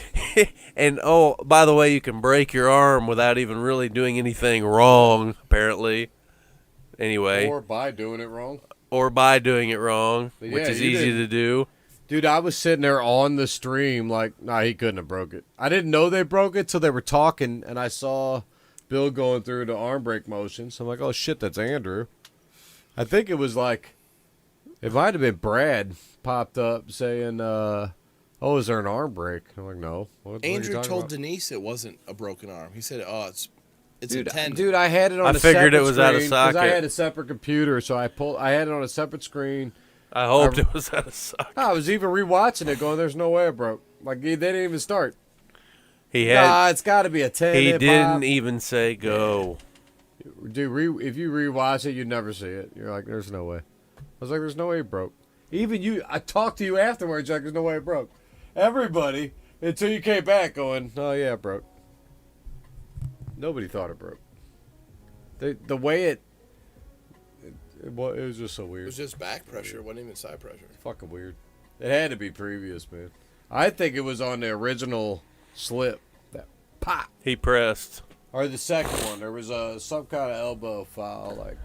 And oh, by the way, you can break your arm without even really doing anything wrong, apparently. Anyway, Or by doing it wrong. or by doing it wrong, But which yeah, is you easy didn't- to do. Dude, I was sitting there on the stream like, nah, he couldn't have broke it. I didn't know they broke it till they were talking, and I saw Bill going through the arm break motion. So I'm like, oh, shit, that's Andrew. I think it was like, it might have been Brad popped up saying, oh, is there an arm break? I'm like, no. What are you Andrew talking told about? Denise it wasn't a broken arm. He said, "Oh, it's Dude, intended." dude, I had it on I a figured separate it was out of screen 'cause I socket. had a separate computer, so I had it on a separate screen. I hoped it was out of socket. I was even rewatching it, going, "There's no way it broke." Like they didn't even start. He had. Nah, it's got to be a 10. He hip didn't hop. even say go. Dude, if you rewatch it, you'd never see it. You're like, "There's no way." I was like, "There's no way it broke." Even you, I talked to you afterwards. You're like, "There's no way it broke." Everybody, until you came back, going, "Oh yeah, it broke." Nobody thought it broke. The way it was just so It weird. was just back pressure. It wasn't even side pressure. Fucking weird. It had to be previous, man. I think it was on the original slip. That pop. He pressed. Or the second one. There was some kind of elbow foul, like.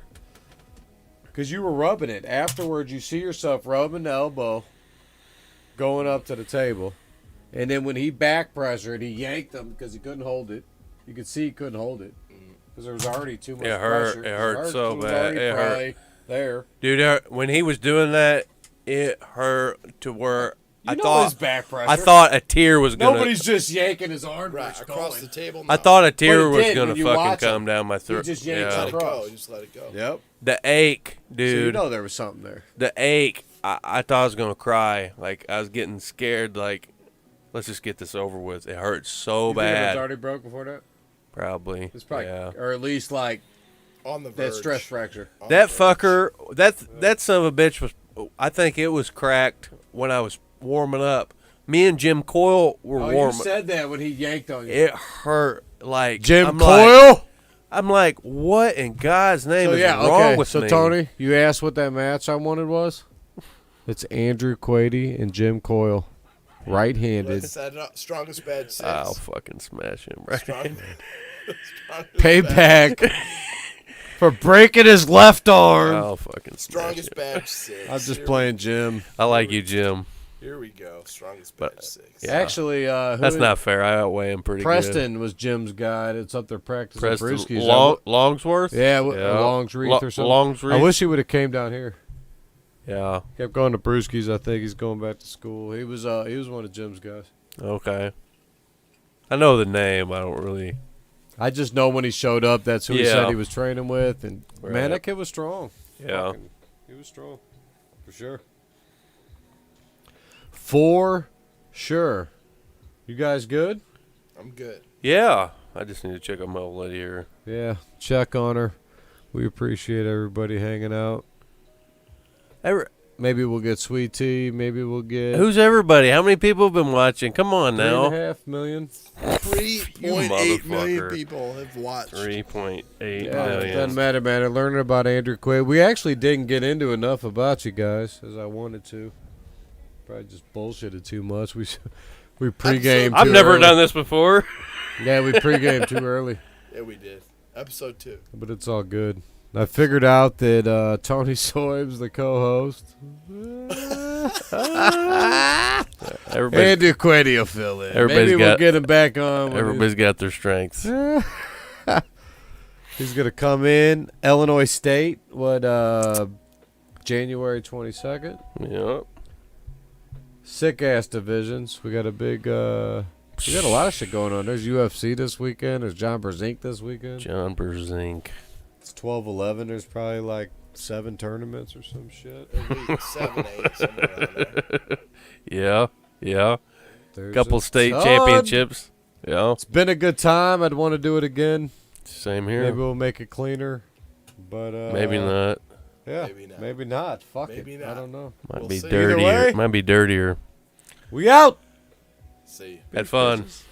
Because you were rubbing it. Afterwards, you see yourself rubbing the elbow going up to the table. And then when he back pressured, he yanked him because he couldn't hold it. You could see he couldn't hold it. Because there was already too much It hurt. pressure. It hurt so was bad. already It hurt. probably there. Dude, when he was doing that, it hurt to where You I know thought his back pressure. I thought a tear was gonna. Nobody's just yanking his arm Right across the table. I no. thought a tear But it was did gonna when you fucking watch come him. down my throat. just yanked Yeah. Let it go. Cross. Just let it go. Yep. The ache, So dude. you know there was something there. The ache. I thought I was gonna cry. Like I was getting scared. Like, let's just get this over with. It hurts so You think it was bad. already broke before that? Probably. It's probably, Yeah. or at least like On the verge. that stress fracture. On That the verge. fucker. That son of a bitch was. I think it was cracked when I was warming up. Me and Jim Coyle were Oh, warming. you said that when he yanked on you. It hurt like Jim I'm Coyle. Like, I'm like, what in God's name So is yeah, wrong okay. with So me? Tony, you asked what that match I wanted was. It's Andrew Quade and Jim Coyle, right-handed. It's that strongest bad 6. I'll fucking smash him right. Strongest bad- Payback for breaking his left arm. I'll fucking smash Strongest him. bad 6. I'm just playing Jim. I like you, Jim. Here we go. Strongest bad But- 6. Yeah. Actually, That's not fair. I outweigh him pretty Preston was Jim's guy. It's up there good. practicing Preston brewskis. Longsworth. Yeah, Longsreath or something. Longsreath. I wish he would have came down here. Yeah. Kept going to Brewski's. I think he's going back to school. He was one of Jim's guys. Okay. I know the name. I don't really. I just know when he showed up, that's who he Yeah. said he was training with, and man, Right. that kid was strong. Yeah. Fucking- he was strong, for sure. For sure. You guys good? I'm good. Yeah. I just need to check on my old lady here. Yeah. Check on her. We appreciate everybody hanging out. Maybe we'll get sweet tea. Maybe we'll get Who's everybody? How many people have been watching? Come on now. 3.5 million. 3.8 million motherfucker. people have watched. 3.8 Yeah, it million. doesn't matter, man. Learning about Andrew Quade. We actually didn't get into enough about you guys as I wanted to. Probably just bullshitted too much. We pre-gamed. I've too never early. done this before. Yeah, we pre-gamed too early, Yeah, we did. Episode 2. but it's all good. I figured out that Tony Soaib's the co-host. Everybody, Andrew Quade will fill in. Everybody's Maybe we'll got- get him back on. when everybody's got their strengths. he's gonna come in. Illinois State. January 22nd. Yep. Sick ass divisions. We got a big You got a lot of shit going on. There's UFC this weekend. There's John Brzezinski this weekend. John Brzezinski. It's 12-11. There's probably like 7 tournaments or some shit. At least 7, 8, somewhere around there. Yeah. There's Couple a state ton. championships. Yeah. It's been a good time. I'd want to do it again. Same here. Maybe we'll make it cleaner. But Maybe not. Yeah. Maybe not. Maybe not. Fuck Maybe it. not. I don't know. Might We'll be see. Either dirtier. way. Might be dirtier. We out. See. Had fun. Bitches.